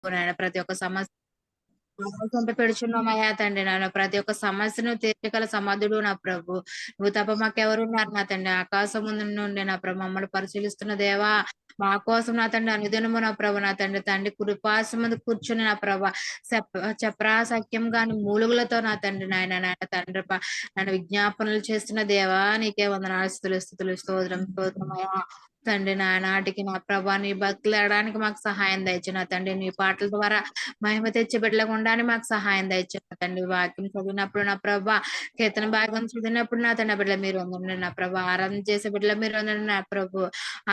నాయన ప్రతి ఒక్క సమస్య ఆకాశంత పెడుచున్నామయ్యా తండ్రి నాయన. ప్రతి ఒక్క సమస్యను తీర్చగల సమర్థుడు నా ప్రభు. నువ్వు తప్ప మాకెవరున్నారు నా తండ్రి. ఆకాశం ముందు నుండి నా ప్రభు మమ్మల్ని పరిశీలిస్తున్న దేవా, మా కోసం నా తండ్రి అనుదినము నా ప్రభు నా తండ్రి కుడిపార్శ్వం మీద కూర్చుని నా ప్రభ చప్రా సఖ్యం గాని మూలుగులతో నా తండ్రి నాయన తండ్రి నన్ను విజ్ఞాపనలు చేస్తున్న దేవా, నీకే వందనాలు స్తుతులు స్తోత్రమయ్యా తండ్రి. నానాటికి నా ప్రభా నీ బతులాడడానికి మాకు సహాయం దయచు నా తండ్రి. నీ పాటల ద్వారా మహిమ తెచ్చి బిడ్డలకుండానే మాకు సహాయం దయచు నా తండ్రి. వాక్యం చదివినప్పుడు నా ప్రభా, కీర్తన భాగం చదివినప్పుడు నా తండ్రి బిడ్డల మీరు ఉండండి నా ప్రభా. ఆరాధన చేసే బిడ్డల మీరు ఉండండి నా ప్రభు.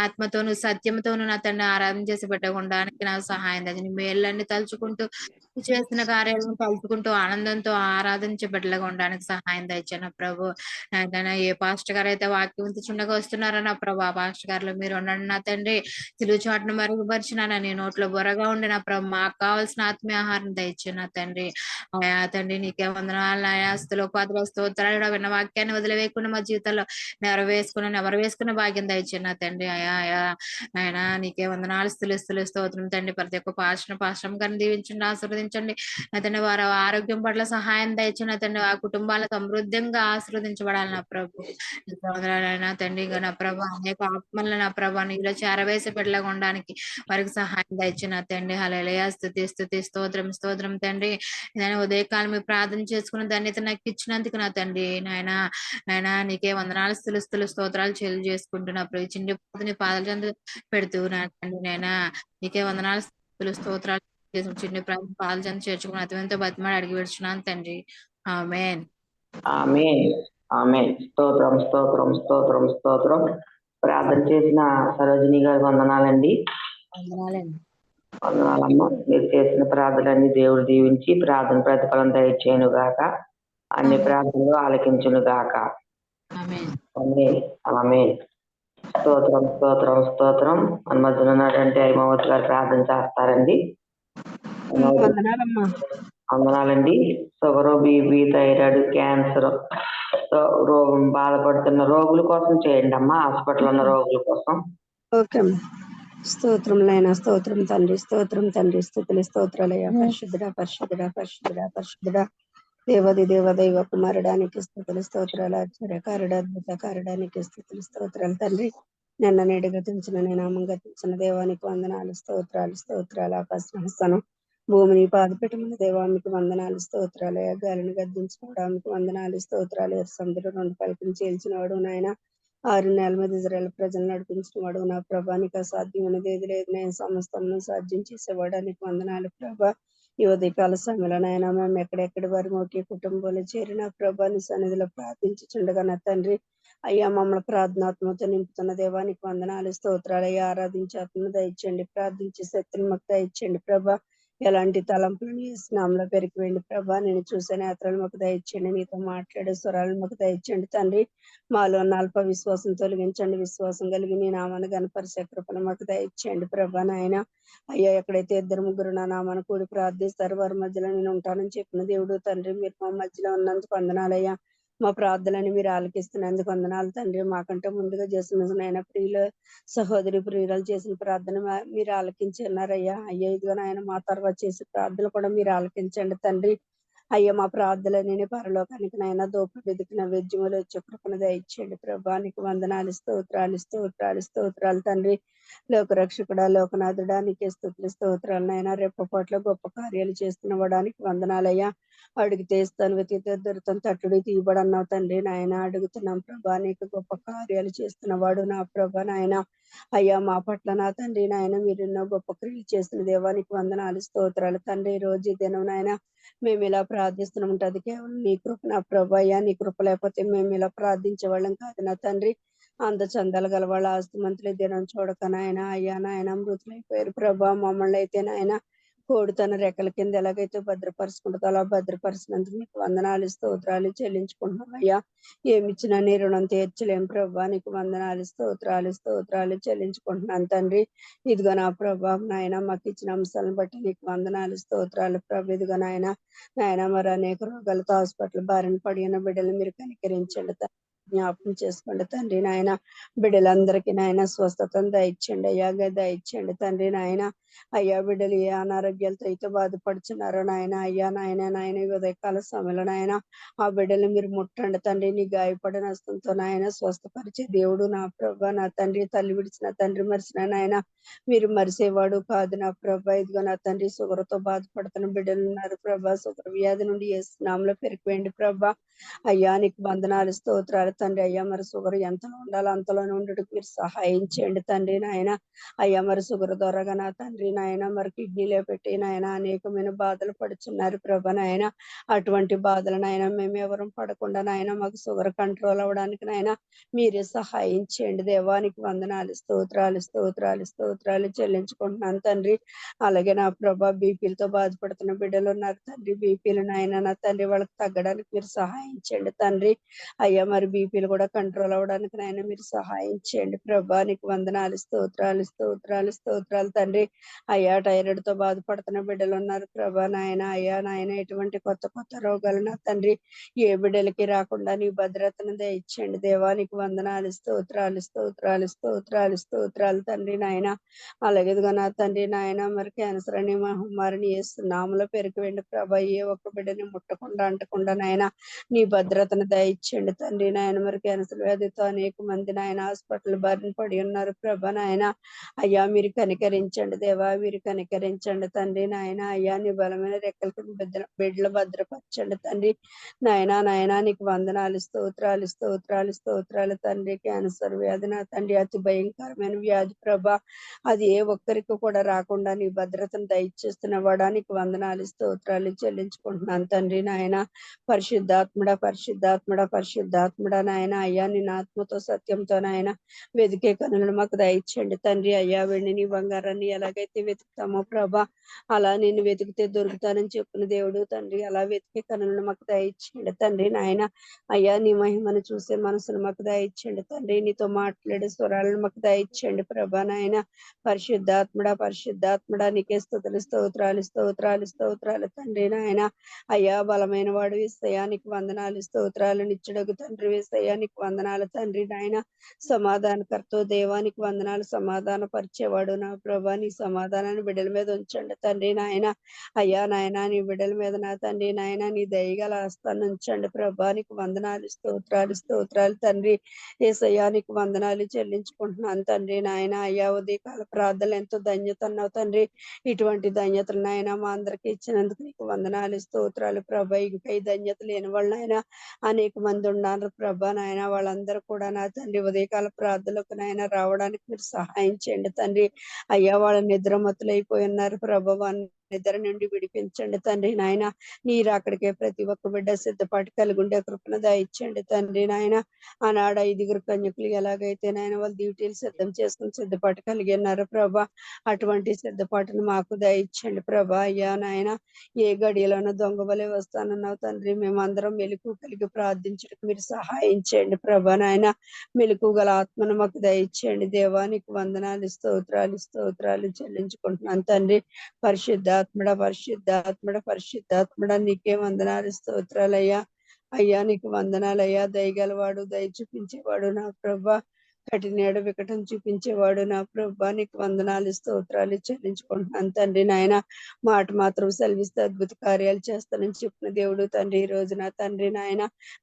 ఆత్మతోను సత్యంతోను నా తండ్రి ఆరాధన చేసి బిడ్డకుండానికి నాకు సహాయం దయచు. నీ మేళ్ళన్ని తలుచుకుంటూ చేసిన కార్యాలను తలుచుకుంటూ ఆనందంతో ఆరాధించే బిడ్డలుగా ఉండడానికి సహాయం దయచు నా ప్రభు. నాయన ఏ పాస్టర్ గారు అయితే వాక్యం ఉంచుచుండగా వస్తున్నారో నా ప్రభు, ఆ పాస్టర్ గారు మీరు ఉండండి నా తండ్రి. సిలువ చాటును మరుగుపరిచిన నీ నోట్లో బొరగా ఉండి నా ప్రభు మాకు కావాల్సిన ఆత్మీయ ఆహారం దయచు నా తండ్రి. ఆయా తండ్రి నీకే వందనాలు. ఆయా స్థులోపాదుల స్తోత్రాలు విన్న వాక్యాన్ని వదిలివేయకుండా మా జీవితంలో నెవరు వేసుకున్న భాగ్యం దయచు నా తండ్రి. ఆయా ఆయన నీకే వందనాలు స్తోత్రం తండ్రి. ప్రతి ఒక్క పాశ్రం గారిని దీవించండి, ఆశీర్వదించండి అతని వారి ఆరోగ్యం పట్ల సహాయం దయచిన తండ్రి. ఆ కుటుంబాల సమృద్ధిగా ఆశీర్వదించబడాలి నా ప్రభు. సోదరులైనా తండ్రి నా ప్రభ అనేక ఆత్మలను నా ప్రభ నీలో చేరవేసి బిడ్డలుగా ఉండడానికి వారికి సహాయం దయచిన తండ్రి. హల్లెలూయా స్తుతి స్తోత్రం తండ్రి. నేను ఉదయకాలం మీ ప్రార్థన చేసుకున్న ధన్యత నాకు ఇచ్చినందుకు నా తండ్రి నాయన నీకే వందనాలు స్తోత్రాలు చెల్లి చేసుకుంటున్నా ప్రభు. చిన్ని నీ పాదాల చెంత పెడుతూ నా తండ్రి నీకే వందనాలు స్తోత్రాలు చిన్ని పాదాల చెంత చేర్చుకుని అతివంతో బతిమాడి అడిగి పెడుచున్నాను తండ్రి. ఆమేన్. ఆమేన్. ఆమేన్. స్తోత్రం. ప్రార్థన చేసిన సరోజిని గారికి వందనాలండి. వందనాలమ్మ. మీరు చేసిన ప్రార్థనలన్నీ దేవుడు దీవించి ప్రార్థన ప్రతిఫలం దయచేయను గాక. అన్ని ప్రార్థనలు ఆలకించును గాక. ఆమేన్. స్తోత్రం. మన మధ్యన ఉన్నటువంటి హైమావతి గారు ప్రార్థన చేస్తారండి. వందనాలండి. షుగర్, బీపీ, థైరాయిడ్, క్యాన్సర్ రోగం బాధపడుతున్న రోగుల కోసం చేయండి అమ్మా. హాస్పిటల్ ఉన్న రోగుల కోసం. ఓకే అమ్మా. స్తోత్రం తండ్రి, స్తోత్రాలయ్యా. పరిశుద్ధుడా దేవ కుమారుడానికి స్తోత్రాలు. ఆశ్చర్యకారుడు, అద్భుతకారుడానికి స్తోత్రాలు తండ్రి. నిన్న నేడు గతించిన నీ నామం గతించిన దేవానికి వందనాలు, స్తోత్రాలు. ఆకాశం భూమిని పాదపెట్టమన్న దేవానికి వందనాలు, స్తోత్రాలయ్యా. గాలిని గద్దించుకోవడానికి వందనాలు, స్తోత్రాలు. సముద్రం రెండు పలికిని చేల్చిన వాడు నాయన. 6 నెలల మీద ఇజ్రాయెల్ ప్రజలు నడిపించిన వాడు నా ప్రభానికి అసాధ్యమైనది ఏది లేదు. నేను సమస్తమును సాధ్యం చేసేవాడానికి వందనాలు ప్రభా. ఈ ఉదయకాల సమయంలో నాయన మేము ఎక్కడెక్కడి వారి ఒకే కుటుంబంలో చేరిన ప్రభాని సన్నిధిలో ప్రార్థించుచుండగా నా తండ్రి అయ్యా మమ్మల్ని ప్రార్థనాత్మతో నింపుతున్న దేవానికి వందనాలు, స్తోత్రాలు అయ్యా. ఆరాధించే ఆత్మను దయచేయండి, ప్రార్థించే శక్తిని మాకు దయచేయండి ప్రభా. ఎలాంటి తలంపులను స్నామంలో పెరిగి వెళ్ళి ప్రభా నేను చూసే నేత్రాలు మాకు దయచేయండి, నీతో మాట్లాడే స్వరాలు మాకు దయచేయండి తండ్రి. మాలో ఉన్న అల్ప విశ్వాసం తొలగించండి, విశ్వాసం కలిగి నీ నామాన్ని గణపరిచే కృపను మాకు దయచేయండి ప్రభా. నాయన అయ్యా ఎక్కడైతే 2-3 నా నామాన్ని కూడి ప్రార్థిస్తారు వారి మధ్యలో నేను ఉంటానని చెప్పిన దేవుడు తండ్రి, మీరు మా మధ్యలో ఉన్నందుకు వందనాలయ్యా. మా ప్రార్థనని మీరు ఆలకిస్తున్నందుకు వందనాలు తండ్రి. మాకంటే ముందుగా చేసిన నాయన సహోదరి ప్రియురాలు చేసిన ప్రార్థన మీరు ఆలకించున్నారయ్యా. అయ్యా ఇదిగో నాయన మా తర్వాత చేసే ప్రార్థనలు కూడా మీరు ఆలకించండి తండ్రి. అయ్యా మా ప్రార్థనని పరలోకానికి నాయన దూపం వెతికి నైవేద్యములు వచ్చే కృపను దయచేయండి ప్రభానికి వందనాలు, స్తోత్రాలు తండ్రి. లోకరక్షకుడా, లోకనాథుడా నీకే స్తోత్రాలు నాయన. రెప్పపాట్ల గొప్ప కార్యాలు చేస్తున్నవాడానికి వందనాలయ్యా. అడిగితే ఇస్తాను, వెతికితే దొరుకుతాను, తట్టుడు తీయబడన్నావు తండ్రి. నాయన అడుగుతున్నాం ప్రభా, నీకు గొప్ప కార్యాలు చేస్తున్నవాడు నా ప్రభా. నాయన అయ్యా మా పట్ల నా తండ్రి నాయన మీరు ఎన్నో గొప్ప క్రియలు చేస్తున్న దేవానికి వందనాలు, స్తోత్రాలు తండ్రి. ఈ రోజు దినం నాయన మేము ఇలా ప్రార్థిస్తున్నాం ఉంటుంది కేవలం నీ కృప నా ప్రభా. అయ్యా నీ కృప లేకపోతే మేము ఇలా ప్రార్థించే వాళ్ళం కాదు నా తండ్రి. అంత చందాలు గల వాళ్ళ ఆస్తిమంతులు దినం చూడక నాయన అయ్యా నాయన మృతులైపోయారు ప్రభా. మమ్మల్ని అయితే నాయన కోడి తన రెక్కల కింద ఎలాగైతే భద్రపరుచుకుంటుందో అలా భద్రపరిచినందుకు నీకు వందనాలు, స్తోత్రాలు చెల్లించుకుంటున్నాం అయ్యా. ఏమిచ్చినా నీ రుణం తీర్చలేం ప్రభా. నీకు వందనాలు, స్తోత్రాలు చెల్లించుకుంటున్నాను తండ్రి. ఇదిగో నా ప్రభా నాయన మాకు ఇచ్చిన అంశాలను బట్టి నీకు వందనాలు, స్తోత్రాలు ప్రభు. ఇదిగో నాయన మరి అనేక రోగాలతో హాస్పిటల్ బారిన పడి ఉన్న బిడ్డలు మీరు కనికరించండి. జ్ఞాపకం చేసుకోండి తండ్రి నాయన. బిడ్డలందరికీ నాయన స్వస్థతను దయచేయండి అయ్యా, దయచేయండి తండ్రి నాయన. అయ్యా బిడ్డలు ఏ అనారోగ్యాలతో అయితే బాధపడుచున్నారో నాయన, అయ్యా నాయన ఈ ఉదయకాల సమయంలో నాయన ఆ బిడ్డలు మీరు ముట్టండి తండ్రి. నీ గాయపడిన హస్తంతో నాయన స్వస్థపరిచే దేవుడు నా ప్రభా, నా తండ్రి. తల్లి విడిచిన తండ్రి మరిచిన నాయన మీరు మరిసేవాడు కాదు నా ప్రభా. ఇదిగో నా తండ్రి, షుగర్తో బాధపడుతున్న బిడ్డలు ఉన్నారు ప్రభా. షుగర్ వ్యాధి నుండి యేసునామములో పెరిగిపోయింది ప్రభా. అయ్యా నీకు వందనాలు స్తోత్రాలు తండ్రి. అయ్యా మరి షుగర్ ఎంతలో ఉండాలో అంతలోనే ఉండడానికి మీరు సహాయం చేయండి తండ్రి నాయన. అయ్యా మరి షుగర్ ద్వారాగా నా తండ్రి నాయన మరి కిడ్నీలో పెట్టి నాయన అనేకమైన బాధలు పడుచున్నారు ప్రభా నాయన. అటువంటి బాధలు నాయన మేము ఎవరు పడకుండా నాయన మాకు షుగర్ కంట్రోల్ అవ్వడానికి నాయన మీరే సహాయం చేయండి. దేవానికి వందనాలు స్తోత్రాలు స్తోత్రాలు స్తోత్రాలు చెల్లించుకుంటున్నాను తండ్రి. అలాగే నా ప్రభా బీపీలతో బాధపడుతున్న బిడ్డలు ఉన్నారు తండ్రి. బీపీలు నాయన నా తండ్రి వాళ్ళకి తగ్గడానికి మీరు సహాయం చేయండి తండ్రి. అయ్యా మరి బీపీలు కూడా కంట్రోల్ అవ్వడానికి నాయన మీరు సహాయం చేయండి ప్రభా. నీకు వందనాలు స్తోత్రాలు స్తోత్రాలు స్తోత్రాలు తండ్రి. అయ్యా థైరాయిడ్ తో బాధపడుతున్న బిడ్డలు ఉన్నారు ప్రభా నాయన. అయ్యా నాయన ఎటువంటి కొత్త కొత్త రోగాలు నా తండ్రి ఏ బిడ్డలకి రాకుండా నీ భద్రతను దయచేయండి దేవా. నీకు వందనాలు స్తోత్రాలు స్తోత్రాలు స్తోత్రాలు స్తోత్రాలు తండ్రి నాయన. అలాగే ఇదిగో నా తండ్రి నాయన మరి క్యాన్సర్ అని మహమ్మారిని నామలో పెరిగిపోయింది ప్రభా. ఏ ఒక్క బిడ్డని ముట్టకుండా అంటకుండా నాయన నీ భద్రతను దయచేయండి తండ్రి నాయన. మరి క్యాన్సర్ వ్యాధితో అనేక మంది నాయన హాస్పిటల్ బారిన పడి ఉన్నారు ప్రభా నాయన. అయ్యా మీరు కనికరించండి దేవా, మీరు కనికరించండి తండ్రి నాయన. అయ్యా నీ బలమైన రెక్కల కింద బిడ్డలు భద్రపరచండి తండ్రి నాయన. నీకు వందనాలు స్తోత్రాలు స్తోత్రాలు స్తోత్రాలు తండ్రి. క్యాన్సర్ వ్యాధి నా తండ్రి అతి భయంకరమైన వ్యాధి ప్రభా. అది ఏ ఒక్కరికి కూడా రాకుండా నీ భద్రతను దయచేస్తున్న వాడానికి వందనాలు స్తోత్రాలు చెల్లించుకుంటున్నాను తండ్రి నాయన. పరిశుద్ధాత్ముడ పరిశుద్ధాత్ముడ పరిశుద్ధాత్ముడ నాయన. అయ్యా నేను ఆత్మతో సత్యంతో నాయన వెతికే కనులను మాకు దయచేయండి తండ్రి. అయ్యా వెండిని బంగారాన్ని ఎలాగైతే వెతుకుతామో ప్రభా అలా నేను వెతికితే దొరుకుతానని చెప్పిన దేవుడు తండ్రి. అలా వెతికే కనులను మాకు దయచేయండి తండ్రి నాయన. అయ్యా నీ మహిమను చూసే మనసును మాకు దయచేయండి తండ్రి. నీతో మాట్లాడే స్వరాలను మాకు దయచేయండి ప్రభా నాయన. పరిశుద్ధాత్ముడ పరిశుద్ధాత్ముడ నీకే స్తుతులు స్తోత్రాలు స్తోత్రాలు స్తోత్రాలు తండ్రి నాయన. అయ్యా బలమైన వాడు విస్తయానికి వందనాలు స్తోత్రాలు. నిత్యుడగు తండ్రి విస్తయానికి వందనాలు తండ్రి నాయన. సమాధానకర్త దేవానికి వందనాలు. సమాధాన పరిచేవాడు నా ప్రభా. నీ సమాధానాన్ని బిడ్డల మీద ఉంచండి తండ్రి నాయన. అయ్యా నాయన నీ బిడ్డల మీద నా తండ్రి నాయన నీ దయగల హస్తాన్ని ఉంచండి ప్రభా. నీకు వందనాలు స్తోత్రాలు స్తోత్రాలు తండ్రి. యేసయ్యానికి వందనాలు చెల్లించుకుంటున్నాను తండ్రి నాయన. అయ్యా ఉదయకాల ప్రార్థనలు ఎంతో ధన్యత అన్నావు తండ్రి. ఇటువంటి ధన్యతలు నాయన మా అందరికి ఇచ్చినందుకు నీకు వందనాలు స్తోత్రాలు ప్రభా. ఇంకా ఈ ధన్యత లేని వాళ్ళు నాయన అనేక మంది ఉన్నారు ప్రభా నాయన. వాళ్ళందరూ కూడా నా తండ్రి ఉదయకాల ప్రార్థనలకు నాయన రావడానికి మీరు సహాయం చేయండి తండ్రి. అయ్యా వాళ్ళ నిద్రమత్తులైపోయి ఉన్నారు ప్రభా. వాళ్ళ నిద్ర నుండి విడిపించండి తండ్రి నాయన. నీరు అక్కడికే ప్రతి ఒక్క బిడ్డ సిద్ధపాటు కలిగి ఉండే కృపను దయచేయండి తండ్రి నాయన. ఆనాడు 5 కన్యకులు ఎలాగైతే నాయన వాళ్ళు డ్యూటీలు సిద్ధం చేసుకుని సిద్ధపాటు కలిగి ఉన్నారు ప్రభా. అటువంటి సిద్ధపాటును మాకు దయచేయండి ప్రభా. అయ్యా నాయన ఏ గడియలోనూ దొంగ వలె వస్తానన్నావు తండ్రి. మేమందరం మెలకు కలిగి ప్రార్థించడానికి మీరు సహాయం చేయండి ప్రభా నాయన. మెలకు గల ఆత్మను మాకు దయచేయండి దేవానికి వందనాలు స్తోత్రాలు స్తోత్రాలు చెల్లించుకుంటున్నాను తండ్రి. పరిశుద్ధాత్మడ పరిశుద్ధాత్మడ పరిశుద్ధాత్మడ నీకే వందనాలు స్తోత్రాలయ్యా. అయ్యా నీకు వందనాలయ్యా. దయగలవాడు దయ చూపించేవాడు నా ప్రభా. కఠినేడు వికటం చూపించేవాడు నా ప్రభా. నీకు వందనాలు స్తోత్రాలు చెల్లించుకుంటున్నాను తండ్రి నాయన. మాట మాత్రం సెలవిస్తే అద్భుత కార్యాలు చేస్తానని చెప్పిన దేవుడు తండ్రి. ఈ రోజు నా తండ్రి నాయన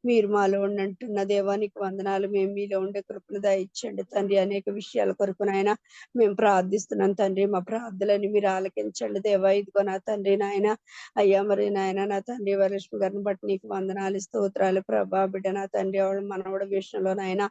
మీరు మాలో ఉండంటున్న దేవానికి వందనాలు. మేము మీలో ఉండే కృపను దయచేయండి తండ్రి. అనేక విషయాల కొరకు నాయన మేము ప్రార్థిస్తున్నాం తండ్రి. మా ప్రార్థనని మీరు ఆలకించండి దేవా. ఇదిగో నా తండ్రి నాయన. అయ్యా మరి నాయన నా తండ్రి వరలక్ష్మి గారిని బట్టి నీకు వందనాలు స్తోత్రాలు ప్రభా. బిడ్డ నా తండ్రి ఆవిడ మనవడ విషయంలో నాయన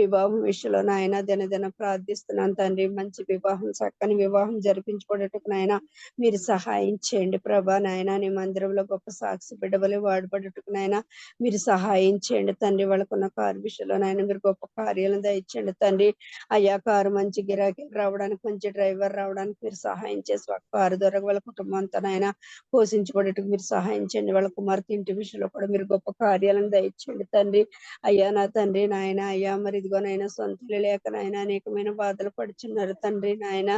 వివాహం విషయంలో నాయన దినదిన ప్రార్థిస్తున్నాను తండ్రి. మంచి వివాహం చక్కని వివాహం జరిపించుకోవడానికి నాయన మీరు సహాయం చేయండి ప్రభా నాయన. నీ మందిరంలో గొప్ప సాక్షి బిడ్డ వలె వాడబడటకు నాయన మీరు సహాయం చేయండి తండ్రి. వాళ్ళకున్న కారు విషయంలో నాయన మీరు గొప్ప కార్యాలను దయచేయండి తండ్రి. అయ్యా కారు మంచి గిరాకీ రావడానికి మంచి డ్రైవర్ రావడానికి మీరు సహాయం చేసి ఒక కారు ద్వారా వాళ్ళ కుటుంబం అంతా నాయన పోషించబడేటకు మీరు సహాయం చేయండి. వాళ్ళ కుమార్తె ఇంటి విషయంలో కూడా మీరు గొప్ప కార్యాలను దయచేయండి తండ్రి. అయ్యా నా తండ్రి నాయన. అయ్యా మరి ఇదిగోనైనా సొంత తెలియలేక నాయన అనేకమైన బాధలు పడుచున్నారు తండ్రి నాయన.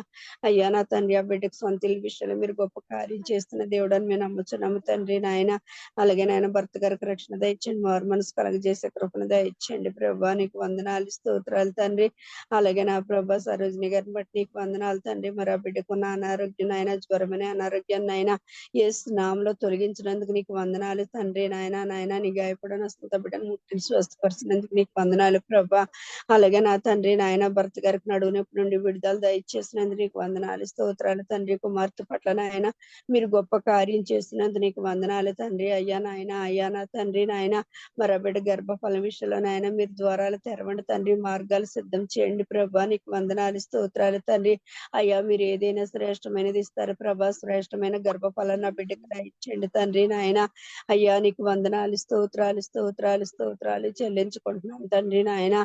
అయ్యా నా తండ్రి, ఆ బిడ్డకు సొంత ఇల్లు విషయంలో మీరు గొప్ప కార్యం చేస్తున్న దేవుడు అని మేము నమ్ముచున్నాము తండ్రి నాయన. అలాగే నాయన భర్త గారికి రక్షణ దయచేయండి, మారు మనసు కలగజేసే కృపను దయచేయండి ప్రభా. నీకు వందనాలు స్తోత్రాలు తండ్రి. అలాగే నా ప్రభా సరోజిని గారిని బట్టి నీకు వందనాలు తండ్రి. మరి ఆ బిడ్డకున్న అనారోగ్యం నాయన, జ్వరమనే అనారోగ్యాన్ని నాయన యేసు నామములో తొలగించినందుకు నీకు వందనాలు తండ్రి నాయన. నాయన నీ గాయపడిన సొంత బిడ్డను ముట్టి స్వస్థపరిచినందుకు నీకు వందనాలు ప్రభా. అలాగే నా తండ్రి నాయన భర్త గారికి నడువు నొప్పి నుండి విడుదల దయచేసినందుకు నీకు వందనాలు స్తోత్రాలు తండ్రి. కుమార్తె పట్ల నాయన మీరు గొప్ప కార్యం చేసినందుకు నీకు వందనాలు తండ్రి. అయ్యా నాయన, అయ్యా నా తండ్రి నాయన, మరి ఆ బిడ్డ గర్భఫలం విషయంలో నాయన మీరు ద్వారాలు తెరవండి తండ్రి, మార్గాలు సిద్ధం చేయండి ప్రభా. నీకు వందనాలు స్తోత్రాలు తండ్రి. అయ్యా మీరు ఏదైనా శ్రేష్టమైనది ఇస్తారు ప్రభా. శ్రేష్టమైన గర్భఫలం నా బిడ్డకు దయచేయండి తండ్రి నాయన. అయ్యా నీకు వందనాలు స్తోత్రాలు స్తోత్రాలు స్తోత్రాలు చెల్లించుకుంటున్నాం తండ్రి నాయన.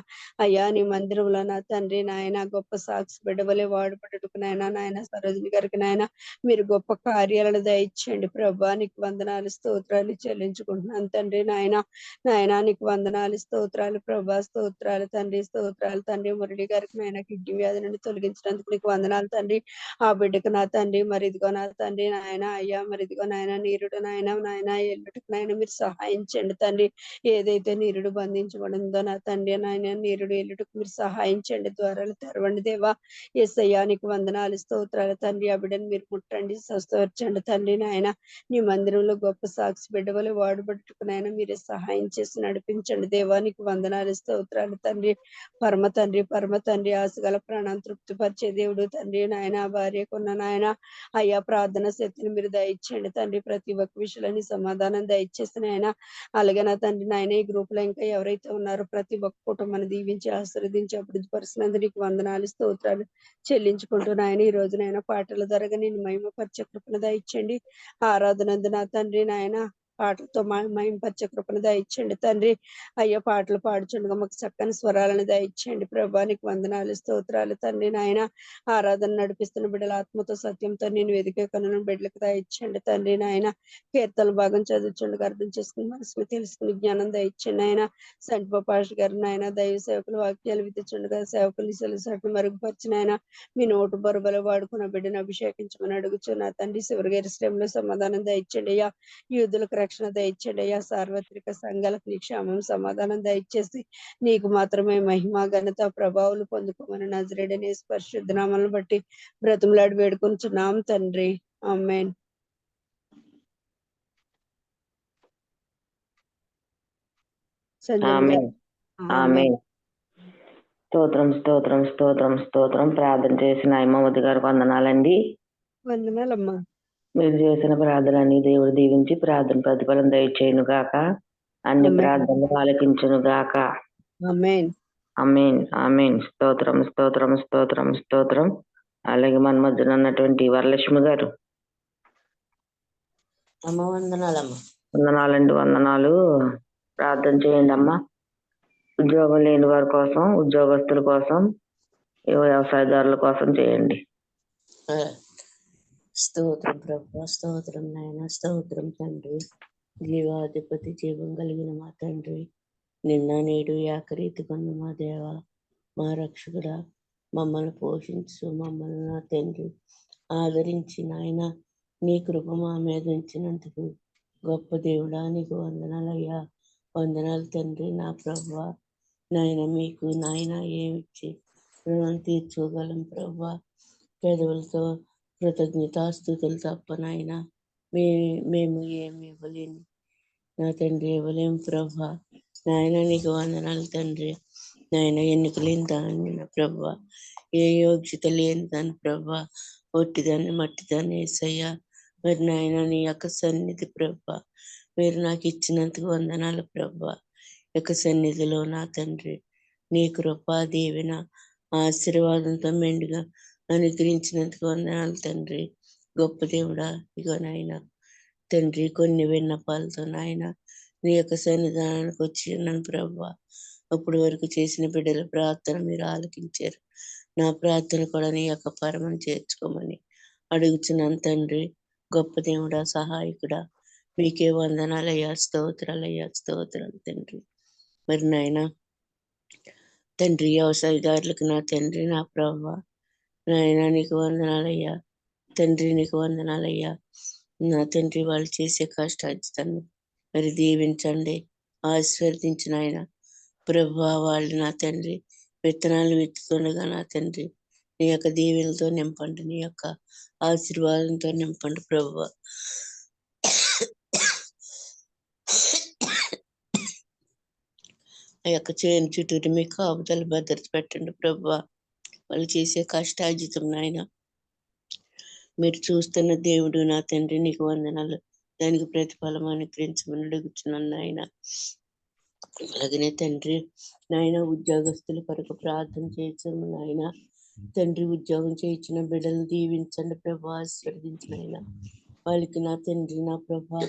అయ్యా నీ మందిరంలో నా తండ్రి నాయన గొప్ప సాక్షి బిడ్డవలే వాడుపడుటకు నాయన సరోజిని గారికి నాయన మీరు గొప్ప కార్యాలను దయచేయండి ప్రభా. నీకు వందనాలు స్తోత్రాలు చెల్లించుకుంటున్నాను తండ్రి నాయన. నాయన నీకు వందనాలు స్తోత్రాలు ప్రభా. స్తోత్రాలు తండ్రి, స్తోత్రాలు తండ్రి. మురళి గారికి నాయన కిడ్నీ వ్యాధి నుండి తొలగించినందుకు నీకు వందనాలు తండ్రి. ఆ బిడ్డకు నా తండ్రి మరి ఇదిగో నా తండ్రి నాయన, అయ్యా మరి ఇదిగో నాయన నీరుడు నాయన ఎల్లుటకు నాయన మీరు సహాయం చేయండి తండ్రి. ఏదైతే నీరుడు బంధించబడిందో నా తండ్రి నాయన నీరుడు ఎల్లుటకు మీరు సహాయం చేయండి, ద్వారాలు తెరవండి దేవా. యేసయ్యా నీకు వందనాలు స్తోత్రాలు తండ్రి. ఆ బిడ్డను మీరు ముట్టండి, స్వస్థపరచండి తండ్రి నాయన. నీ మందిరంలో గొప్ప సాక్షి బిడ్డవలే వాడుబట్టుకు నాయన మీరే సహాయం చేసి నడిపించండి దేవా. నీకు వందనాలు స్తోత్రాలు తండ్రి. పరమ తండ్రి, పరమ తండ్రి, ఆశగల ప్రాణాన్ని తృప్తిపరిచే దేవుడు తండ్రి నాయన. భార్యకున్న నాయన అయ్యా ప్రార్థన శక్తిని మీరు దయచేయండి తండ్రి. ప్రతి ఒక్క విషయంలో సమాధానం దయచేసి నాయన. అలాగే నా తండ్రి నాయన ఈ గ్రూప్ లో ఇంకా ఎవరైతే ఉన్నారో ప్రతి ఒక్క కుటుంబాన్ని దీవించి ఆశీర్వదించి అభివృద్ధి పరిచినందుకు నీకు వందనాలు స్తోత్రాలు చెల్లించుకుంటూ నాయన ఈ రోజు నాయన పాటల ద్వారా నేను మహిమపరిచే కృపను దయచేయండి. ఆరాధనందు నా తండ్రి నాయన పాటలతో మహిమపరిచే కృపను దయచేయండి తండ్రి. అయ్యా పాటలు పాడుచుండగా మాకు చక్కని స్వరాలను దయచేయండి ప్రభా. నీకు వందనాలు స్తోత్రాలు తండ్రి నాయన. ఆరాధన నడిపిస్తున్న బిడ్డల ఆత్మతో సత్యంతో నేను వెదికే కనులను బిడ్డలకు దయచేయండి తండ్రి నాయన. కీర్తన భాగం చదువుచుండగా అర్థం చేసుకుని మనసులో తెలుసుకుని జ్ఞానం దయచేయండి ఆయన. సంటిప పాష గారు నాయన దైవ సేవకులు వాక్యాలు విధించుండగా సేవకులు సెలసట్లు మరుగుపరిచిన ఆయన మీ నోటు బొరబలు వాడుకున్న బిడ్డను అభిషేకించమని అడుగుచున్న తండ్రి. శివరిగారి శ్రమలో సమాధానం దయచేయండి అయ్యా. యూదులకు రక్షణ దయచేయండి అయ్యా. సార్వత్రిక సంఘాలకు నీ క్షేమం సమాధానం దయచేసి నీకు మాత్రమే మహిమ ఘనత ప్రభావాలు పొందుకోమని నజరేయుడైన యేసు పరిశుద్ధ నామమును బట్టి బ్రతిమలాడి వేడుకొంచున్నాం తండ్రి. ఆమేన్. సంజయ్ ఆమేన్. గారు. ఆమేన్. స్తోత్రం స్తోత్రం స్తోత్రం స్తోత్రం. ప్రార్థన చేసిన అమ్మవతి గారికి వందనాలండి. వందనాలమ్మా. మీరు చేసిన ప్రార్థనని దేవుడు దీవించి ప్రార్థన ప్రతిఫలం దయచేయును గాక. అన్ని ఆమేన్. ప్రార్థనలు ఆలకించును గాక. ఆమేన్. ఆమేన్. ఆమేన్. స్తోత్రం స్తోత్రం స్తోత్రం స్తోత్రం. అలాగే మన మధ్యన ఉన్నటువంటి వరలక్ష్మి గారు అమ్మ వందనాలమ్మ. వందనాలండి, వందనాలు. ప్రార్థన చేయండి అమ్మా. ఉద్యోగం లేని వారి కోసం, ఉద్యోగస్తుల కోసం, వ్యవసాయదారుల కోసం చేయండి. స్తోత్రం ప్రభా, స్తోత్రం నాయన, స్తోత్రం తండ్రి. జీవాధిపతి, జీవం కలిగిన మా తండ్రి, నిన్న నేడు ఏకరీతి కొన్న మా దేవ, మా రక్షకుడా, మమ్మల్ని పోషించు, మమ్మల్ని నా తండ్రి ఆదరించి నాయన నీ కృప మా మీద ఉంచినందుకు గొప్ప దేవుడా నీకు వందనాలయ్యా. వందనాలు తండ్రి. నా ప్రభువా నాయన మీకు నాయన ఏమిచ్చి రుణం తీర్చుకోగలం ప్రభా. పెదవులతో కృతజ్ఞతాస్తుతులు తప్ప నాయన మేము ఏమి ఇవ్వలేము నా తండ్రి, ఇవ్వలేము ప్రభా. నాయన నీకు వందనాలు తండ్రి. నాయన ఎన్నిక లేని దాన్ని నా ప్రభా, ఏ యోగ్యత లేని దాన్ని ప్రభా, ఒట్టిదాన్ని మట్టిదాన్ని వేసయ్యా. మరి నాయన నీ యొక్క సన్నిధి ప్రభా మీరు నాకు ఇచ్చినందుకు వందనాలు ప్రభా. యొక్క సన్నిధిలో నా తండ్రి నీ కృప దీవెన ఆశీర్వాదంతో మెండుగా అనుగ్రహించినందుకు వందనాలు తండ్రి. గొప్ప దేవుడా ఇగో నాయన తండ్రి కొన్ని విన్నపాలతో నాయన నీ యొక్క సన్నిధానానికి వచ్చి ఉన్నాను ప్రభా. అప్పటి వరకు చేసిన బిడ్డల ప్రార్థన మీరు ఆలకించారు. నా ప్రార్థన కూడా నీ యొక్క పరమను చేర్చుకోమని అడుగుచున్నాను తండ్రి. గొప్ప దేవుడా, సహాయకుడా, మీకే వందనాలయ్యా, స్తోత్రాలయ్యా, స్తోత్రాలు తండ్రి. మరి నాయన తండ్రి వ్యవసాయదారులకు నా తండ్రి నా ప్రభా నాయన నీకు వందనాలయ్యా. తండ్రి నీకు వందనాలయ్యా. నా తండ్రి వాళ్ళు చేసే కష్టార్జితాన్ని మరి దీవించండి, ఆశీర్వదించిన ఆయన ప్రభువా. వాళ్ళు నా తండ్రి విత్తనాలు విత్తుతుండగా నా తండ్రి నీ యొక్క దీవెనలతో నింపండి, నీ యొక్క ఆశీర్వాదంతో నింపండి ప్రభువా. ఆ యొక్క చేను చుట్టూరు మీ కాపుదల భద్రత పెట్టండి ప్రభువా. వాళ్ళు చేసే కష్టార్జితం నాయన మీరు చూస్తున్న దేవుడు నా తండ్రి నీకు వందనాలు. దానికి ప్రతిఫలం అనుగ్రహించమని అడుగుతున్నాను నాయన. అలాగనే తండ్రి నాయన ఉద్యోగస్తుల కొరకు ప్రార్థన చేయించము నాయన. తండ్రి ఉద్యోగం చేయించిన బిడ్డలు దీవించండి ప్రభా, ఆశీర్వదించిన ఆయన వాళ్ళకి నా తండ్రి నా ప్రభా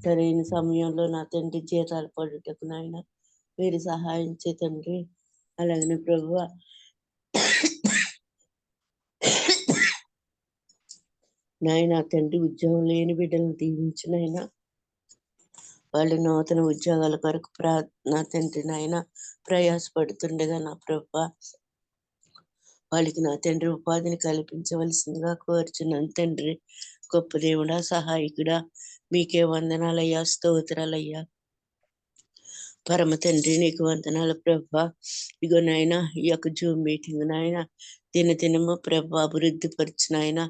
సరైన సమయంలో నా తండ్రి జీతాలు పడుటకు నాయన మీరు సహాయం చే తండ్రి. అలాగనే ప్రభా నాయన తండ్రి ఉద్యోగం లేని బిడ్డలను దీవించిన ఆయన వాళ్ళు నూతన ఉద్యోగాల కొరకు నా తండ్రి నాయన ప్రయాసపడుతుండగా నా ప్రభా వాళ్ళకి నా తండ్రి ఉపాధిని కల్పించవలసిందిగా కోరుచున్నాను తండ్రి. గొప్ప దేవుడా, సహాయకుడా, మీకే వందనాలయ్యా, స్తోత్రాలయ్యా. పరమ తండ్రి నీకు వందనాలు ప్రభా. ఇగో నాయన ఈ యొక్క జూమ్ మీటింగ్ నాయన దినదినము ప్రభా అభివృద్ధి పరుచిన ఆయన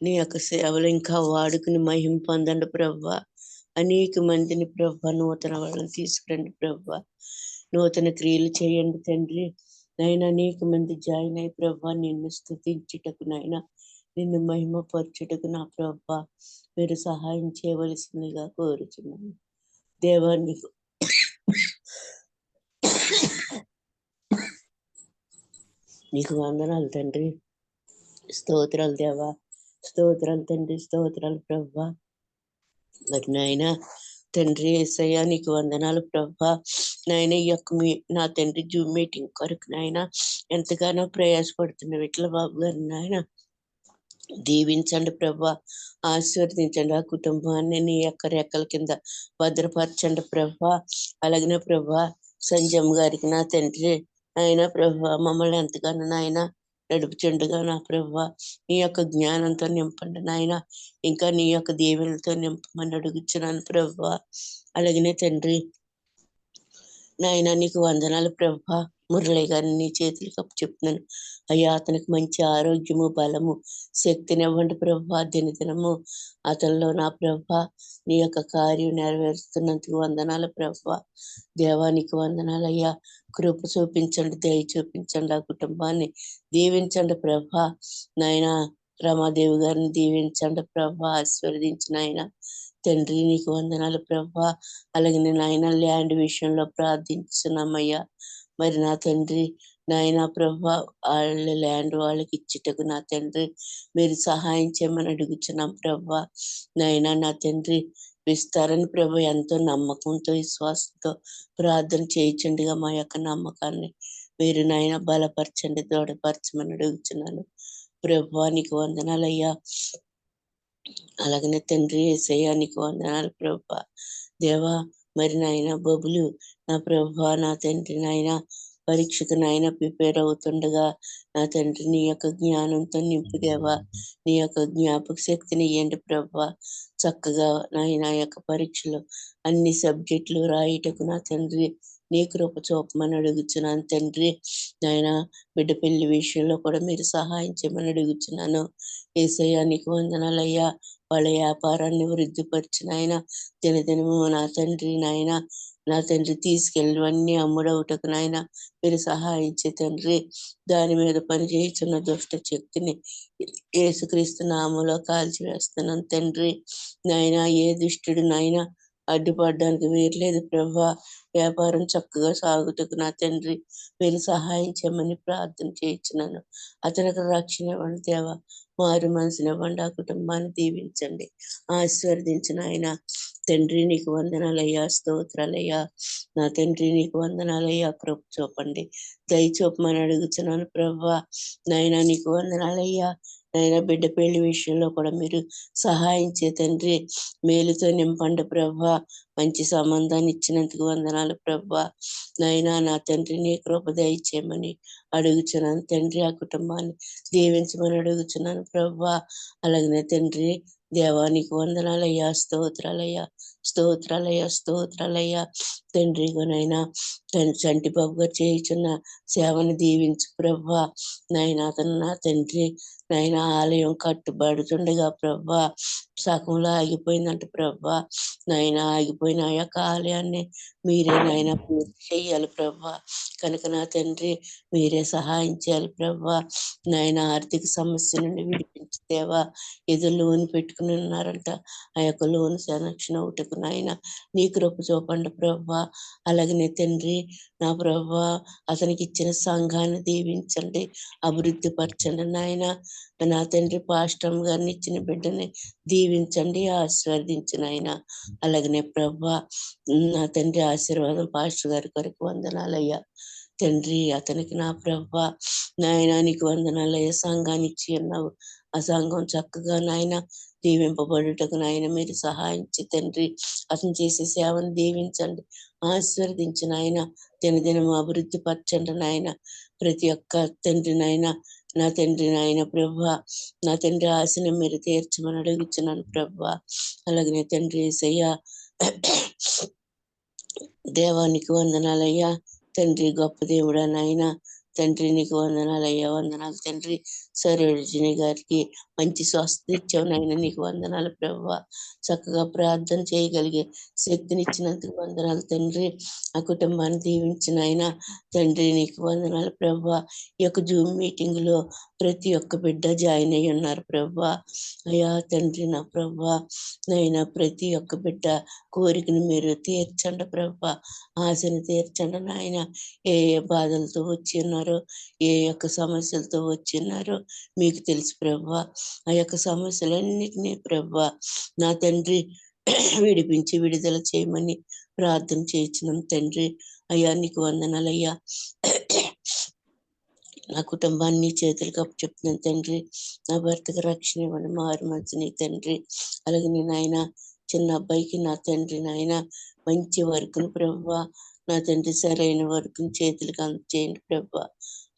నీ యొక్క సేవలు ఇంకా వాడుకుని మహిమ పొందండి ప్రభా. అనేక మందిని ప్రభా నూతన వాళ్ళని తీసుకురండి ప్రభా. నూతన క్రియలు చేయండి తండ్రి నాయన. అనేక మంది జాయిన్ అయి ప్రభా నిన్ను స్తుతించుటకు నాయన, నిన్ను మహిమపరచుటకు నా ప్రభా మీరు సహాయం చేయవలసిందిగా కోరుచున్నాను దేవా. నీకు వందనాలు తండ్రి, స్తోత్రాలు దేవా, స్తోత్రాలు తండ్రి, స్తోత్రాలు ప్రభా. మరి నాయన తండ్రి యేసయ్యా నీకు వందనాలు ప్రభా. నాయన ఈ యొక్క నా తండ్రి జూమ్ మీటింగ్ కొరకు నాయన ఎంతగానో ప్రయాసపడుతున్న విట్ల బాబు గారు నాయన దీవించండి ప్రభా, ఆశీర్వదించండి. ఆ కుటుంబాన్ని నీ యొక్క రెక్కల కింద భద్రపరచండి ప్రభా. అలాగనే ప్రభా సంజయ్ గారికి నా తండ్రి ఆయన ప్రభా మమ్మల్ని ఎంతగానో నాయన నడుపుచుండగా నా ప్రభా నీ యొక్క జ్ఞానంతో నింపండి నాయన. ఇంకా నీ యొక్క దీవెనలతో నింపమని అడుగుచున్నాను ప్రభా. అలాగనే తండ్రి నాయన నీకు వందనాలు ప్రభా. మురళి గారిని నీ చేతులకు అప్పచెప్తున్నాను అయ్యా. అతనికి మంచి ఆరోగ్యము, బలము, శక్తినివ్వండి ప్రభా. దినదినము అతనిలో నా ప్రభా నీ యొక్క కార్యం నెరవేరుస్తున్నందుకు వందనాలు ప్రభా. దేవానికి వందనాలు అయ్యా. కృప చూపించండి, దయ చూపించండి. ఆ కుటుంబాన్ని దీవించండి ప్రభా. నాయన రమాదేవి గారిని దీవించండి ప్రభా, ఆశీర్వదించిన ఆయన తండ్రి నీకు వందనాలు ప్రభా. అలాగే నేను ఆయన ల్యాండ్ విషయంలో ప్రార్థించున్నామయ్యా. మరి నా తండ్రి నాయన ప్రభా వాళ్ళ ల్యాండ్ వాళ్ళకి ఇచ్చుటకు నా తండ్రి మీరు సహాయం చేయమని అడుగుచున్నాం ప్రభా. నాయన నా తండ్రి విస్తారణ ప్రభా ఎంతో నమ్మకంతో విశ్వాసంతో ప్రార్థన చేయించండిగా మా యొక్క నమ్మకాన్ని మీరు నాయన బలపరచండి, దృఢపరచమని అడుగుచున్నాను ప్రభా. నీకు వందనాలయ్యా. అలాగనే తండ్రి యేసయ్యా నీకు వందనాలు ప్రభా. దేవా మరి నాయన బబులు నా ప్రభా నా తండ్రి నాయన పరీక్షకు నాయన ప్రిపేర్ అవుతుండగా నా తండ్రి నీ యొక్క జ్ఞానంతో నింపు దేవా. నీ యొక్క జ్ఞాపక శక్తిని ఇవ్వండి ప్రభా. చక్కగా నాయన యొక్క పరీక్షలు అన్ని సబ్జెక్టులు రాయటకు నా తండ్రి నీ కృప చూపమని అడుగుచున్నాను తండ్రి. నాయన బిడ్డ పెళ్లి విషయంలో కూడా మీరు సహాయం చేయమని అడుగుచున్నాను యేసయ్యా నీకు వందనాలయ్యా. వాళ్ళ వ్యాపారాన్ని వృద్ధిపరిచిన ఆయన దినదినము నా తండ్రి నాయన నా తండ్రి తీసుకెళ్ళినవన్నీ అమ్ముడవుటకు నాయన మీరు సహాయించే తండ్రి. దాని మీద పనిచేస్తున్న దుష్ట శక్తిని యేసుక్రీస్తు నామములో కాల్చివేస్తున్నాను తండ్రి. నాయన ఏ దుష్టుడు నాయన అడ్డుపడడానికి వీరలేదు ప్రభా. వ్యాపారం చక్కగా సాగుటకు నా తండ్రి మీరు సహాయం చేయమని ప్రార్థన చేయించున్నాను. అతనికి రక్షణ ఇవ్వండి దేవా. మారు మనసుని ఇవ్వండి. ఆ కుటుంబాన్ని దీవించండి, ఆశీర్వదించిన ఆయన తండ్రి నీకు వందనాలయ్యా, స్తోత్రాలయ్యా. నా తండ్రి నీకు వందనాలయ్యా. కృప చూపండి, దయ చూపమని అడుగుతున్నాను ప్రభా. నాయన నీకు వందనాలయ్యా. నైనా బిడ్డ పెళ్లి విషయంలో కూడా మీరు సహాయం చే తండ్రి. మేలుతో నింపండి ప్రభా. మంచి సంబంధాన్ని ఇచ్చినందుకు వందనాలు ప్రభా. నైనా నా తండ్రి నీ కృప దయచేయమని అడుగుచున్నాను తండ్రి. ఆ కుటుంబాన్ని దీవించమని అడుగుచున్నాను ప్రభా. అలాగనే తండ్రి దేవానికి వందనాలయ్యా, స్తోత్రాలయ్యా, స్తోత్రాలయ్యా, స్తోత్రాలయ్యా తండ్రిగానైనా చంటి బాబు గారు చేయుచున్న సేవను దీవించు ప్రభా. నాయన అతను నా తండ్రి నాయన ఆలయం కట్టుబడుతుండగా ప్రభా సగంలో ఆగిపోయిందంట ప్రభా. నాయన ఆగిపోయిన ఆ యొక్క ఆలయాన్ని మీరే నాయన పూర్తి చెయ్యాలి ప్రభా. కనుక నా తండ్రి మీరే సహాయం చేయాలి ప్రభా. నాయన ఆర్థిక సమస్య నుండి విడిపించేవా. ఏదో లోన్ పెట్టుకుని ఉన్నారంట. ఆ యొక్క లోన్ సంరక్షణ ఒకటికు నాయన నీ కృప చూపండి ప్రభా. అలాగనే తండ్రి నా ప్రభా అతనికి ఇచ్చిన సంఘాన్ని దీవించండి, అభివృద్ధి పరచండి నాయన. నా తండ్రి పాస్టమ్ గారిని ఇచ్చిన బిడ్డని దీవించండి, ఆశీర్వదించిన ఆయన. అలాగనే ప్రభా నా తండ్రి ఆశీర్వాదం పాస్టర్ గారి కొరకు వందనాలయ్యా తండ్రి. అతనికి నా ప్రభా నాయన నీకు వందనాలయ్యా. సంఘాన్ని ఇచ్చి ఉన్నావు, ఆ సంఘం చక్కగా నాయన దీవింపబడుటకు నాయన మీరు సహాయించి తండ్రి. అతను చేసే సేవను దీవించండి, ఆశీర్వదించిన ఆయన. దినదినం అభివృద్ధి పరచండి నాయన. ప్రతి ఒక్క తండ్రి నాయన నా తండ్రి నాయన ప్రభా. నా తండ్రి ఆశను మీరు తీర్చమని అడుగుచున్నాను ప్రభా. అలాగనే తండ్రి యేసయ్యా దేవానికి వందనాలయ్యా తండ్రి. గొప్ప దేవుడా నాయన తండ్రి నీకు వందనాలయ్యా, వందనాలు తండ్రి. సరోజిని గారికి మంచి స్వస్థత ఇచ్చావు నాయన, నీకు వందనాలు ప్రభా. చక్కగా ప్రార్థన చేయగలిగే శక్తినిచ్చినందుకు వందనాలు తండ్రి. ఆ కుటుంబాన్ని దీవించిన ఆయన తండ్రి నీకు వందనాలు ప్రభా. ఈ యొక్క జూమ్ మీటింగ్ లో ప్రతి ఒక్క బిడ్డ జాయిన్ అయ్యి ఉన్నారు ప్రభా. అయ్యా తండ్రి నా ప్రభా నైనా ప్రతి ఒక్క బిడ్డ కోరికను మీరు తీర్చండి ప్రభా. ఆశను తీర్చండి నాయన. ఏ ఏ బాధలతో వచ్చి ఉన్నారో, ఏ యొక్క సమస్యలతో వచ్చి ఉన్నారో మీకు తెలుసు ప్రభా. ఆ యొక్క సమస్యలన్నిటినీ ప్రభా నా తండ్రి విడిపించి విడుదల చేయమని ప్రార్థన చేయించినాం తండ్రి. అయ్యా నీకు వందనాలయ్యా. నా కుటుంబాన్ని చేతులకు అప్పు చెప్తున్నాను తండ్రి. నా భర్తకు రక్షణ ఇవ్వండి, మారు మంచిని తండ్రి. అలాగే నేను ఆయన చిన్న అబ్బాయికి నా తండ్రి నాయన మంచి వర్క్ను ప్రభా. నా తండ్రి సరైన వర్క్ను చేతులకు అందచేయండి ప్రభా.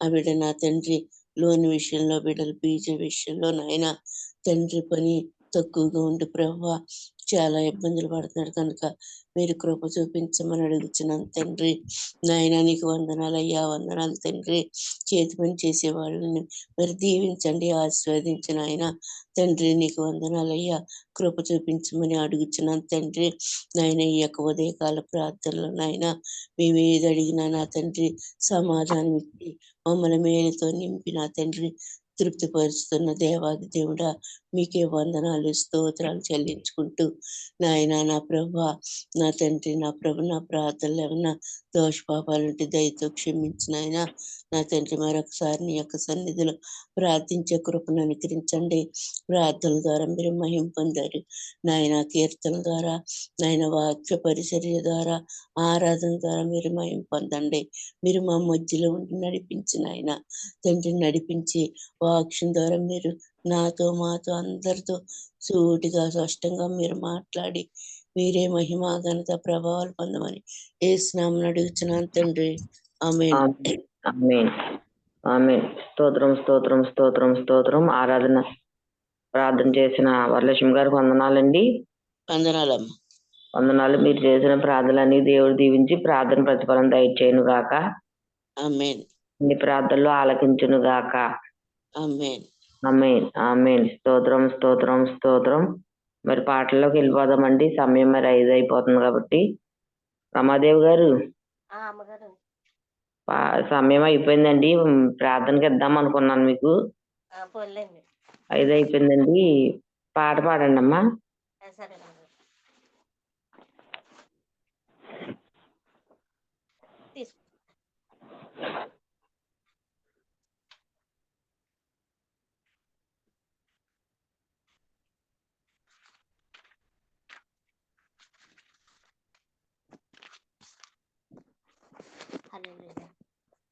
ఆ బిడ్డ నా తండ్రి లోన్ విషయంలో, బిడ్డల బీజ విషయంలో నాయన తండ్రి పని తక్కువగా ఉండి ప్రభా చాలా ఇబ్బందులు పడుతున్నాడు కనుక మీరు కృప చూపించమని అడుగుతున్నాను తండ్రి. నాయన నీకు వందనాలయ్యా, వందనాలు తండ్రి. చేతి పని చేసే వాళ్ళని మరి దీవించండి, ఆశీర్వదించిన ఆయన తండ్రి. నీకు వందనాలయ్యా, కృప చూపించమని అడుగుచున్నాను తండ్రి. నాయన ఈ యొక్క ఉదయకాల ప్రార్థనలో నాయన మేము ఏది అడిగినా నా తండ్రి సమాధానం ఇచ్చి మమ్మల్ని మేలుతో నింపి నా తండ్రి తృప్తిపరుస్తున్న దేవాది దేవుడా మీకే వందనాలు, స్తోత్రాలు చెల్లించుకుంటూ నాయన నా ప్రభా నా తండ్రి నా ప్రభు నా ప్రార్థనలు ఏమన్నా దోషపాపాలుంటే దయతో క్షమించిన ఆయన నా తండ్రి. మరొకసారి నీ యొక్క సన్నిధిలో ప్రార్థించే కృపను అనుకరించండి. ప్రార్థనల ద్వారా మీరు మహిమ పొందారు నాయన. కీర్తన ద్వారా నాయన, వాక్య పరిచర్య ద్వారా, ఆరాధన ద్వారా మీరు మహిమ పొందండి. మీరు మా మధ్యలో ఉండి నడిపించిన ఆయన తండ్రి. నడిపించి వాక్యం ద్వారా మీరు నాతో మాతో అందరితో సూటిగా స్పష్టంగా మీరు మాట్లాడి మీరే మహిమ ఘనత ప్రభావాలు పొందమని యేసునామమున అడుగుచున్నాను తండ్రి. ఆమేన్. ఆమేన్. ఆమేన్. స్తోత్రం, స్తోత్రం, స్తోత్రం, స్తోత్రం. ఆరాధన ప్రార్థన చేసిన వరలక్ష్మి గారికి వందనాలండి. వందనాలమ్మ. వందనాలు. మీరు చేసిన ప్రార్థనలన్నీ దేవుడు దీవించి ప్రార్థన ప్రతిఫలం దయచేయును గాక. ఆమేన్. మీ ప్రార్థనలు ఆలకించును గాక. ఆమేన్. ఆమేన్. ఆమేన్. స్తోత్రం, స్తోత్రం, స్తోత్రం. మరి పాటల్లోకి వెళ్ళిపోదామండి. సమయం మరి 5 అయిపోతుంది కాబట్టి. రమాదేవి గారు సమయం అయిపోయిందండి. ప్రార్థనకి ఇద్దాం అనుకున్నాను మీకు. 5 అయిపోయిందండి. పాట పాడండి అమ్మా.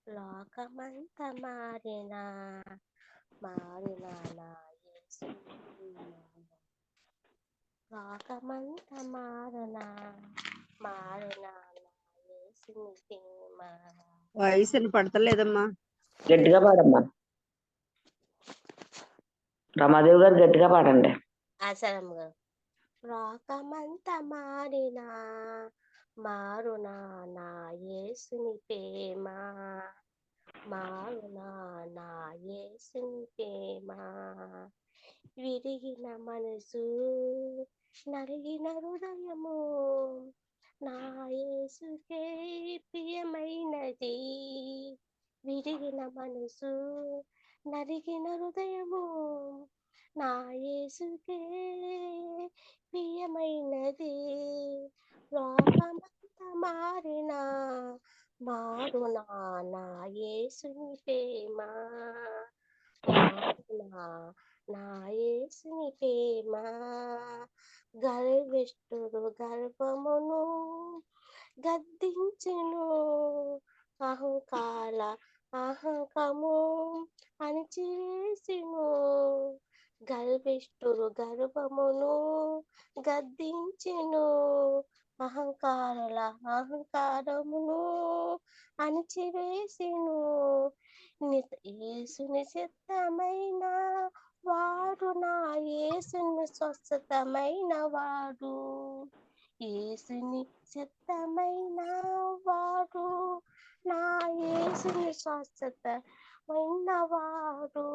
లోకమంత మారినా మారిన నా లోకమంత మారునా మారునా నా యేసుని ప్రేమ. వాయిస్ పడతలేదమ్మా. గట్టిగా పాడమ్మా. రమాదేవి గారు గట్టిగా పాడండి. ఆసరం గారు. లోకమంత మారినా మారునా నా యేసుని ప్రేమ. మారునా నా యేసుని ప్రేమ. విరిగిన మనసు నలిగిన హృదయము నా యేసుకే ప్రియమైనది. విరిగిన మనసు నలిగిన హృదయము నా యేసుకే ప్రియమైనది. లోకమంత మారినా మారునా నా యేసుని ప్రేమ. మారునా నా యేసుని ప్రేమ. గర్విష్ఠుడు గర్వమును గద్దించెను, అహంకాల అహంకము అణిచివేసెను. గర్విష్ఠుడు గర్వమును గద్దించెను, అహంకారుల అహంకారమును అణిచివేసెను. యేసుని సిద్ధమైన వాడు నా యేసుని స్వస్థతమైన వాడు. యేసుని సిద్ధమైన వాడు నా యేసుని స్వస్థతమైన వాడు.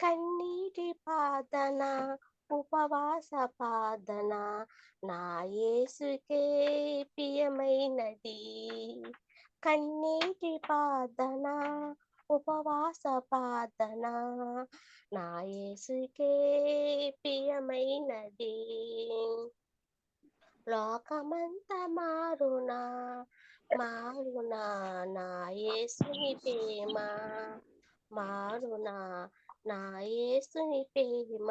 కన్నీటి ప్రార్థన ఉపవాస ప్రార్థన నా యేసుకే ప్రియమైనది. కన్నీటి ప్రార్థన ఉపవాస ప్రార్థన నా యేసుకే ప్రియమైనది. లోకమంత మారునా మారునా నా యేసుని ప్రేమ. మారునా నా యేసుని ప్రేమ.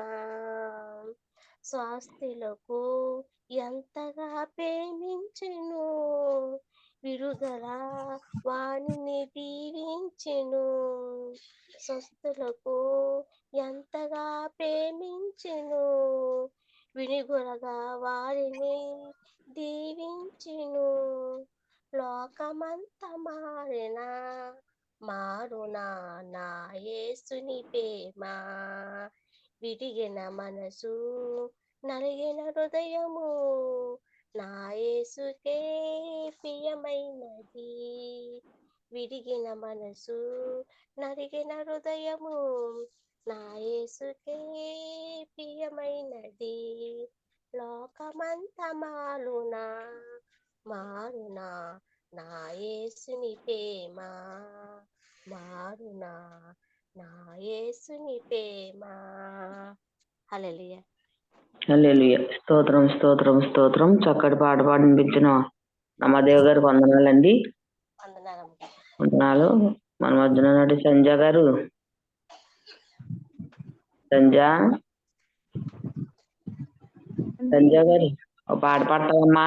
స్వాస్థులకు ఎంతగా ప్రేమించెను, విడుదల వాణిని దీవించెను. స్వస్థులకు ఎంతగా ప్రేమించెను, వినుగురగా వారిని దీవించెను. లోకమంత మారినా మారునా నా యేసుని ప్రేమ. విరిగిన మనసు నలిగిన హృదయము నా యేసుకే ప్రియమైనది. విరిగిన మనసు నలిగిన హృదయము నా యేసుకే ప్రియమైనది. లోకమంత మారునా మారునా నా యేసుని ప్రేమ. మారునా నా యేసుని ప్రేమ. హల్లెలూయా. హల్లెలూయా. స్తోత్రం స్తోత్రం స్తోత్రం. చక్కటి పాట పాడిపించిన రమాదేవి గారు వందనాలండి. వందనాలమ్మా. వందనాలు. మన మధ్యన నటి సంజయ్ గారు. సంజయ్ గారు ఒక పాట పాడతావమ్మా?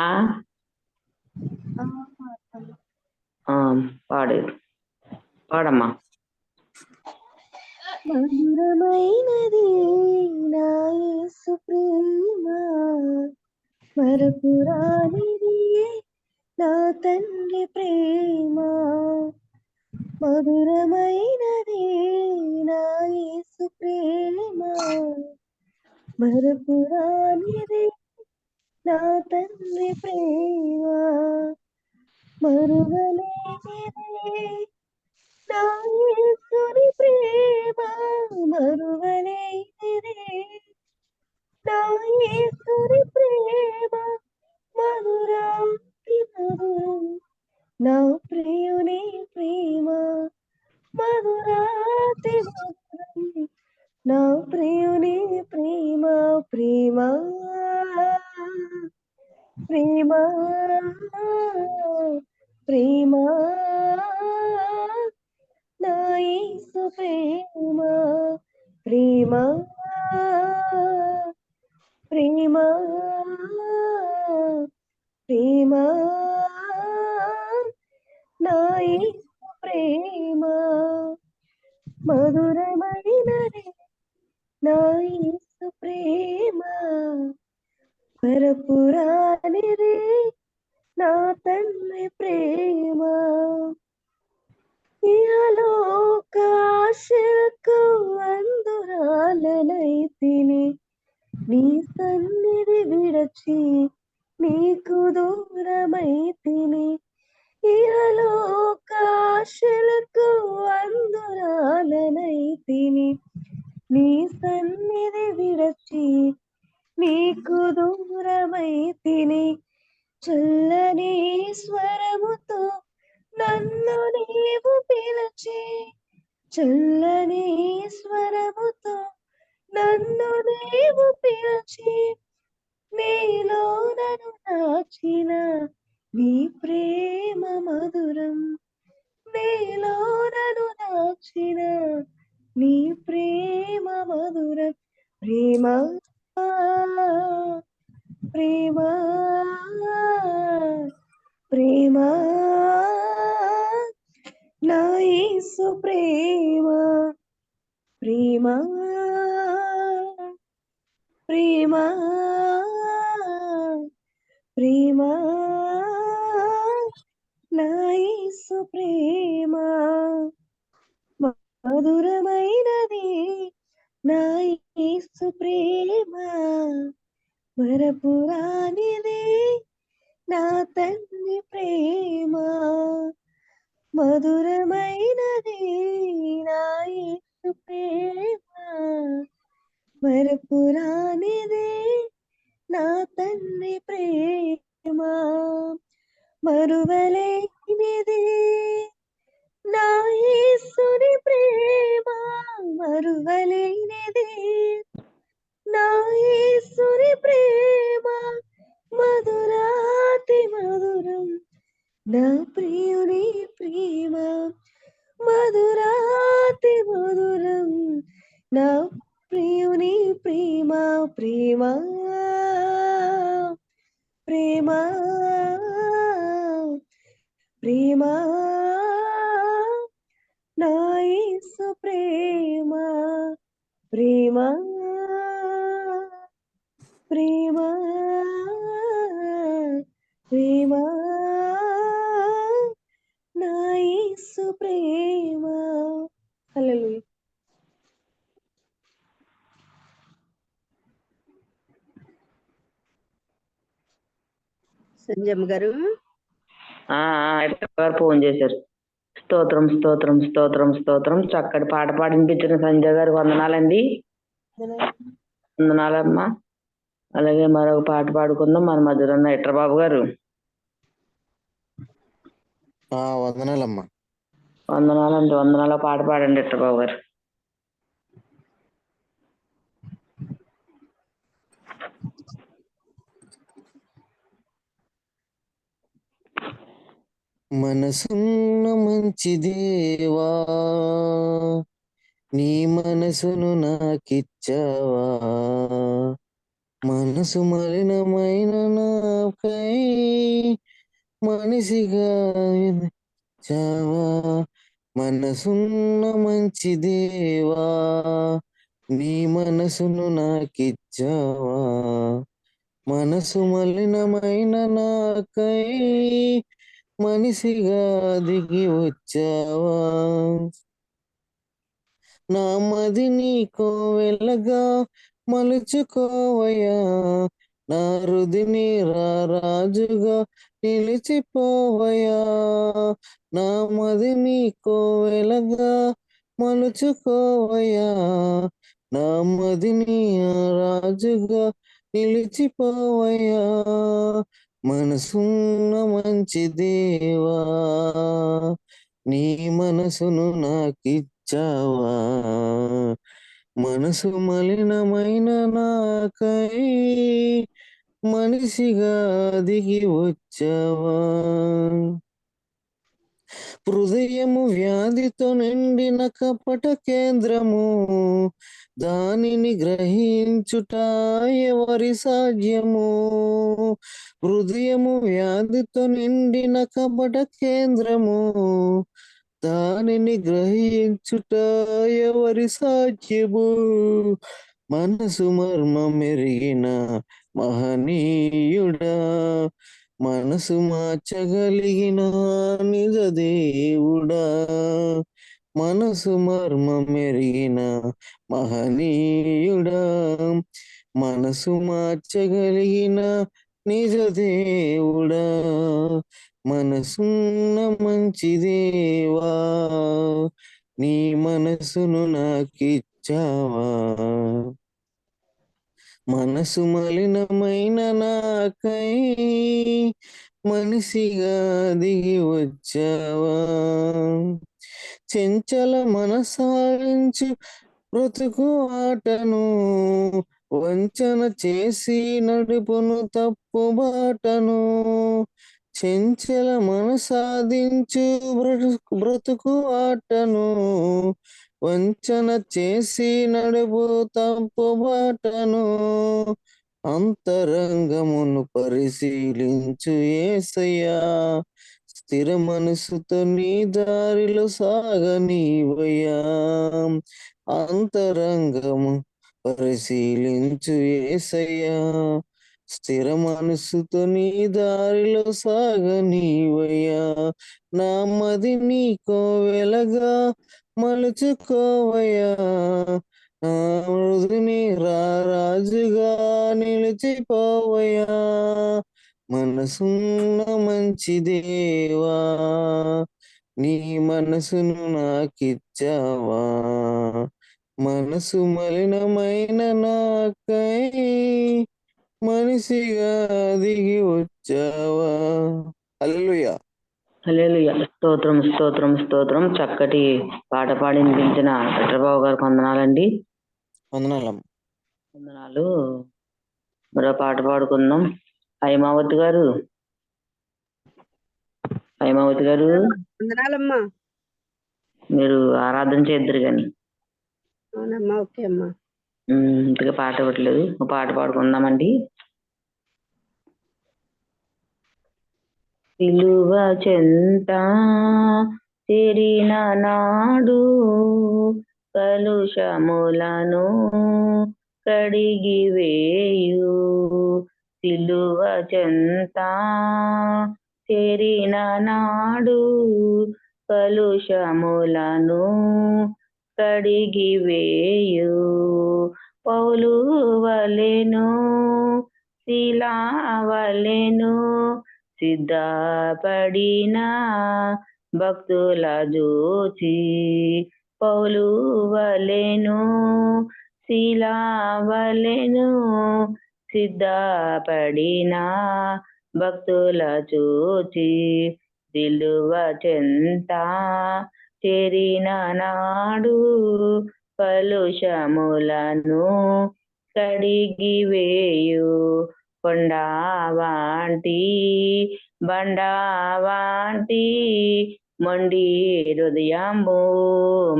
పాడమ్మా. మధురమైనది నా యేసు ప్రేమ, మరపురానిది నా తండ్రి ప్రేమ. మధురమైనది నా యేసు ప్రేమ, మరపురానిది నా తండ్రి ప్రేమ. మరువలేనిది నా యేసుని ప్రేమ, మరువలేనిది నా యేసుని ప్రేమ. మధురాతి మధురం నా ప్రియుని ప్రేమ, మధురాతి మధురం నా ప్రియుని ప్రేమ. ప్రేమ ప్రేమ ప్రేమ నా యేసు ప్రేమ. ప్రేమ ప్రేమ ప్రేమ నా యేసు ప్రేమ. మధురమైనది నా యేసు ప్రేమ పరపురానిది నా తండ్రి ప్రేమ ఇహలోకాశకు అందురాలనైతిని నీ సన్నిధి విడచి నీకు దూరమైతిని ఇహలోకాశలకు అందురాలనైతిని నీ సన్నిధి విడచి నీకు దూరమైతిని చల్లని స్వరముతో నన్ను నీవు పిలిచి చల్లని స్వరముతో నన్ను నీవు పిలిచి నీలో నన్ను దాచిన నీ ప్రేమ మధురం నీలో నన్ను దాచిన నీ ప్రేమ మధురం ప్రేమ ప్రేమ ప్రేమ నా యేసు ప్రేమ ప్రేమ ప్రేమ ప్రేమ నా యేసు ప్రేమ మధురమైనది నా యేసు ప్రేమ మరపురానిది నా తండ్రి ప్రేమ మధురమైనది నా యేసు ప్రేమ మరపురానిది నా తండ్రి ప్రేమ మరువలేనిది నా యేసుని ప్రేమ మరువలేనిది నా యేసుని ప్రేమ మధురాతి మధురం నా ప్రియుని ప్రేమ మధురాతి మధురం నా ప్రియుని ప్రేమ ప్రేమ ప్రేమ ప్రేమ నా యేసు ప్రేమ ప్రేమ ప్రేమ ప్రేమ నా యేసు ప్రేమ హల్లెలూయా. సంజయ్ గారు గారు ఫోన్ చేశారు. స్తోత్రం స్తోత్రం స్తోత్రం స్తోత్రం. చక్కటి పాట పాడిపించిన సంజయ్ గారు వందనాలండి. వందనాలమ్మా. అలాగే మరొక పాట పాడుకుందాం. మన మధ్యలో ఉన్న ఎట్రబాబు గారు. వందనాలమ్మా. వందనాలండి. వందనాల పాట పాడండి ఎట్రబాబు గారు. మనసున్న మంచి దేవా నీ మనసును నాకిచ్చావా మనసు మలినమైన నాకై మనిషిగా చావా మనసున్న మంచి దేవా నీ మనసును నాకిచ్చావా మనసు మలినమైన నాకై మనిషిగా దిగి వచ్చావా నా మదిని కోవెలగా మలుచుకోవయ్యా నా హృదిని రాజుగా నిలిచిపోవయ్యా నా మదిని కోవెలగా మలుచుకోవయ్యా నా మదిని రాజుగా నిలిచిపోవయ్యా మనసున్న మంచి దేవా నీ మనసును నాకిచ్చావా మనసు మలినమైన నాకై మనిషిగా దిగి వచ్చావా హృదయము వ్యాధితో నిండిన కపట కేంద్రము దానిని గ్రహించుట ఎవరి సాధ్యము హృదయము వ్యాధితో నిండిన కపట కేంద్రము దానిని గ్రహించుట ఎవరి సాధ్యము మనసు మర్మమెరిగిన మహనీయుడా, మనసు మార్చగలిగిన నిజ దేవుడా, మనసు మర్మమెరిగిన మహనీయుడా, మనసు మార్చగలిగిన నిజ దేవుడా, మనసున్న మంచి దేవా, నీ మనసును నాకిచ్చావా, మనసు మలినమైన నాకై మనిషిగా దిగి వచ్చావా, చెంచల మనసాలించు బ్రతుకు ఆటను వంచన చేసి నడుపును తప్పు బాటను, చెంచల మనసాధించు బ్రతుకు ఆటను వంచన చేసి నడుపు తప్పు బాటను, అంతరంగమును పరిశీలించు యేసయ్యా, స్థిర మనసుతో నీ దారిలో సాగనీవయ్యా, అంతరంగము పరిశీలించు యేసయ్యా, స్థిర మనసుతో నీ దారిలో సాగనీవయ్యా, నా మది నీ కోవెలగా మలుచుకోవయ్యా, నా మృదుని రాజుగా నిలిచిపోవయ్యా, మనసున్న మంచి దేవా, నీ మనసును నాకిచ్చావా, మనసు మలినమైన నాకై మనిషిగా దిగి వచ్చావా. హల్లెలూయా. హల్లెలూయా. స్తోత్రం స్తోత్రం స్తోత్రం. చక్కటి పాట పాడి వినిపించిన పెట్రబాబు గారికి వందనాలండి. వందనాలమ్మ. వందనాలు. మరో పాట పాడుకుందాం. హైమావతి గారు, హైమావతి గారు వందనాలమ్మా. మీరు ఆరాధన చేద్దరు కానీ అవునమ్మా, ఓకే అమ్మా. ఇంతగా పాట ఇవ్వట్లేదు. ఒక పాట పాడుకుందామండి. సిలువ చెంత చేరిన నాడు కలుషములను కడిగి వేయు, సిలువ చెంత చేరిన నాడు కలుషములను కడిగి వేయు, పౌలు వలెను శిలా వలెను సిద్ధపడిన భక్తుల జోచి, పౌలు వలెను శిలా వలెను సిద్ధపడిన భక్తుల చూచి, సిలువ చెంత చేరిన నాడు కలుషములను కడిగి వేయు, కొండవాంటి బండవాంటి మండి హృదయము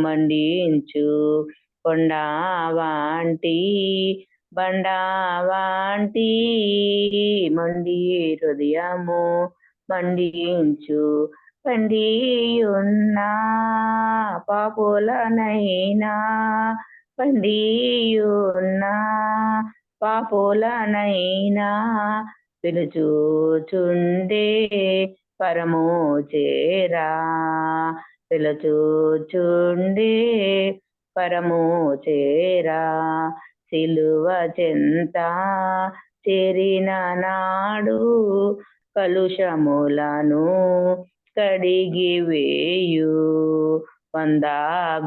మండించు, కొండవాంటి బండవాంటి మండి హృదయము మండించు, పండియున్న పాపులనైనా పండియున్న పాపులనైనా పిలుచుచుండే పరము చేరా, పిలుచుచుండే పరము చేరా, సిలువ చెంత చేరిన నాడు కలుషములను కడిగి వేయు, 100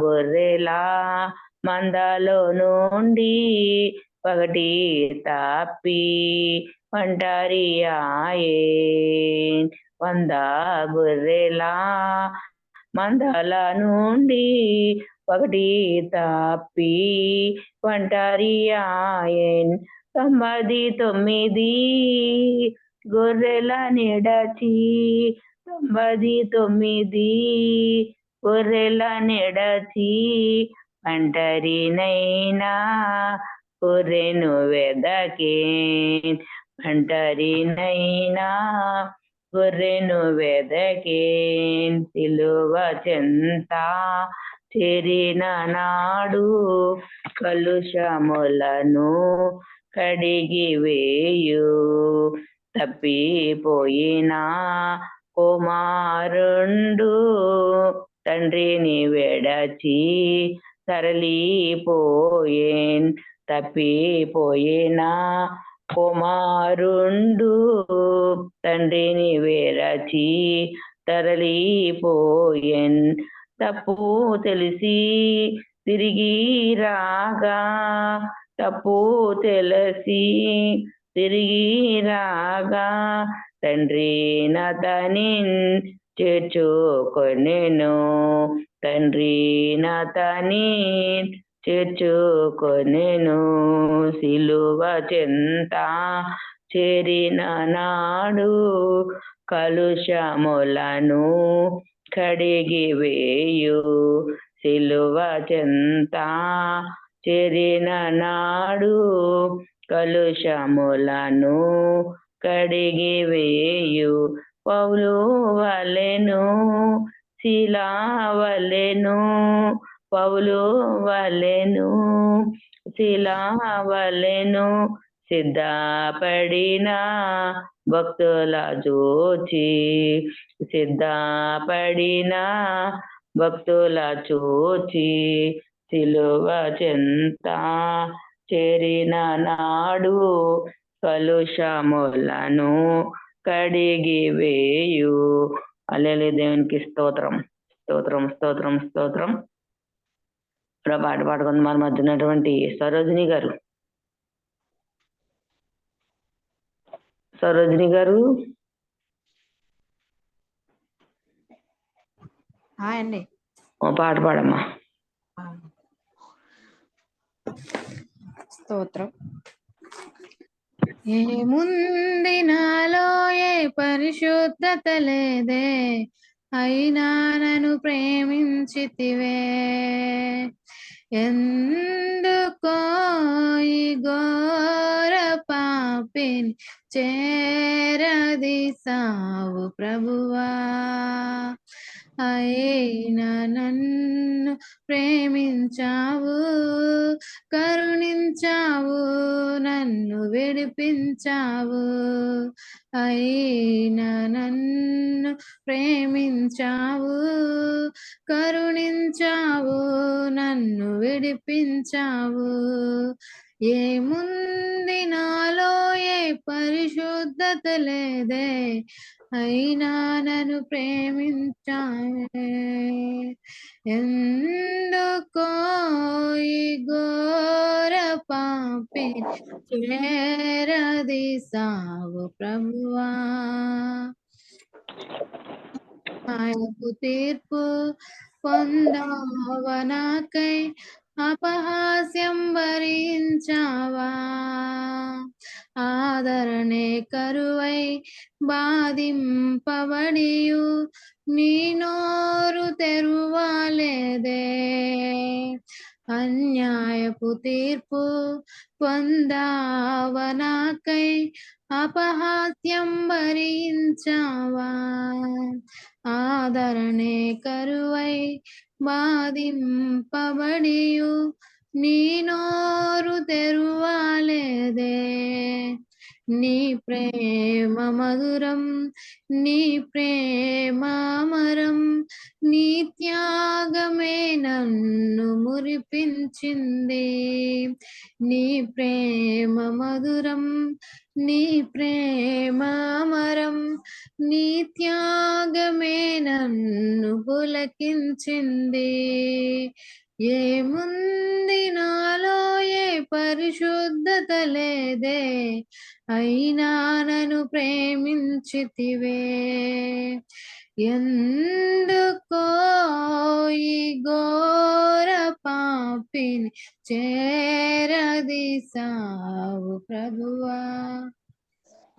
గొర్రెల మందలో నుండి ఒకటి తప్పి ఒంటరి ఆయే, 100 గొర్రెల మందల నుండి ఒకటి తప్పి ఒంటరి ఆయన్, 99 గొర్రెల నిడచి 99 గొర్రెల నిడచి ఒంటరినైనా గొర్రెను వెదకేన్, ఒంటరినైనా గొర్రెను వెదకేన్, సిలువ చెంత చేరిన నాడు కలుషములను కడిగి వేయు తప్పిపోయిన కుమారుండు తండ్రిని వెడచి తరలిపోయేన్ తప్పిపోయిన కుమారుండు తండ్రిని వెరచి తరలిపోయేన్ తప్పు తెలిసి తిరిగి రాగా తప్పు తెలిసి తిరిగి రాగా తండ్రి నతని చేర్చుకొనెను తండ్రి నతని చేర్చుకొనెను సిలువ చెంత చేరిన నాడు కలుషములను కడిగి వేయు సిలువ చెంత చేరిన నాడు కలుషములను కడిగి వేయు పౌలు వలెను శీలా వలెను పౌలు వలెను శీలా వలెను సిద్ధపడిన భక్తుల చూచి సిద్ధపడిన భక్తుల చూచి సిలువ చెంత చేరిన నాడు కలుషములను కడిగి వేయు. హల్లెలూయా. దేవునికి స్తోత్రం స్తోత్రం స్తోత్రం స్తోత్రం. పాట పాడుకుంది మన మధ్య ఉన్నటువంటి సరోజిని గారు. సరోజిని గారు అండి పాట పాడమ్మా. స్తోత్రం. ఏముంది నాలో ఏ పరిశుద్ధత లేదే, అయినా నన్ను ప్రేమించితివే. ఎందుకో ఈ ఘోర పాపిని చేరదీసావు ప్రభువా, అయినా నన్ను ప్రేమించావు, కరుణించావు, నన్ను విడిపించావు. అయినా నన్ను ప్రేమించావు, కరుణించావు, నన్ను విడిపించావు. ఏముంది నాలో ఏ పరిశుద్ధత లేదే, అయినా నన్ను ప్రేమించావే. ఎందుకో ఈ ఘోర పాపి చేరదీసావు ప్రభువా, ఆయనకు తీర్పు పొందావా నాకై, అపహాస్యం భరించావా. ఆదరణే కరువై బాధింపబడియు నీ నోరు తెరువలేదే. అన్యాయపు తీర్పు పొందావా నాకై, అపహాస్యం భరించావా. ఆదరణే కరువై బాధింపబడియు నీ నోరు తెరువలేదే. నీ ప్రేమ మధురం, నీ ప్రేమ అమరం, నీ త్యాగమే నన్ను మురిపించింది. నీ ప్రేమ మధురం, నీ ప్రేమ అమరం, నీ త్యాగమే నన్ను పులకించింది. ఏముంది నాలో ఏ పరిశుద్ధత లేదే, అయినా నన్ను ప్రేమించితివే. ఎందుకో ఈ ఘోర పాపిని చేరదీసావు ప్రభువా,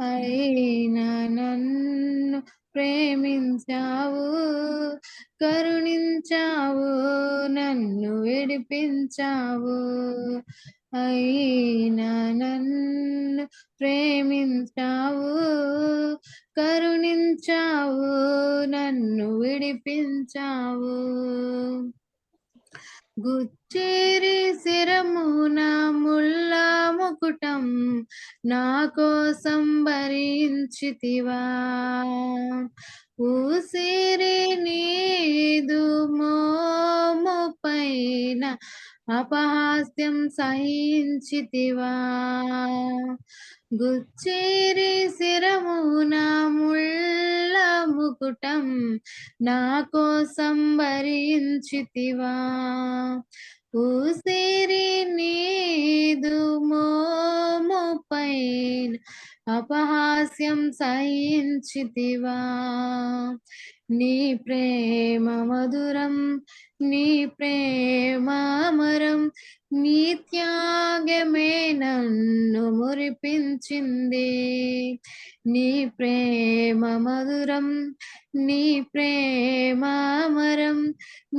అయినా నన్ను ప్రేమించావు, కరుణించావు, నన్ను విడిపించావు. అయినా నన్ను ప్రేమించావు, కరుణించావు, నన్ను విడిపించావు. గుచ్చేరి శిరమున ముళ్ళ ముకుటం నా కోసం భరించితివా. ఊసిరి నీదు మోము పైన అపహాస్యం సహించితివా. గుచ్చేరి శిరమున ముళ్ళ ముకుటం నా కోసం భరించితివా. ఊసిరి నీదు మోము పైన అపహాస్యం సహించితివా. నీ ప్రేమ మధురం, నీ ప్రేమ అమరం, నీ త్యాగమే నన్ను మురిపించింది. నీ ప్రేమ మధురం, నీ ప్రేమ అమరం,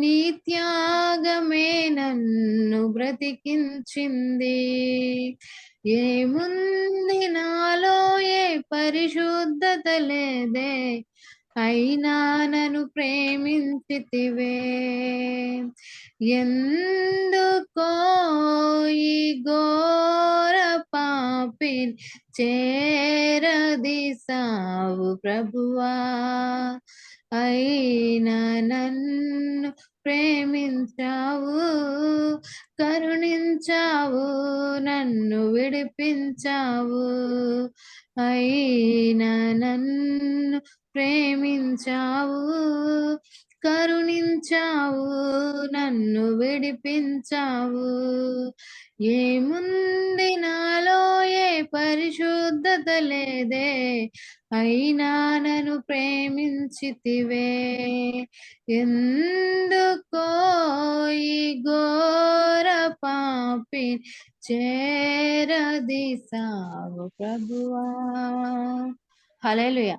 నీ త్యాగమే నన్ను బ్రతికించింది. ఏముంది నాలో ఏ పరిశుద్ధత లేదే, అయినా నన్ను ప్రేమించితివే. ఎందుకో ఈ ఘోర పాపిని చేరదీసావు ప్రభువా. అయినా నన్ను ప్రేమించావు, కరుణించావు, నన్ను విడిపించావు. అయినా నన్ను ప్రేమించావు, కరుణించావు, నన్ను విడిపించావు. ఏముంది నాలో ఏ పరిశుద్ధత లేదే, అయినా నన్ను ప్రేమించితివే. ఎందుకో ఈ ఘోర పాపి చేరదీసావు ప్రభువా. హల్లెలూయా.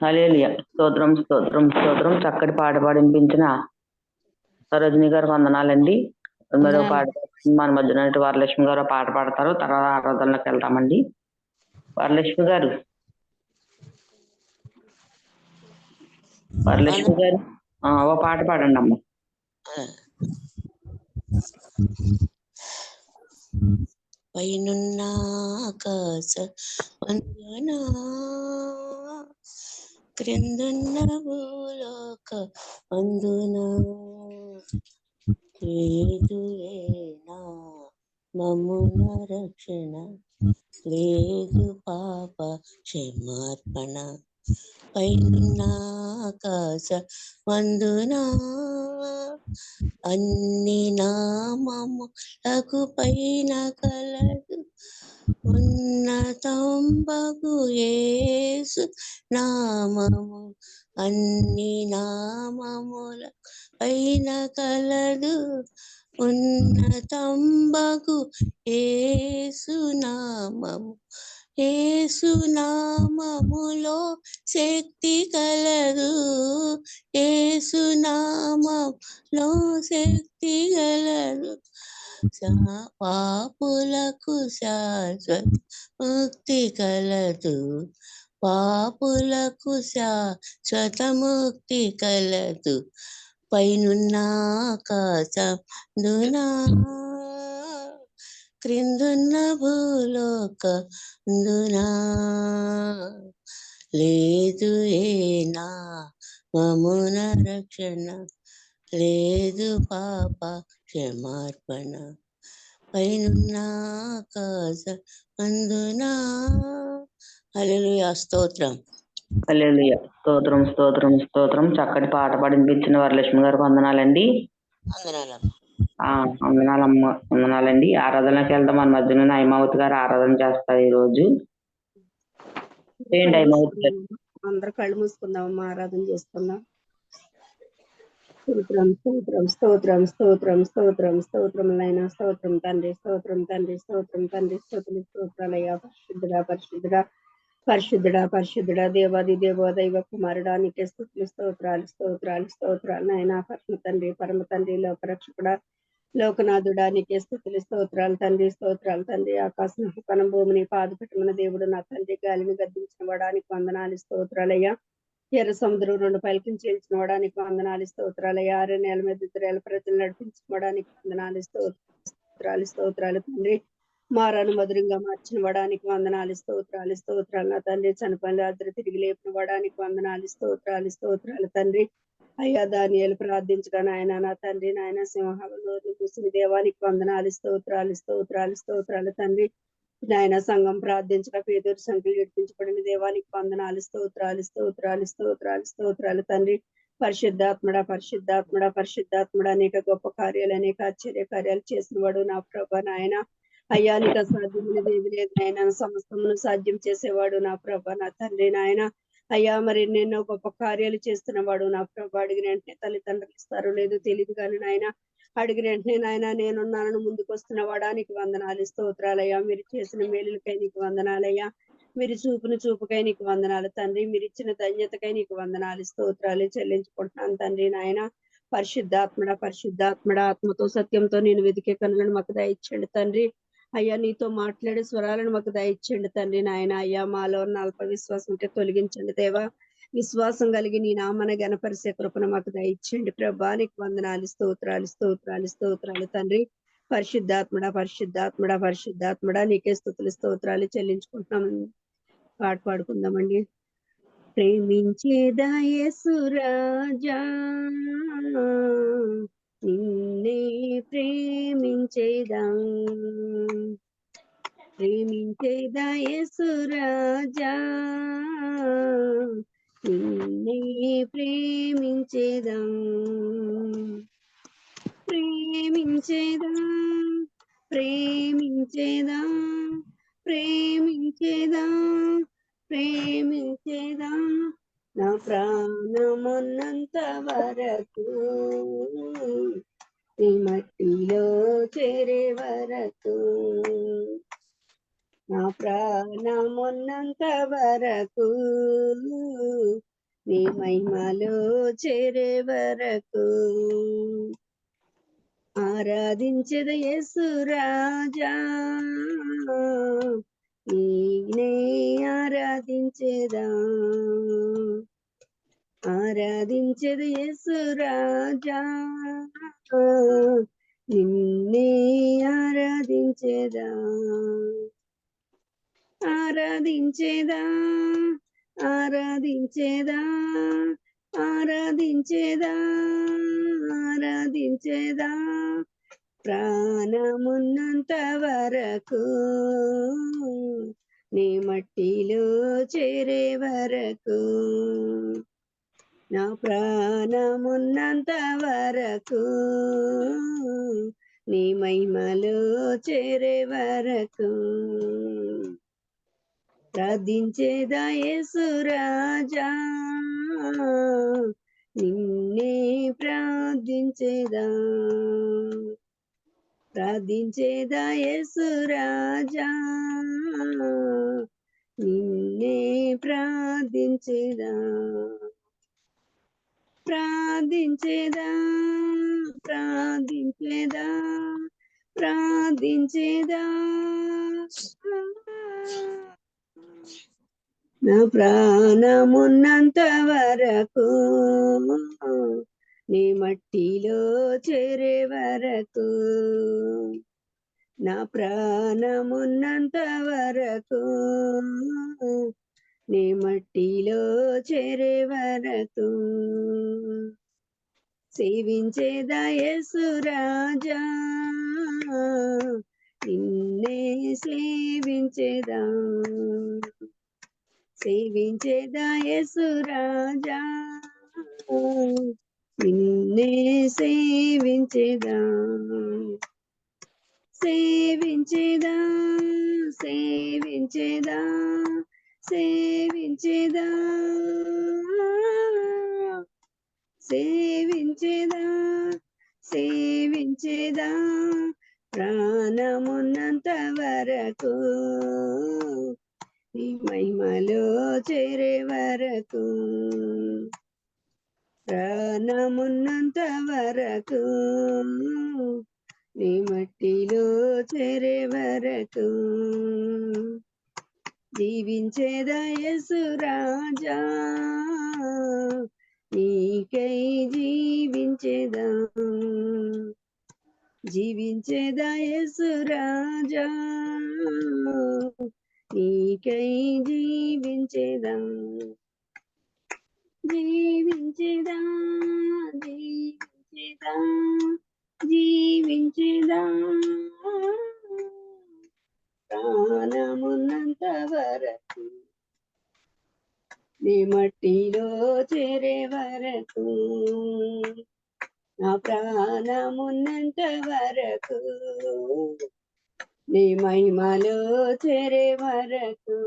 హల్లెలూయా. స్తోత్రం స్తోత్రం స్తోత్రం. చక్కటి పాట పాడించిన సరోజిని గారు వందనాలండి. మరో పాట మన మధ్యన వరలక్ష్మి గారు పాట పాడతారు, తర్వాత ఆరాధనలోకి వెళ్తామండి. వరలక్ష్మి గారు, వరలక్ష్మి గారు ఓ పాట పాడండి అమ్మ. పైనున్న ఆకాశ వందనా, క్రిందున్న భూలోక అందునా, లేదు ఏనా మమ్మున రక్షణ, లేదు పాప క్షమార్పణ. పైనున్న ఆకాశ వందునా, అన్ని నామములకు పైన కలదు ఉన్నతంబగు యేసు నామము. అన్ని నామముల పైన కలదు ఉన్నతంబగు యేసు నామము. యేసు నామములో శక్తి కలదు, యేసు నామములో శక్తి కలదు. పాపులకు శాశ్వత ముక్తి కలదు, పాపులకు శాశ్వత ముక్తి కలదు. పైనున్న ఆకాశమున క్రిందున్న భూలోకమున, లేదు ఏనా మమ్మున రక్షణ, లేదు పాప క్షమార్పణ. పైనున్న ఆకాశమందున. హల్లెలూయా. స్తోత్రం. హల్లెలూయా. స్తోత్రం స్తోత్రం స్తోత్రం. చక్కటి పాట పాడించిన వరలక్ష్మి గారు వందనాలండి. వందనాలమ్మ, వందనాలండి. ఆరాధనకి వెళ్దాం. మన మధ్యన హైమావతి గారు ఆరాధన చేస్తారు ఈ రోజు. ఏంటి హైమావతి గారు? అందరు కళ్ళు మూసుకుందామమ్మా, ఆరాధన చేసుకుందాం. స్తోత్రం స్తోత్రం స్తోత్రం స్తోత్రం స్తోత్రం స్తోత్రం నైనా స్తోత్రం తండ్రి, స్తోత్రం తండ్రి, స్తోత్రం తండ్రి, స్తోత్రాలయ్యా. పరిశుద్ధుడా పరిశుద్ధుడా పరిశుద్ధుడా పరిశుద్ధుడా, దేవాది దేవ దైవ కుమారుడా, నీకే స్తుతులు స్తోత్రాలు స్తోత్రాలు స్తోత్రాలు నైనా. పరమ తండ్రి, పరమ తండ్రి, లోకరక్షకుడా, లోకనాథుడా, నీకే స్తుతులు స్తోత్రాలు తండ్రి, స్తోత్రాలు తండ్రి. ఆకాశం కనం భూమిని పాదుపెట్టమన్న దేవుడు నా తండ్రి, గాలిని గద్దించిన వాడానికి వందనాలు స్తోత్రాలయ్యా. ఎర్ర సముద్రం 2 పైలకి చీల్చినవడానికి వందనాలు స్తోత్రాలయ్యా. 6 నెలల మీద ఇద్దరేళ్ళ ప్రజలు నడిపించుకోవడానికి వందనాలు స్తోత్రాలు తండ్రి. మారాను మధురంగా మార్చినవడానికి వందనాలు స్తోత్రాలు నా తండ్రి. చనిపోయిన రాత్రి తిరిగి లేపినవడానికి వందనాలు స్తోత్రాలు తండ్రి. అయ్యా దానియేలు ప్రార్థించగా నాయన నా తండ్రి నాయన సింహాలు కూసిన దేవానికి వందనాలు స్తోత్రాలు తండ్రి. నాయన సంఘం ప్రార్థించగా పేదోరు సంఖ్యలు ఏడిపించబడిన దేవానికి వందనాలు స్తోత్రాలు తండ్రి. పరిశుద్ధాత్మడా అనేక గొప్ప కార్యాలు అనేక ఆశ్చర్య కార్యాలు చేసిన వాడు నా ప్రభ నాయన. అయ్యా నీకు అసాధ్యమైనది ఏది లేదు నాయన. సమస్తమును సాధ్యం చేసేవాడు నా ప్రభ నా తండ్రి నాయన. అయ్యా మరి ఎన్నెన్నో గొప్ప కార్యాలు చేస్తున్నవాడు నా ప్రభ. అడిగిన వెంటనే తల్లిదండ్రులు ఇస్తారో లేదో తెలియదు కానీ నాయన అడిగిన వెంటనే నాయన నేనున్నానని ముందుకు వస్తున్న వాడానికి వందనాలు స్తోత్రాలయ్యా. మీరు చేసిన మేలులకై నీకు వందనాలయ్యా. మీరు చూపుకై నీకు వందనాలు తండ్రి. మీరు ఇచ్చిన ధన్యతకై నీకు వందనాలు స్తోత్రాలు చెల్లించుకుంటున్నాను తండ్రి నాయన. పరిశుద్ధాత్మడ ఆత్మతో సత్యంతో నేను వెతికే కనులను మాకు దయచేయండి తండ్రి. అయ్యా నీతో మాట్లాడే స్వరాలను మాకు దయచేయండి తండ్రి నాయన. అయ్యా మాలో ఉన్న అల్ప విశ్వాసం ఉంటే తొలగించండి దేవా. విశ్వాసం కలిగి నీ నామన గణపరిసే కృపను మాకు దయచేయండి ప్రభా. నీకు వందనాలు స్తోత్రాలు తండ్రి. పరిశుద్ధాత్మడ నీకే స్తుతులు స్తోత్రాలు చెల్లించుకుంటున్నాం. పాట పాడుకుందామండి. ప్రేమించేదా యేసు రాజా నిన్నే ప్రేమించేదా యేసు రాజా నిన్నే ప్రేమించేదా నా ప్రాణమున్నంత వరకు నీ మట్టిలో చేరే వరకు నా ప్రాణమున్నంత వరకు నీ మహిమలో చేరే వరకు ఆరాధించద యేసు రాజా నీనే ఆరాధించద యేసు రాజా నిన్నే ఆరాధించేదా ప్రాణమున్నంత వరకు నీ మట్టిలో చేరే వరకు నా ప్రాణమున్నంత వరకు నీ మహిమలో చేరే వరకు ప్రార్థించేదా యేసు రాజా నిన్నే ప్రార్థించేదా యేసు రాజా నిన్నే ప్రార్థించేదా నా ప్రాణమున్నంత వరకు నీ మట్టిలో చేరే వరకు నా ప్రాణమున్నంత వరకు నీ మట్టిలో చేరే వరకు సేవించేదా యేసు రాజా నిన్నే సేవించేదా యేసు రాజా నిన్నే సేవించేదా ప్రాణమున్నంత వరకు నీ మహిమలో చేరే వరకు ప్రాణమున్నంత వరకు నీ మట్టిలో చేరే వరకు జీవించేదా యేసు రాజా, నీకై జీవించేదా, జీవించేదా యేసు రాజా, నీకై జీవించేదా, జీవించేదా, జీవించేదా, జీవించేదా, ప్రాణమున్నంత వరకు, నీ మట్టిలో చేరే వరకు, నా ప్రాణమున్నంత వరకు, నీ మహిమలో చేరే వరకు.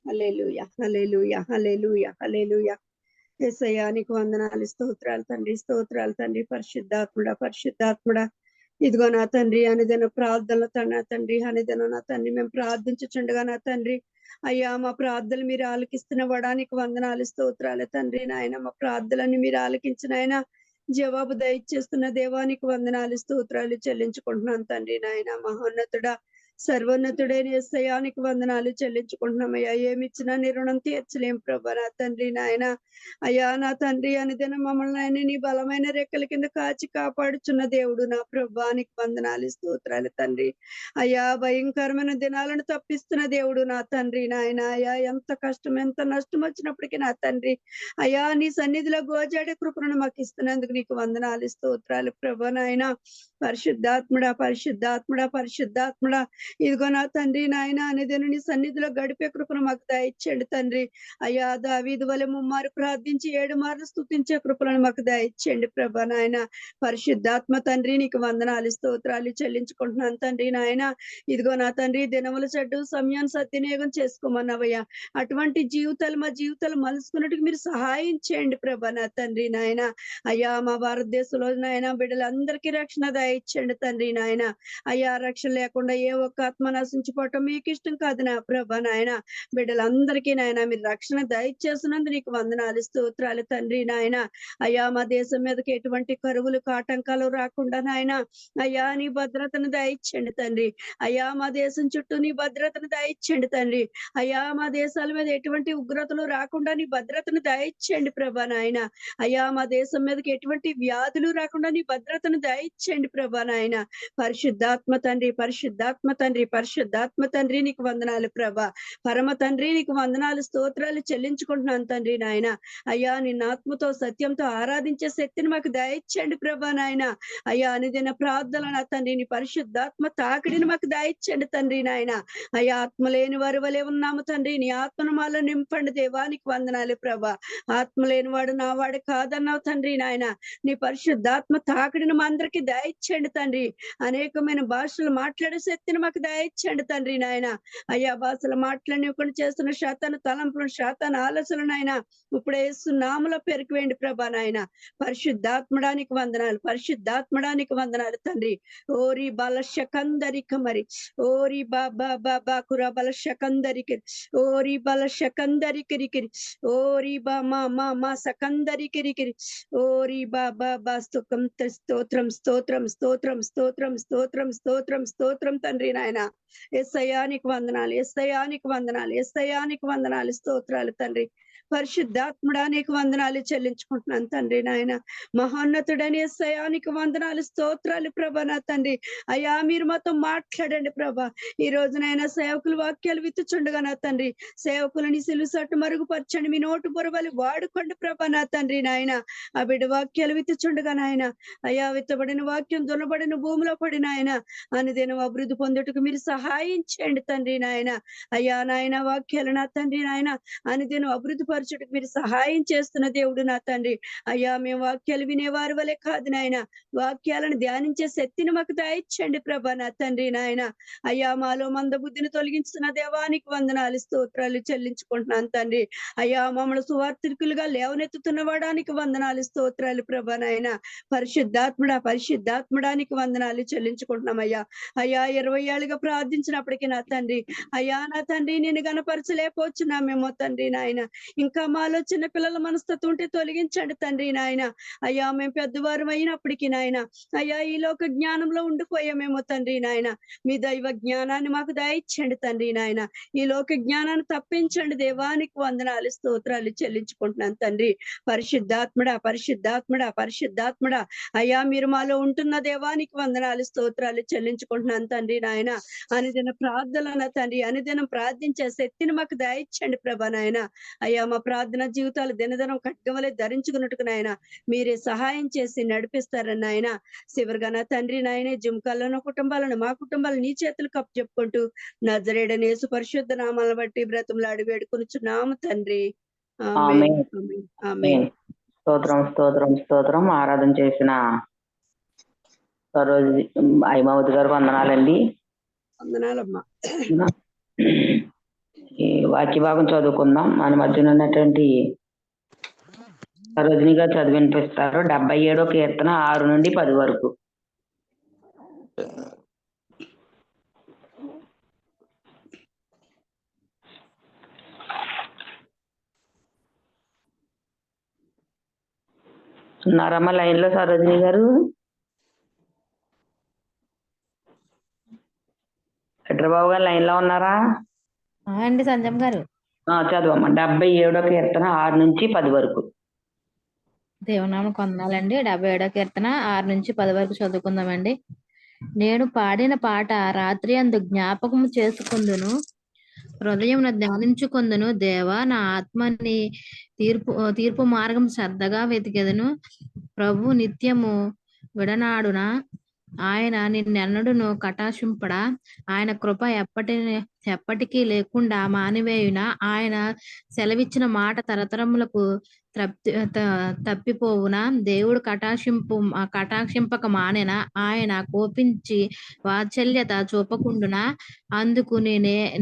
హల్లెలూయా, హల్లెలూయా, హల్లెలూయా, హల్లెలూయా. యేసయ్యా నీకు వందనాలు, స్తోత్రాలు తండ్రి, స్తోత్రాలు తండ్రి. పరిశుద్ధాత్ముడా, పరిశుద్ధాత్ముడా, ఇదిగో నా తండ్రి అనుదిన ప్రార్థనలు నా తండ్రి, అనుదిన నా తండ్రి మేము ప్రార్థించుచుండగా నా తండ్రి, అయ్యా మా ప్రార్థనలు మీరు ఆలకిస్తున్న వడానికి వందనాలు, స్తోత్రాలు తండ్రి. నాయన మా ప్రార్థనని మీరు ఆలకించిన ఆయన జవాబు దయచేస్తున్న దేవానికి వందనాలు, స్తోత్రాలు చెల్లించుకుంటున్నాను తండ్రి. నాయన మహోన్నతుడా, సర్వోన్నతుడైన యేసయ్యానికి వందనాలు చెల్లించుకుంటున్నామయ్యా. ఏమిచ్చినా నీ రుణం తీర్చలేం ప్రభా నా తండ్రి. నాయన అయ్యా నా తండ్రి అనుదిన మమ్మల్ని ఆయన నీ బలమైన రెక్కల కింద కాచి కాపాడుచున్న దేవుడు నా ప్రభానికి వందనాలు, స్తోత్రాలు తండ్రి. అయ్యా భయంకరమైన దినాలను తప్పిస్తున్న దేవుడు నా తండ్రి. నాయన అయ్యా ఎంత కష్టం ఎంత నష్టం వచ్చినప్పటికీ నా తండ్రి, అయ్యా నీ సన్నిధిలో గోజాడే కృపను మాకు ఇస్తున్నందుకు నీకు వందనాలు, స్తోత్రాలు ప్రభా. నాయన పరిశుద్ధాత్ముడా, పరిశుద్ధాత్ముడా, పరిశుద్ధాత్ముడా, ఇదిగో నా తండ్రి నాయన అనేదేను నీ సన్నిధిలో గడిపే కృపను మాకు దయచేయండి తండ్రి. అయ్యా దావీదు వలె ముమ్మారు ప్రార్థించి 7 మార్లు స్తుతించే కృపలను మాకు దయచేయండి ప్రభా. నాయన పరిశుద్ధాత్మ తండ్రి నీకు వందనాలు, స్తోత్రాలు చెల్లించుకుంటున్నాను తండ్రి. నాయన ఇదిగో నా తండ్రి దినముల చెడ్డు సమయాన్ని సద్వినియోగం చేసుకోమన్నవయ్యా. అటువంటి జీవితాలు మా జీవితాలు మలుసుకున్నట్టుకు మీరు సహాయం చేయండి ప్రభా నా తండ్రి. నాయన అయ్యా మా భారతదేశంలో నాయన బిడ్డలందరికీ రక్షణ దయచేయండి తండ్రి. నాయన అయ్యా రక్షణ లేకుండా ఏ ఒక్క ఆత్మ నశించిపోవటం మీకు ఇష్టం కాదు నా ప్రభా. నాయన బిడ్డలందరికీ నాయన మీరు రక్షణ దయచేస్తున్నందుకు నీకు వందనాలు, స్తోత్రాలు తండ్రి. నాయన అయ్యా మా దేశం మీదకి ఎటువంటి కరువులు కాటంకాలు రాకుండా నాయన అయ్యా నీ భద్రతను దయచేయండి తండ్రి. అయ్యా మా దేశం చుట్టూ నీ భద్రతను దయచేయండి తండ్రి. అయ్యా మా దేశాల మీద ఎటువంటి ఉగ్రతలు రాకుండా నీ భద్రతను దయచేయండి ప్రభా. నాయన అయ్యా మా దేశం మీదకి ఎటువంటి వ్యాధులు రాకుండా నీ భద్రతను దయచేయండి ప్రభా. నాయన పరిశుద్ధాత్మ తండ్రి, పరిశుద్ధాత్మ తండ్రి, పరిశుద్ధాత్మ తండ్రి నీకు వందనాలు ప్రభా. పరమ తండ్రి నీకు వందనాలు, స్తోత్రాలు చెల్లించుకుంటున్నాను తండ్రి. నాయన అయ్యా నిన్న ఆత్మతో సత్యంతో ఆరాధించే శక్తిని మాకు దయచేయండి ప్రభా. నాయన అయ్యా అనుదిన ప్రార్థన నా తండ్రి నీ పరిశుద్ధాత్మ తాకిడిని మాకు దయచేయండి తండ్రి. నాయన అయ్యా ఆత్మ లేని వారి వలె ఉన్నాము తండ్రి, నీ ఆత్మను మాలో నింపండి దేవానికి వందనాలు ప్రభా. ఆత్మ లేని వాడు నా వాడు కాదన్నావు తండ్రి. నాయన నీ పరిశుద్ధాత్మ తాకిడిని మా అందరికి దయచేయండి తండ్రి. అనేకమైన భాషలు మాట్లాడే శక్తిని మాకు దయచేయండి తండ్రి. నాయన అయ్యా భాషలు మాట్లాడనివ్వకుండా చేస్తున్న శాతాను తలంపులను శాతాను ఆలోచనలు నాయన ఇప్పుడు యేసునామములో పెరికివేయండి ప్రభా. నాయన పరిశుద్ధాత్మడానికి వందనాలు, పరిశుద్ధాత్మడానికి వందనాలు తండ్రి. ఓరి బల శకందరిక మరి ఓరి బాబా బాబా కుర బల శకందరికి ఓరి బల శకందరికిరికిరి ఓరి బా మా మా మా సకందరికిరికిరి ఓరి బాబా బా స్తోత్రం స్తోత్రం స్తోత్రం స్తోత్రం స్తోత్రం స్తోత్రం స్తోత్రం స్తోత్రం తండ్రి. నాయన యేసయ్యానికి వందనాలు, యేసయ్యానికి వందనాలు, యేసయ్యానికి వందనాలు, స్తోత్రాలు తండ్రి. పరిశుద్ధాత్ముడా నీకు వందనాలు చెల్లించుకుంటున్నాను తండ్రి. నాయన మహోన్నతుడని యేసయ్యానికి వందనాలు, స్తోత్రాలు ప్రభా నా తండ్రి. అయ్యా మీరు మాతో మాట్లాడండి ప్రభా. ఈ రోజునైనా సేవకులు వాక్యాలు విత్తుచుండగా నా తండ్రి సేవకులని సిలుసట్టు మరుగుపరచండి, మీ నోటు బొరవలి వాడుకోండి ప్రభా నా తండ్రి. నాయన ఆ బిడ్డ వాక్యాలు విత్తుచుండగా నాయన అయ్యా విత్తబడిన వాక్యం దున్నబడిన భూమిలో పడిన ఆయన అనుదినం అభివృద్ధి పొందుటకు మీరు సహాయం చేయండి తండ్రి. నాయన అయ్యా నాయన వాక్యాలు నా తండ్రి నాయన అనుదినం అభివృద్ధి పరచుటకు మీరు సహాయం చేస్తున్న దేవుడు నా తండ్రి. అయ్యా మేము వాక్యాలు వినేవారి వలె కాదు నాయన, వాక్యాలను ధ్యానించే శక్తిని మాకు దయచేయండి ప్రభా నా తండ్రి. నాయన అయ్యా మాలో మంద బుద్ధిని తొలగించిన దేవానికి వందనాలు, స్తోత్రాలు చెల్లించుకుంటున్నాను తండ్రి. అయ్యా మమ్మల్ని సువార్థికులుగా లేవనెత్తుతున్న వాడానికి వందనాలు, స్తోత్రాలు ప్రభా. నాయన పరిశుద్ధాత్ముడా, పరిశుద్ధాత్ముడానికి వందనాలు చెల్లించుకుంటున్నాం అయ్యా. అయ్యా 20 కొన్నేళ్లుగా ప్రార్థించినప్పటికీ నా తండ్రి అయ్యా నా తండ్రి నేను గనపరచలేకపోతున్నామేమో తండ్రి నాయన. ఇంకా మాలో చిన్న పిల్లల మనస్తత్వం ఉంటే తొలగించండి తండ్రి నాయన. అయ్యా మేము పెద్దవారు అయినప్పటికీ నాయన అయ్యా ఈ లోక జ్ఞానంలో ఉండిపోయామేమో తండ్రి నాయన. మీ దైవ జ్ఞానాన్ని మాకు దయచేయండి తండ్రి నాయన. ఈ లోక జ్ఞానాన్ని తప్పించండి. దేవానికి వందనాలు స్తోత్రాలు చెల్లించుకుంటున్నాను తండ్రి. పరిశుద్ధాత్ముడా పరిశుద్ధాత్ముడా పరిశుద్ధాత్ముడా అయ్యా మీరు మాలో ఉంటున్న దేవానికి వందనాలు స్తోత్రాలు చెల్లించుకుంటున్నాను తండ్రి నాయన. అనుదిన ప్రార్థన తండ్రి అనుదినం ప్రార్థించే శక్తిని మాకు దయచేయండి ప్రభా నాయన. అయ్యా మా ప్రార్థన జీవితాలు దినదినం ఖడ్గవలే ధరించుకున్నట్టుకు నాయన మీరే సహాయం చేసి నడిపిస్తారని నాయన. చివరిగా నా తండ్రి నాయనే జుమ్కాలను కుటుంబాలను మా కుటుంబాలు నీ చేతులు కప్పు చెప్పుకుంటూ నజరేయుడైన యేసు పరిశుద్ధ నామాలను బట్టి బ్రతుములాడి వేడుకొనుచున్నాము తండ్రి. ఆమేన్ ఆమేన్ ఆమేన్. స్తోత్రం స్తోత్రం స్తోత్రం. ఆరాధన చేసిన సరోజ ఐమావతి గారు వందనాలండి. వందనాలమ్మా. ఈ వాక్య భాగం చదువుకుందాం. మన మధ్యన ఉన్నటువంటి సరోజిని గారు చదివి వినిపిస్తారు. 77వ కీర్తన 6 నుండి 10 వరకు. ఉన్నారమ్మా లైన్ లో సరోజిని గారు? చంద్రబాబు గారు లైన్ లో ఉన్నారా అండి? సంజయ్ గారు చదువమ్మా. 77వ కీర్తన 6 నుంచి 10 వరకు. దేవునామం కొందనాలండి. 77వ కీర్తన 6 నుంచి 10 వరకు చదువుకుందామండి. నేను పాడిన పాట రాత్రి అందు జ్ఞాపకం చేసుకుందును, హృదయం ధ్యానించుకుందును. దేవా నా ఆత్మని తీర్పు మార్గం శ్రద్ధగా వెతికెదను. ప్రభు నిత్యము విడనాడున ఆయన నిన్నెన్నడును కటాక్షింపడా. ఆయన కృప ఎప్పటికీ లేకుండా మానివేయున. ఆయన సెలవిచ్చిన మాట తరతరములకు తప్పిపోవునా. దేవుడు కటాక్షింపక మానెన. ఆయన కోపించి వాత్సల్యత చూపకుండునా. అందుకు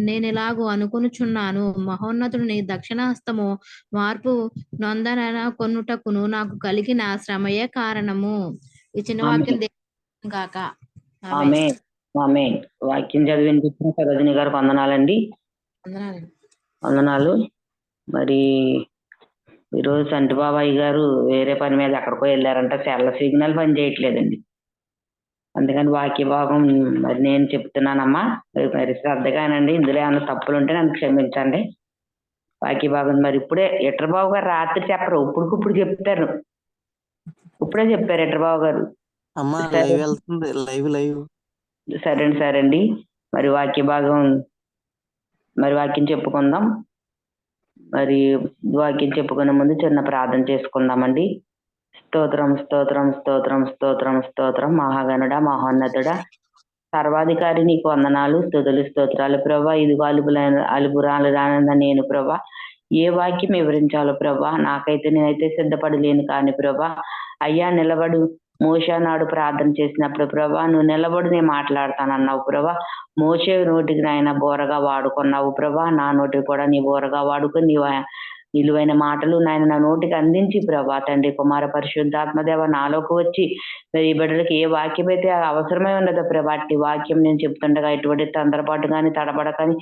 నేనిలాగూ అనుకొనుచున్నాను, మహోన్నతుని దక్షిణహస్తము మార్పు నొందన కొనుటకును నాకు కలిగిన శ్రమయే కారణము. ఈ చిన్న వాక్యం కాక ఆమేన్ ఆమేన్. వాక్యం చదివి వినిపించిన సరోజిని గారు వందనాలండి. వందనాలు. మరి ఈరోజు సంటి బాబాయ్ గారు వేరే పని మీద ఎక్కడికో వెళ్ళారంట. సెల్ల సిగ్నల్ పని చేయట్లేదండి. అందుకని వాక్య భాగం మరి నేను చెప్తున్నానమ్మా, మరి శ్రద్ధగానండి. ఇందులో ఏమైనా తప్పులు ఉంటే నన్ను క్షమించండి. వాక్య భాగం మరి ఇప్పుడే ఎట్రబాబు గారు రాత్రి చెప్పరు, ఇప్పుడు చెప్తారు. ఇప్పుడే చెప్పారు ఎట్రబాబు గారు. సరే అండి. మరి వాక్య భాగం వాక్యం చెప్పుకుందాం. మరి వాక్యం చెప్పుకునే ముందు చిన్న ప్రార్థన చేసుకుందామండి. స్తోత్రం స్తోత్రం స్తోత్రం స్తోత్రం స్తోత్రం. మహాగణుడా మహోన్నతుడా సర్వాధికారి నీకు వందనాలు స్తుతులు స్తోత్రాలు ప్రభా. ఇది అలుపురాలు రానన్న నేను ప్రభా ఏ వాక్యం వివరించాలో ప్రభా నేనైతే సిద్ధపడలేను కానీ ప్రభా అయ్యా నిలబడు. మోషే నాడు ప్రార్థన చేసినప్పుడు ప్రభా నువ్వు నిలబడి నేను మాట్లాడతానన్నావు ప్రభా. మోషే నోటికి నాయన బోరగా వాడుకున్నావు ప్రభా. నా నోటికి కూడా నీ బోరగా వాడుకొని నీ నిలువైన మాటలు నాయన నా నోటికి అందించి ప్రభా తండ్రి కుమార పరిశుద్ధాత్మదేవ నాలోకి వచ్చి ఈ బిడ్డలకి ఏ వాక్యం అయితే అవసరమై ఉన్నదో ప్రభా అట్టి వాక్యం నేను చెప్తుండగా ఎటువంటి తొందరపాటు కానీ తడబడ కానీ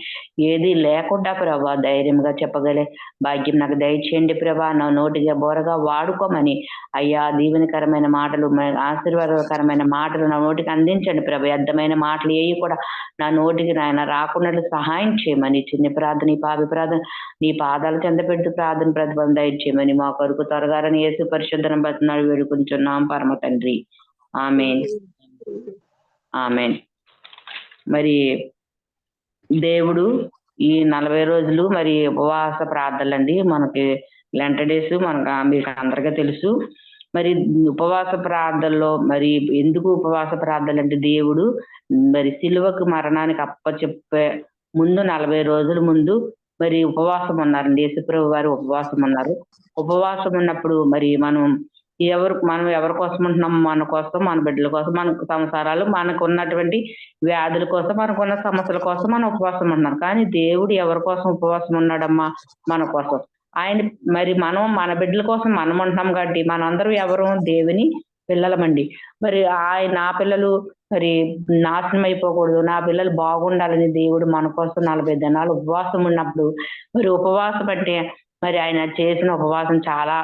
ఏది లేకుండా ప్రభా ధైర్యంగా చెప్పగలే భాగ్యం నాకు దయచేయండి ప్రభా. నా నోటిగా బోరగా వాడుకోమని అయ్యా దీవెనకరమైన మాటలు ఆశీర్వాదకరమైన మాటలు నా నోటికి అందించండి ప్రభా. వ్యర్థమైన మాటలు ఏవి కూడా నా నోటికి నాయన రాకున్నట్లు సహాయం చేయమని చిన్న ప్రార్థన ఈ పాపి ప్రార్థన నీ పాదాలు చెంద పెడుతూ ప్రార్థన ప్రతిబంధ ఇచ్చేయమని మా కొరకు త్వరగారని యేసు పరిశుద్ధన బతున్నాడు వేడుకుంటున్నాం పరమ తండ్రి. ఆమేన్ ఆమేన్. మరి దేవుడు ఈ 40 రోజులు మరి ఉపవాస ప్రార్థనలండి. మనకి లెంట డేస్ మీకు అందరికీ తెలుసు. మరి ఉపవాస ప్రార్థనలో మరి ఎందుకు ఉపవాస ప్రార్థనలు అంటే దేవుడు మరి సిలువకు మరణానికి అప్పచెప్పే ముందు 40 రోజుల ముందు మరి ఉపవాసం ఉన్నారండి. యేసుప్రభు వారు ఉపవాసం ఉన్నారు. ఉపవాసం ఉన్నప్పుడు మరి మనం ఎవరి కోసం ఉంటున్నాం? మన కోసం, మన బిడ్డల కోసం, మన సంసారాలు, మనకు ఉన్నటువంటి వ్యాధుల కోసం, మనకున్న సమస్యల కోసం మనం ఉపవాసం ఉంటున్నాం. కానీ దేవుడు ఎవరి కోసం ఉపవాసం ఉన్నాడమ్మా? మన కోసం. ఆయన మరి మనం మన బిడ్డల కోసం మనం ఉంటున్నాం కాబట్టి మనందరం ఎవరు? దేవుని పిల్లలమండి. మరి నా పిల్లలు మరి నాశనం అయిపోకూడదు, నా పిల్లలు బాగుండాలని దేవుడు మన కోసం 40 దినాలు ఉపవాసం ఉన్నప్పుడు, మరి ఉపవాసం అంటే మరి ఆయన చేసిన ఉపవాసం చాలా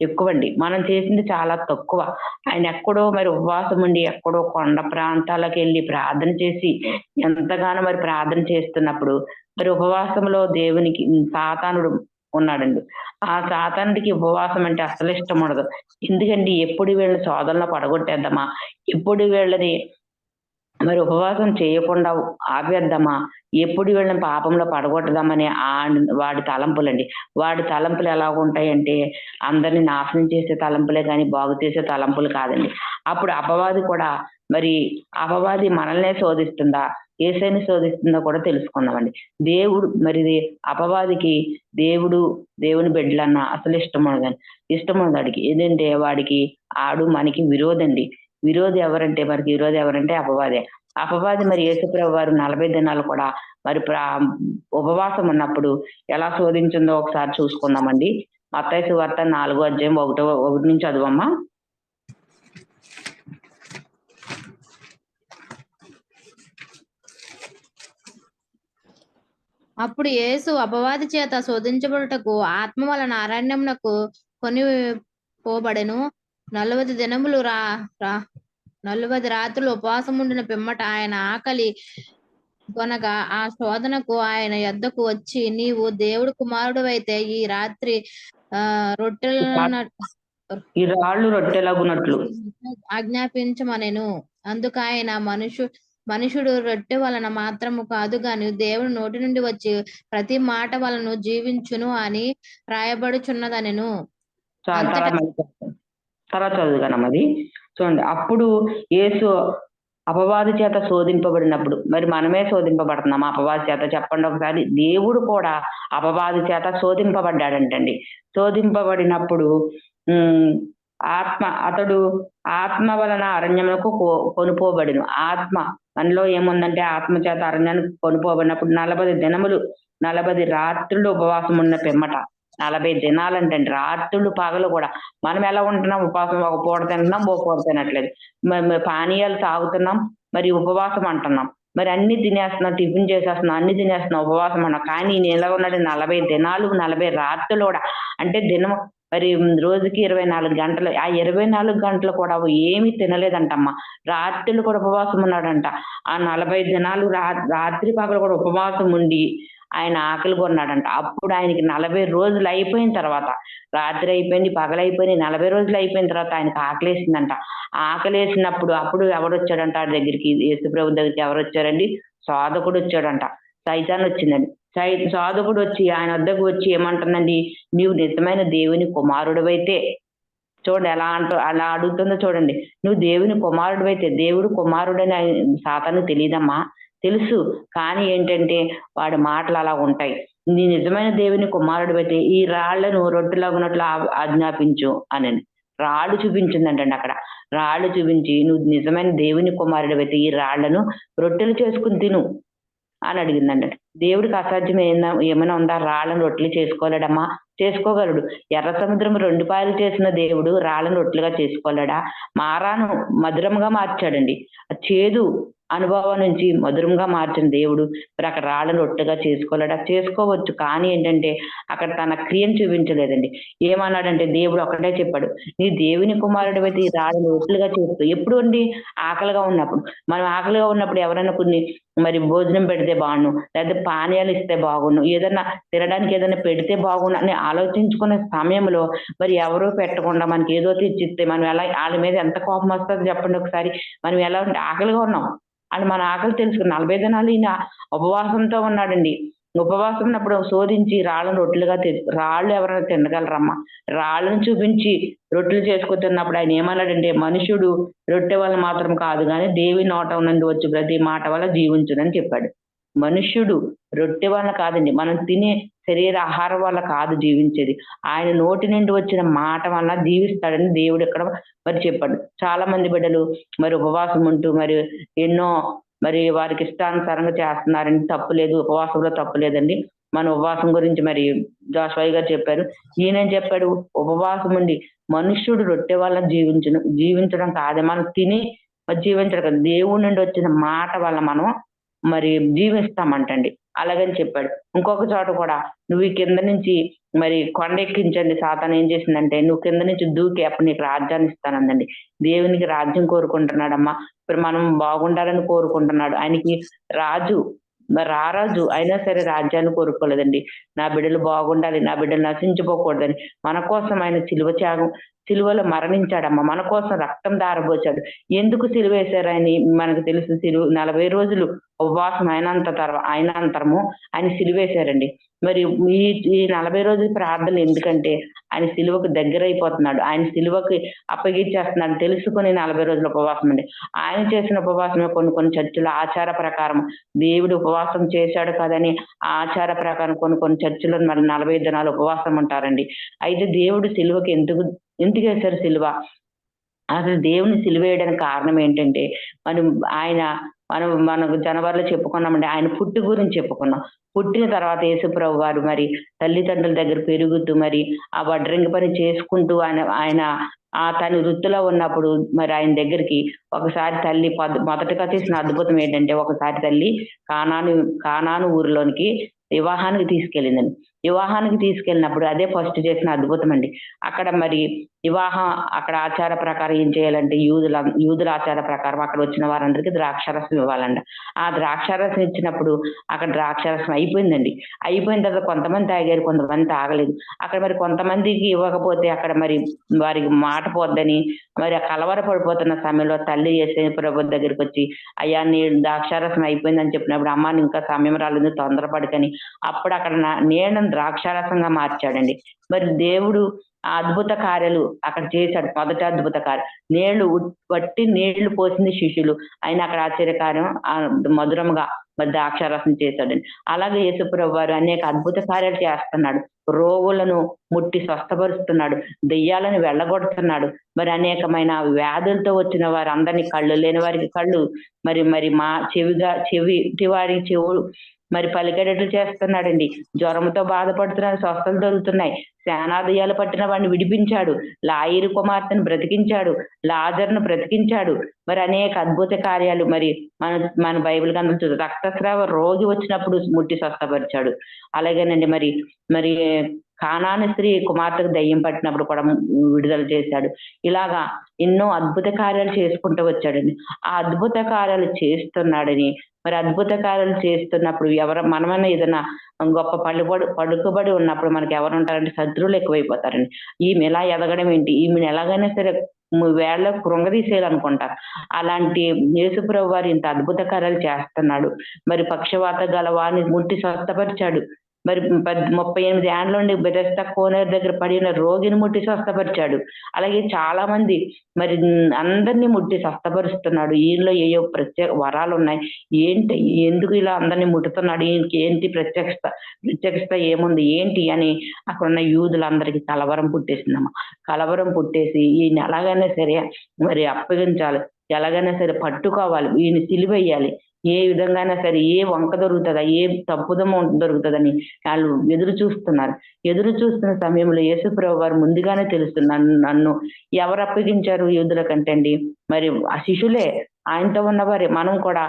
ఎక్కువండి. మనం చేసింది చాలా తక్కువ. ఆయన ఎక్కడో మరి ఉపవాసం ఉండి ఎక్కడో కొండ ప్రాంతాలకు వెళ్ళి ప్రార్థన చేసి ఎంతగానో మరి ప్రార్థన చేస్తున్నప్పుడు మరి ఉపవాసంలో దేవునికి సాతానుడు ఉన్నాడండి. ఆ సాతానుడికి ఉపవాసం అంటే అసలు ఇష్టం ఉండదు. ఎందుకంటే ఎప్పుడు వీళ్ళని శోధనలో పడగొట్టేద్దామా, ఎప్పుడు వీళ్ళని మరి ఉపవాసం చేయకుండా ఆపేద్దామా, ఎప్పుడు వీళ్ళని పాపంలో పడగొట్టదామని వాడి తలంపులండి. వాడి తలంపులు ఎలా ఉంటాయంటే అందరిని నాశనం చేసే తలంపులే కానీ బాగు చేసే తలంపులు కాదండి. అప్పుడు అపవాది కూడా మరి అపవాది మనల్నే శోధిస్తుందా, యేసుని శోధిస్తుందా కూడా తెలుసుకుందామండి. దేవుడు మరి అపవాదికి దేవుని బిడ్డలన్నా అసలు ఇష్టం ఉండదు వాడికి. ఏంటంటే వాడికి మనకి విరోధండి. విరోధి ఎవరంటే అపవాదే. అపవాది మరి యేసుప్రభు వారు 40 దినాలు కూడా మరి ఉపవాసం ఉన్నప్పుడు ఎలా శోధించిందో ఒకసారి చూసుకుందామండి. మత్తయి సువార్త 4వ అధ్యాయం 1 నుంచి చదువమ్మా. అప్పుడు యేసు అపవాది చేత శోధించబడుటకు ఆత్మ వలన అరణ్యమునకు కొని పోబడెను. 40 దినములు 40 రాత్రులు ఉపవాసం ఉండిన పిమ్మట ఆయన ఆకలి కొనగా ఆ శోధనకు ఆయన యొద్దకు వచ్చి, నీవు దేవుడు కుమారుడు అయితే ఈ రాత్రి ఈ రాళ్ళు రొట్టెలగునట్లు ఆజ్ఞాపించమనెను. అందుకు ఆయన మనుషుడు రొట్టె వలన మాత్రము కాదు గాని దేవుడు నోటి నుండి వచ్చి ప్రతి మాట వలన జీవించును అని రాయబడుచున్నదనెను. తర్వాత చదువుగానమ్మది చూడండి. అప్పుడు యేసు అపవాది చేత శోధింపబడినప్పుడు, మరి మనమే శోధింపబడుతున్నాం అపవాది చేత? చెప్పండి ఒకసారి. దేవుడు కూడా అపవాది చేత శోధింపబడ్డాడంటండి. శోధింపబడినప్పుడు అతడు ఆత్మ వలన అరణ్యములకు కొనుపోబడిను. ఆత్మ మనలో ఏముందంటే ఆత్మ చేత అరణ్యానికి కొనుపోబడినప్పుడు 40 దినములు 40 రాత్రులు ఉపవాసం ఉన్న పిమ్మట, 40 దినాలంటండి, రాత్రులు పగలు కూడా. మనం ఎలా ఉంటున్నాం? ఉపవాసం ఒక పూట తింటున్నాం, ఓ పూట తినట్లేదు. పానీయాలు తాగుతున్నాం, మరి ఉపవాసం అంటున్నాం. మరి అన్ని తినేస్తున్నాం, టిఫిన్ చేసేస్తున్నాం, అన్ని తినేస్తున్నాం, ఉపవాసం అన్నాం. కానీ నేను ఎలా ఉన్నాడు? 40 దినాలు 40 రాత్రులు కూడా. అంటే దినం మరి రోజుకి 24 గంటలు. ఆ 24 గంటలు కూడా ఏమీ తినలేదంటమ్మా. రాత్రులు కూడా ఉపవాసం ఉన్నాడంట. ఆ 40 దినాలు రాత్రి పగలు కూడా ఉపవాసం ఉండి ఆయన ఆకలి కొన్నాడంట. అప్పుడు ఆయనకి 40 రోజులు అయిపోయిన తర్వాత, రాత్రి అయిపోయింది, పగలైపోయింది, 40 రోజులు అయిపోయిన తర్వాత ఆయనకి ఆకలేసిందంట. ఆకలేసినప్పుడు అప్పుడు ఎవరొచ్చాడంట ఆ దగ్గరికి? యేసుప్రభు దగ్గరికి ఎవరు వచ్చారండి? సాధకుడు వచ్చాడంట. సైతాన్ వచ్చిందండి. సాధకుడు వచ్చి ఆయన వద్దకు వచ్చి ఏమంటుందండి? నీవు నిజమైన దేవుని కుమారుడివైతే, చూడండి అలా అడుగుతుందో చూడండి. నువ్వు దేవుని కుమారుడివైతే, దేవుడు కుమారుడని సాతాను తెలియదమ్మా, తెలుసు. కానీ ఏంటంటే వాడి మాటలు అలా ఉంటాయి. నీ నిజమైన దేవుని కుమారుడివైతే ఈ రాళ్లను రొట్టెలాగునట్లు ఆజ్ఞాపించు అని రాళ్ళు చూపించిందంటండి. అక్కడ రాళ్ళు చూపించి, నువ్వు నిజమైన దేవుని కుమారుడివైతే ఈ రాళ్లను రొట్టెలు చేసుకుని తిను అని అడిగిందండి. దేవుడికి అసాధ్యం ఏమైనా ఉందా? రాళ్ళను రొట్టెలు చేసుకోలేడమ్మా? చేసుకోగలడు. ఎర్ర సముద్రం 2 పాయలు చేసిన దేవుడు రాళ్ళను రొట్టెలుగా చేసుకోలేడా? మారాను మధురంగా మార్చాడండి. చేదు అనుభవం నుంచి మధురంగా మార్చిన దేవుడు మరి అక్కడ రాళ్ళను రొట్టెగా చేసుకోలేడా? చేసుకోవచ్చు. కానీ ఏంటంటే అక్కడ తన క్రియను చూపించలేదండి. ఏమన్నాడంటే దేవుడు ఒకటే చెప్పాడు, నీ దేవుని కుమారుడు అయితే ఈ రాళ్ళను రొట్టెలుగా చేసుకో. ఎప్పుడు అండి? ఆకలిగా ఉన్నప్పుడు. మనం ఆకలిగా ఉన్నప్పుడు ఎవరైనా కొన్ని మరి భోజనం పెడితే బాగుండు, లేదా పానీయాలు ఇస్తే బాగుండు, ఏదైనా తినడానికి ఏదైనా పెడితే బాగుండు అని ఆలోచించుకునే సమయంలో మరి ఎవరో పెట్టకుండా మనకి ఏదో తెచ్చిస్తే మనం ఎలా, వాళ్ళ మీద ఎంత కోపం వస్తుంది చెప్పండి ఒకసారి. మనం ఎలా ఉంటే ఆకలిగా ఉన్నాం అని మన ఆకలి తెలుసుకుని 40 దినాలు ఈయన ఉపవాసంతో ఉన్నాడండి. ఉపవాసం ఉన్నప్పుడు శోధించి రాళ్ళను రొట్టెలుగా రాళ్ళు ఎవరైనా తినగలరమ్మా? రాళ్ళను చూపించి రొట్టెలు చేసుకుంటున్నప్పుడు ఆయన ఏమన్నాడంటే, మనుషుడు రొట్టె వల్ల మాత్రం కాదు కానీ దేవుని నోట నుండి వచ్చి ప్రతి మాట వల్ల జీవించునని చెప్పాడు. మనుష్యుడు రొట్టె వల్ల కాదండి, మనం తినే శరీర ఆహారం వల్ల కాదు జీవించేది, ఆయన నోటి నుండి వచ్చిన మాట వల్ల జీవిస్తాడని దేవుడు ఇక్కడ మరి చెప్పాడు. చాలా మంది బిడ్డలు మరి ఉపవాసం ఉంటూ మరి ఎన్నో మరి వారికి ఇష్టానుసారంగా చేస్తున్నారండి. తప్పు లేదు, ఉపవాసంలో తప్పు లేదండి. మన ఉపవాసం గురించి మరి జాషువా గారు చెప్పారు. ఈయనేం చెప్పాడు? ఉపవాసం ఉండి మనుష్యుడు రొట్టె వల్ల జీవించడం కాదే, మనం తిని మరి జీవించడు కదా, దేవుడి నుండి వచ్చిన మాట వల్ల మనం మరి జీవిస్తామంటండి. అలాగని చెప్పాడు. ఇంకొక చోట కూడా నువ్వు ఈ కింద నుంచి మరి కొండ ఎక్కించండి. సాతాను ఏం చేసిందంటే నువ్వు కింద నుంచి దూకి అప్పుడు నీకు రాజ్యాన్ని ఇస్తానందండి. దేవునికి రాజ్యం కోరుకుంటున్నాడమ్మా. ఇప్పుడు మనం బాగుండాలని కోరుకుంటున్నాడు. ఆయనకి రాజు మరి రారాజు అయినా సరే రాజ్యాన్ని కోరుకోలేదండి. నా బిడ్డలు బాగుండాలి, నా బిడ్డలు నశించిపోకూడదని మన కోసం ఆయన సిలువలో మరణించాడమ్మా. మన కోసం రక్తం దారబోచాడు. ఎందుకు సిలువ వేశారు ఆయన మనకు తెలుసు. 40 రోజులు ఉపవాసం అయినంతరము ఆయన సిలువేశారండి. మరి ఈ 40 రోజుల ప్రార్థన ఎందుకంటే ఆయన సిలువకు దగ్గర అయిపోతున్నాడు. ఆయన సిలువకి అప్పగించేస్తున్నాడు తెలుసుకుని 40 రోజుల ఉపవాసం అండి. ఆయన చేసిన ఉపవాసమే కొన్ని చర్చిల ఆచార ప్రకారం దేవుడు ఉపవాసం చేశాడు కదని ఆచార ప్రకారం కొన్ని చర్చిలో మరి 40 దినాలు ఉపవాసం ఉంటారండి. అయితే దేవుడు సిలువకి ఎందుకు వేశారు సిలువ? అసలు దేవుని సిలువేయడానికి కారణం ఏంటంటే మనకు జనవరిలో చెప్పుకున్నామండి. ఆయన పుట్టి గురించి చెప్పుకున్నాం. పుట్టిన తర్వాత యేసుప్రభు వారు మరి తల్లిదండ్రుల దగ్గర పెరుగుతూ మరి ఆ వడ్రంగి పని చేసుకుంటూ ఆయన తన వృత్తిలో ఉన్నప్పుడు మరి ఆయన దగ్గరికి ఒకసారి తల్లి మొదటగా చేసిన అద్భుతం ఏంటంటే ఒకసారి తల్లి కానాను ఊరిలోనికి వివాహానికి తీసుకెళ్ళిందండి. వివాహానికి తీసుకెళ్ళినప్పుడు అదే ఫస్ట్ చేసిన అద్భుతం అండి. అక్కడ మరి అక్కడ ఆచార ప్రకారం ఏం చేయాలంటే యూదుల ఆచార ప్రకారం అక్కడ వచ్చిన వారందరికీ ద్రాక్షారసం ఇవ్వాలండి. ఆ ద్రాక్షారసం ఇచ్చినప్పుడు అక్కడ ద్రాక్షారసం అయిపోయిందండి. అయిపోయిన తర్వాత కొంతమంది తాగారు, కొంతమంది తాగలేదు. అక్కడ మరి కొంతమందికి ఇవ్వకపోతే అక్కడ మరి వారికి మాట పోద్దని మరి ఆ కలవర పడిపోతున్న సమయంలో తల్లి యేసుప్రభు దగ్గరికి వచ్చి అయ్యా నీ ద్రాక్షారసం అయిపోయిందని చెప్పినప్పుడు అమ్మ ఇంకా సమయం రాలేదు తొందరపడకని అప్పుడు అక్కడ నీళ్ళను ద్రాక్షారసంగా మార్చాడండి. మరి దేవుడు ఆ అద్భుత కార్యాలు అక్కడ చేశాడు. మొదటి అద్భుత కార్యం వట్టి నీళ్లు పోసింది శిష్యులు. ఆయన అక్కడ ఆశ్చర్యకార్యం మధురంగా మరి ద్రాక్షారసం చేశాడండి. అలాగే యేసుప్రభు వారు అనేక అద్భుత కార్యాలు చేస్తున్నాడు. రోగులను ముట్టి స్వస్థపరుస్తున్నాడు, దెయ్యాలను వెళ్ళగొడుతున్నాడు. మరి అనేకమైన వ్యాధులతో వచ్చిన వారు అందరినీ, కళ్ళు లేని వారికి కళ్ళు, మరి చెవిటి వారికి చెవులు మరి పలికేటట్లు చేస్తున్నాడండి. జ్వరంతో బాధపడుతున్న స్వస్థలు దొరుకుతున్నాయి. శానాదయాలు పట్టిన వాడిని విడిపించాడు. లాయిరు కుమార్తెను బ్రతికించాడు, లాజర్ను బ్రతికించాడు. మరి అనేక అద్భుత కార్యాలు మరి మన బైబిల్ గ్రంథం రక్తస్రావ రోగి వచ్చినప్పుడు ముట్టి స్వస్థపరిచాడు. అలాగేనండి మరి కానాను స్త్రీ కుమార్తెకు దయ్యం పట్టినప్పుడు కూడా విడుదల చేశాడు. ఇలాగా ఎన్నో అద్భుత కార్యాలు చేసుకుంటూ వచ్చాడండి. ఆ అద్భుత కార్యాలు చేస్తున్నాడని మరి అద్భుత కార్యాలు చేస్తున్నప్పుడు మనమైనా ఏదైనా గొప్ప పలుకుబడి ఉన్నప్పుడు మనకి ఎవరు ఉంటారంటే శత్రువులు ఎక్కువైపోతారండి. ఈమె ఎలా ఎదగడం ఏంటి, ఈమెను ఎలాగైనా సరే వేళ్ళ కృంగదీసేయాలనుకుంటారు. అలాంటి యేసుప్రభు వారు ఇంత అద్భుత కార్యాలు చేస్తున్నాడు. మరి పక్షవాత గలవాన్ని ముట్టి స్వస్థపరిచాడు. మరి 38 ఏళ్ల నుండి బెతెస్దా కోనేరు దగ్గర పడిన రోగిని ముట్టి స్వస్థపరిచాడు. అలాగే చాలా మంది మరి అందరినీ ముట్టి స్వస్థపరుస్తున్నాడు. ఈయనలో ఏయో ప్రత్యేక వరాలు ఉన్నాయి. ఎందుకు ఇలా అందరినీ ముట్టుతున్నాడు, ఏంటి ప్రత్యక్షత ఏముంది ఏంటి అని అక్కడ ఉన్న యూదులందరికీ కలవరం పుట్టేసిందమ్మా. కలవరం పుట్టేసి ఈయన ఎలాగైనా సరే మరి అప్పగించాలి, ఎలాగైనా సరే పట్టుకోవాలి, ఈయన సిలువేయాలి, ఏ విధంగానే సరే ఏ వంక దొరుకుతుందా, ఏ తప్పుదమ దొరుకుతుందని వాళ్ళు ఎదురు చూస్తున్న సమయంలో యేసుప్రభు వారు ముందుగానే తెలుస్తున్నారు నన్ను ఎవరు అప్పగించారు యూదుల కంటే అండి మరి ఆ శిష్యులే, ఆయనతో ఉన్నవారే. మనం కూడా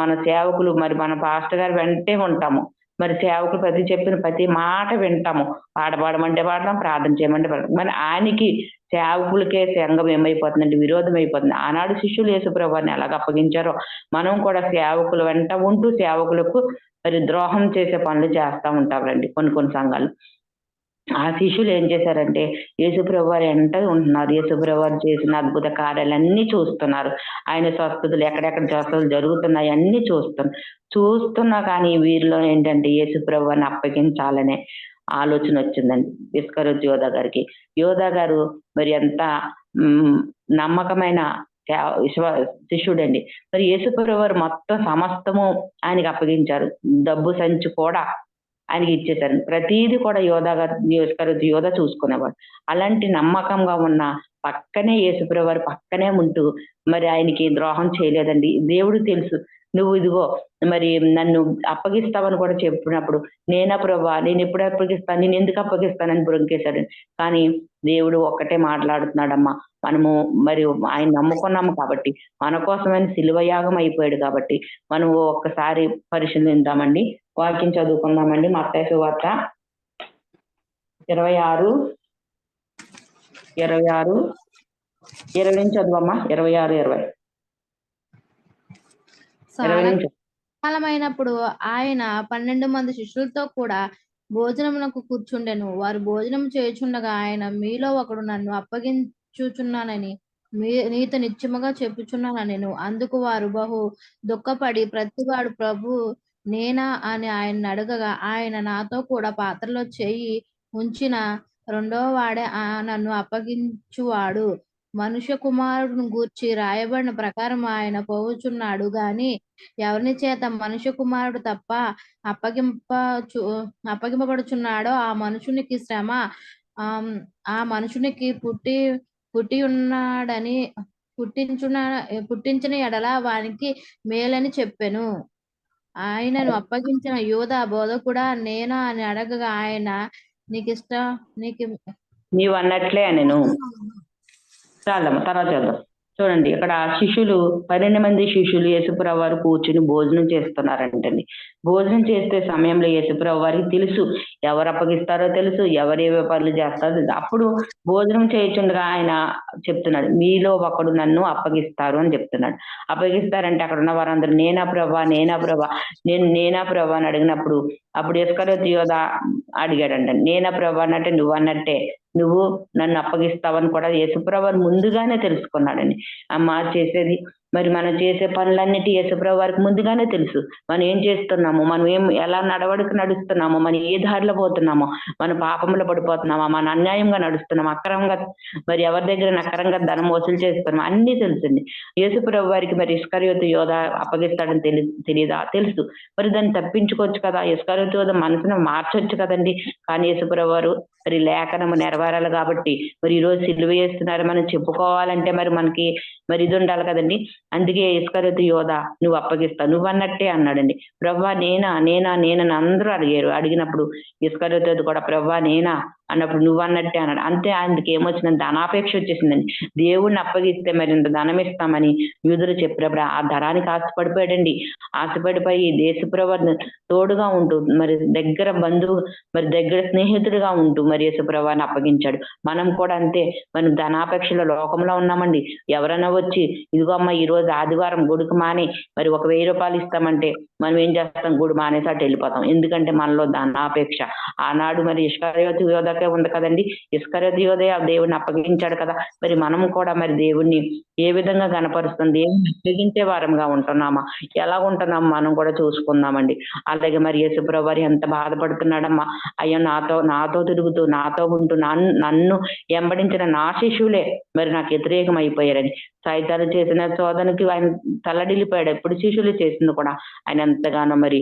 మన సేవకులు మరి మన పాస్టర్ గారు వెంటే ఉంటాము. మరి సేవకులు చెప్పిన ప్రతి మాట వింటాము. పాడమంటే పాడడం, ప్రార్థన చేయమంటే ప్రార్థన. మరి ఆయనకి సేవకులకే సంఘం ఏమైపోతుందంటే విరోధం అయిపోతుంది. ఆనాడు శిష్యులు యేసుప్రభు వారిని ఎలాగ అప్పగించారో మనం కూడా సేవకుల వెంట ఉంటూ సేవకులకు మరి ద్రోహం చేసే పనులు చేస్తూ ఉంటారండి కొన్ని సంఘాలు. ఆ శిష్యులు ఏం చేశారంటే యేసుప్రభు వారు వెంట ఉంటున్నారు. యేసుప్రభు వారు చేసిన అద్భుత కార్యాలన్నీ చూస్తున్నారు. ఆయన స్వస్థతలు ఎక్కడెక్కడ స్వస్థతలు జరుగుతున్నాయి అన్ని చూస్తున్నా కానీ వీరిలో ఏంటంటే యేసుప్రభు వారిని అప్పగించాలనే ఆలోచన వచ్చిందండి ఇస్కరియోతు యోధా గారికి. యోధా గారు మరి ఎంత నమ్మకమైన శిష్యుడండి. మరి యేసుప్రభు వారు మొత్తం సమస్తము ఆయనకి అప్పగించారు. డబ్బు సంచి కూడా ఆయనకి ఇచ్చేశారు. ప్రతిదీ కూడా ఇస్కరియోతు యోధా చూసుకునేవాడు. అలాంటి నమ్మకంగా ఉన్న పక్కనే యేసుప్రభు వారు పక్కనే ఉంటూ మరి ఆయనకి ద్రోహం చేయలేదండి. దేవుడు తెలుసు నువ్వు ఇదిగో మరి నన్ను అప్పగిస్తావని కూడా చెప్పినప్పుడు, నేనా ప్రభా నేను ఎప్పుడు అప్పగిస్తాను, నేను ఎందుకు అప్పగిస్తానని బ్రొంకేశాడు. కానీ దేవుడు ఒక్కటే మాట్లాడుతున్నాడమ్మా. మనము మరి ఆయన నమ్ముకున్నాము కాబట్టి, మన కోసమని శిలువ యాగం అయిపోయాడు కాబట్టి, మనం ఒక్కసారి పరిశీలిద్దామండి. వాక్యం చదువుకుందామండి. మత్తయి సువార్త 26 20 నుంచి చదువమ్మా. 26 20 నుంచి. కాలమైనప్పుడు ఆయన 12 మంది శిష్యులతో కూడా భోజనమునకు కూర్చుండెను. వారు భోజనం చేయుచుండగా ఆయన, మీలో ఒకడు నన్ను అప్పగించుచున్నానని నీతో నిశ్చయముగా చెప్పుచున్నానెను. అందుకు వారు బహు దుఃఖపడి, ప్రతివాడు ప్రభు నేనా అని ఆయన అడగగా, ఆయన, నాతో కూడా పాత్రలో చేయి ఉంచిన రెండవ వాడే నన్ను అప్పగించువాడు. మనుష్య కుమారుడిని గూర్చి రాయబడిన ప్రకారం ఆయన పోవుచున్నాడు గాని ఎవరిని చేత మనుష్య కుమారుడు తప్ప అప్పగింపబడుచున్నాడో ఆ మనుషునికి శ్రమ, ఆ మనుషునికి పుట్టి ఉన్నాడని పుట్టించిన ఎడల వానికి మేలని చెప్పెను. ఆయనను అప్పగించిన యూదా బోధకుడా నేనా అని అడగగా ఆయన, నీవు అన్నట్లే నేను. చాలమ్మా, తర్వాత చేద్దాం. చూడండి, ఇక్కడ శిష్యులు 12 మంది శిష్యులు యేసుప్రభు వారు కూర్చుని భోజనం చేస్తున్నారంటండి. భోజనం చేసే సమయంలో యేసుప్రభు వారికి తెలుసు ఎవరు అప్పగిస్తారో తెలుసు, ఎవరు ఏ పనులు చేస్తారో తెలుసు. అప్పుడు భోజనం చేయుచుండగా ఆయన చెప్తున్నాడు, మీలో ఒకడు నన్ను అప్పగిస్తారు అని చెప్తున్నాడు. అప్పగిస్తారంటే అక్కడ ఉన్న వారందరూ నేనా ప్రభా నేనా ప్రభా అని అడిగినప్పుడు అప్పుడు ఇస్కరియోతు యోధా అడిగాడంట. నేనా ప్రభా అంటే నువ్వు అన్నట్టే, నువ్వు నన్ను అప్పగిస్తావని కూడా యేసుప్రభు ముందుగానే తెలుసుకున్నాడండి. అమ్మ చేసేది మరి మనం చేసే పనులన్నిటి యేసుప్రభు వారికి ముందుగానే తెలుసు. మనం ఏం చేస్తున్నామో, మనం ఎలా నడవడికి నడుస్తున్నామో, మనం ఏ దారిలో పోతున్నామో, మన పాపంలో పడిపోతున్నామా, మన అన్యాయంగా నడుస్తున్నామా, అక్రమంగా మరి ఎవరి దగ్గర అక్రమంగా ధనం వసూలు చేస్తున్నామా, అన్ని తెలుసండి. యేసుప్రభు వారికి మరి ఇస్కరియోతు యోధ అప్పగిస్తాడని తెలియదా? తెలుసు. మరి దాన్ని తప్పించుకోవచ్చు కదా, ఇస్కరియోతు యోధ మనసును మార్చొచ్చు కదండి. కానీ యేసుప్రభు వారు మరి లేఖనము నెరవేరాలి కాబట్టి మరి ఈ రోజు సిలువ చేస్తున్నారు మనం చెప్పుకోవాలంటే మరి మనకి మరి ఇది ఉండాలి కదండి. అందుకే ఇస్కరియోతు యోధా నువ్వు అప్పగిస్తావు, నువ్వు అన్నట్టే అన్నాడండి. ప్రభా నేనా అందరూ అడిగినప్పుడు ఇస్కరియోతు కూడా ప్రభా నేనా అన్నప్పుడు నువ్వు అన్నట్టే అన్నాడు. అంతే, అందుకు ఏమొచ్చిందంటే ధనాపేక్ష వచ్చేసిందండి. దేవుణ్ణి అప్పగిస్తే మరి ఇంత ధనం ఇస్తామని యూదులు చెప్పినప్పుడు ఆ ధనానికి ఆశపడిపోయాడండి. ఆశపడిపోయి యేసుప్రభువుని తోడుగా ఉంటూ మరి దగ్గర బంధువు మరి దగ్గర స్నేహితుడిగా ఉంటూ మరి యేసుప్రభువుని అప్పగించాడు. మనం కూడా అంతే, మనం ధనాపేక్షలో లోకంలో ఉన్నామండి. ఎవరైనా వచ్చి ఇదిగో అమ్మ ఈ రోజు ఆదివారం గుడికి మాని మరి ఒక 1000 రూపాయలు ఇస్తామంటే మనం ఏం చేస్తాం, గుడి మానేసి అటు వెళ్ళిపోతాం. ఎందుకంటే మనలో ధనాపేక్ష. ఆనాడు మరి ఇస్కరియోతు యోధకే ఉంది కదండి, ఇస్కరియోతు యోధే ఆ దేవుడిని అప్పగించాడు కదా. మరి మనం కూడా మరి దేవుణ్ణి ఏ విధంగా గణపరుస్తాం, దేవుణ్ణి అప్పగించే వారంగా ఉంటున్నామా, ఎలా ఉంటున్నాం మనం కూడా చూసుకుందామండి. అలాగే మరి యేసుప్రభు వారు ఎంత బాధపడుతున్నాడమ్మా, అయ్యో నాతో తిరుగుతూ నాతో ఉంటూ నన్ను వెంబడించిన నా శిష్యులే మరి నాకు వ్యతిరేకం అయిపోయారని సైతాలు చేసిన శోధనకి ఆయన తల్లడిల్లిపోయాడు. ఎప్పుడు శిష్యులు చేసింది కూడా ఆయన ఎంతగానో మరి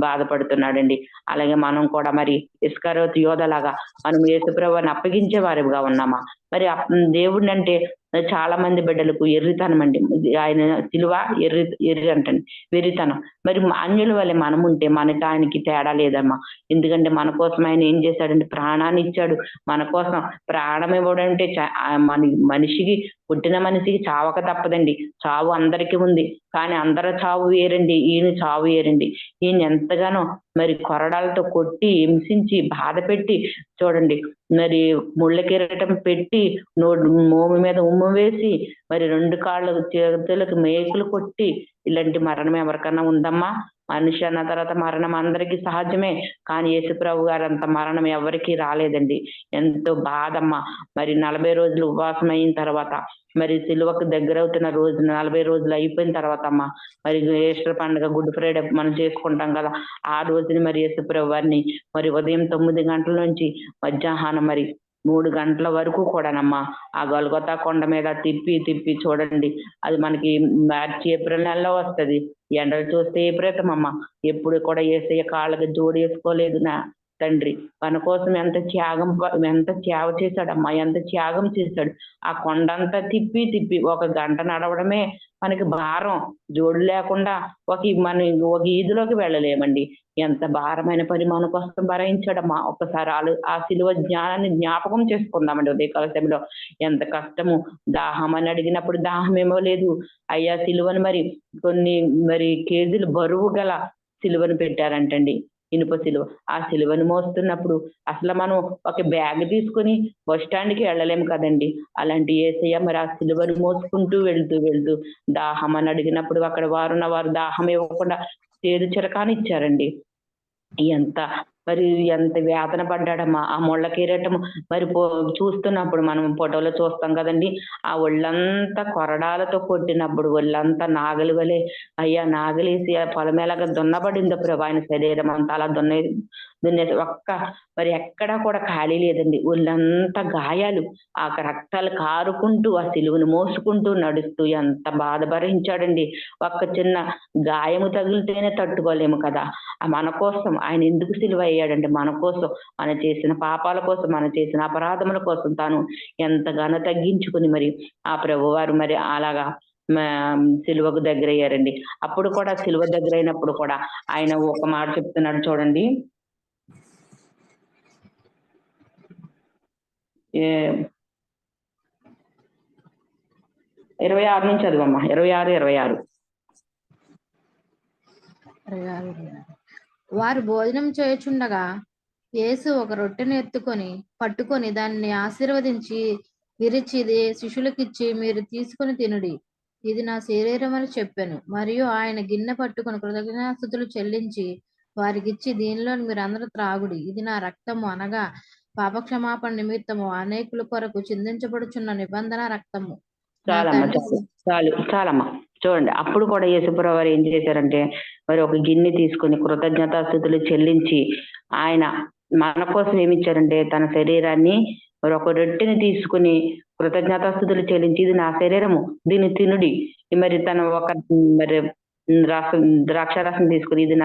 బాధపడుతున్నాడండి. అలాగే మనం కూడా మరి ఇస్కరియోతు యోధలాగా మనం యేసుప్రభువుని అప్పగించే వారిగా ఉన్నామా? మరి దేవుడిని అంటే చాలా మంది బిడ్డలకు ఎర్రితనం అండి. ఆయన సిలువ ఎర్రి అంటండి, వెర్రితనం. మరి అన్యుల వల్ల మనం ఉంటే మనకి ఆయనకి తేడా లేదమ్మా. ఎందుకంటే మన కోసం ఆయన ఏం చేశాడంటే ప్రాణాన్ని ఇచ్చాడు. మన కోసం ప్రాణం ఇవ్వడం అంటే మనిషికి పుట్టిన మనిషికి చావక తప్పదండి. చావు అందరికీ ఉంది, కానీ అందరి చావు వేరండి, ఈయన చావు వేరండి. ఈయన ఎంతగానో మరి కొరడాలతో కొట్టి హింసించి బాధ పెట్టి చూడండి, మరి ముళ్ళ కిరీటం పెట్టి మోము మీద ఉమ్ము వేసి మరి 2 కాళ్ళ చేతులకు మేకులు కొట్టి, ఇలాంటి మరణం ఎవరికన్నా ఉందమ్మా? మనిషి అన్న తర్వాత మరణం అందరికీ సహజమే, కానీ యేసుప్రభు గారు అంత మరణం ఎవరికీ రాలేదండి. ఎంతో బాధమ్మా. మరి 40 రోజులు ఉపవాసం అయిన తర్వాత మరి సిలువకు దగ్గర అవుతున్న రోజు 40 రోజులు అయిపోయిన తర్వాత అమ్మా మరి ఈస్టర్ పండుగ, గుడ్ ఫ్రైడే మనం చేసుకుంటాం కదా, ఆ రోజుని మరి యేసుప్రభు వారిని మరి ఉదయం 9 గంటల నుంచి మధ్యాహ్నం మరి 3 గంటల వరకు కూడానమ్మా ఆ గొల్గొతా కొండ మీద తిప్పి చూడండి. అది మనకి మార్చి ఏప్రిల్ నెలలో వస్తది. ఎండలు చూస్తే విపరీతం అమ్మ. ఎప్పుడు కూడా యేసయ్య కాళ్ళకి జోడు వేసుకోలేదు, తండ్రి మన కోసం ఎంత త్యాగ చేశాడమ్మా, ఎంత త్యాగం చేశాడు. ఆ కొండంతా తిప్పి తిప్పి 1 గంట నడవడమే మనకి భారం. జోడు లేకుండా మనం ఒక ఈదులోకి వెళ్ళలేమండి. ఎంత భారమైన పని మన కోసం భరించాడమ్మా. ఒక్కసారి ఆ శిలువ జ్ఞానాన్ని జ్ఞాపకం చేసుకుందామండి ఉదయకాల సమయంలో. ఎంత కష్టము. దాహం అని అడిగినప్పుడు దాహం ఏమో లేదు. అయ్యా సిలువను కొన్ని కేజీలు బరువు గల సిలువను పెట్టారంటండి, ఇనుప సిలువ. ఆ సిలువను మోస్తున్నప్పుడు అసలు మనం ఒక బ్యాగ్ తీసుకుని బస్ స్టాండ్కి వెళ్ళలేము కదండి. అలాంటి యేసయ్య మరి ఆ సిలువను మోసుకుంటూ వెళ్తూ దాహం అని అడిగినప్పుడు అక్కడ వారు దాహం ఇవ్వకుండా చేదు చిరకాని ఇచ్చారండి. ఎంత వేదన పడ్డాడమ్మా. ఆ ముళ్ళ కిరీటము చూస్తున్నప్పుడు మనం ఫోటోలో చూస్తాం కదండి. ఆ ఒళ్ళంతా కొరడాలతో కొట్టినప్పుడు ఒళ్ళంతా నాగలి వలె, అయ్యా నాగలేసి ఆ పొలమేలాగా దున్నబడింది ప్రభు. ఆయన శరీరం అంతా అలా దున్నేసి ఎక్కడా కూడా ఖాళీ లేదండి. ఒళ్ళంతా గాయాలు, ఆ రక్తాలు కారుకుంటూ ఆ సిలువను మోసుకుంటూ నడుస్తూ ఎంత బాధ భరించాడండి. ఒక్క చిన్న గాయము తగిలితేనే తట్టుకోలేము కదా. మన కోసం ఆయన ఎందుకు సిలువ అయ్యాడంటే మన కోసం, మనం చేసిన పాపాల కోసం, మనం చేసిన అపరాధముల కోసం తాను ఎంతగానో తగ్గించుకుని మరి ఆ ప్రభువారు మరి అలాగా సిలువకు దగ్గర అయ్యారండి. అప్పుడు కూడా సిలువ దగ్గర అయినప్పుడు కూడా ఆయన ఒక మాట చెప్తున్నాడు చూడండి. 26 నుంచి చదువమ్మా. 26. వారు భోజనం చేయుచుండగా యేసు ఒక రొట్టెను పట్టుకొని దాన్ని ఆశీర్వదించి విరిచి శిష్యులకిచ్చి, మీరు తీసుకుని తినుడి, ఇది నా శరీరం అని చెప్పాను. మరియు ఆయన గిన్నె పట్టుకొని కృతజ్ఞతాస్తుతులు చెల్లించి వారికిచ్చి, దీనిలో మీరందరూ త్రాగుడి, ఇది నా రక్తము, అనగా పాపక్షమాపణ నిమిత్తము అనేకుల కొరకు చిందించబడుచున్న నిబంధన రక్తము. చాలమ్మా. చూడండి, అప్పుడు కూడా యేసుప్రభువు వారు ఏం చేశారంటే మరి ఒక గిన్నె తీసుకుని కృతజ్ఞతాస్తుతులు చెల్లించి ఆయన మన కోసం ఏమిచ్చారంటే తన శరీరాన్ని మరి ఒక రొట్టెని తీసుకుని కృతజ్ఞతాస్తుతులు చెల్లించి, ఇది నా శరీరము, దీన్ని తినుడి. మరి తన ద్రాక్షారసం తీసుకుని, ఇది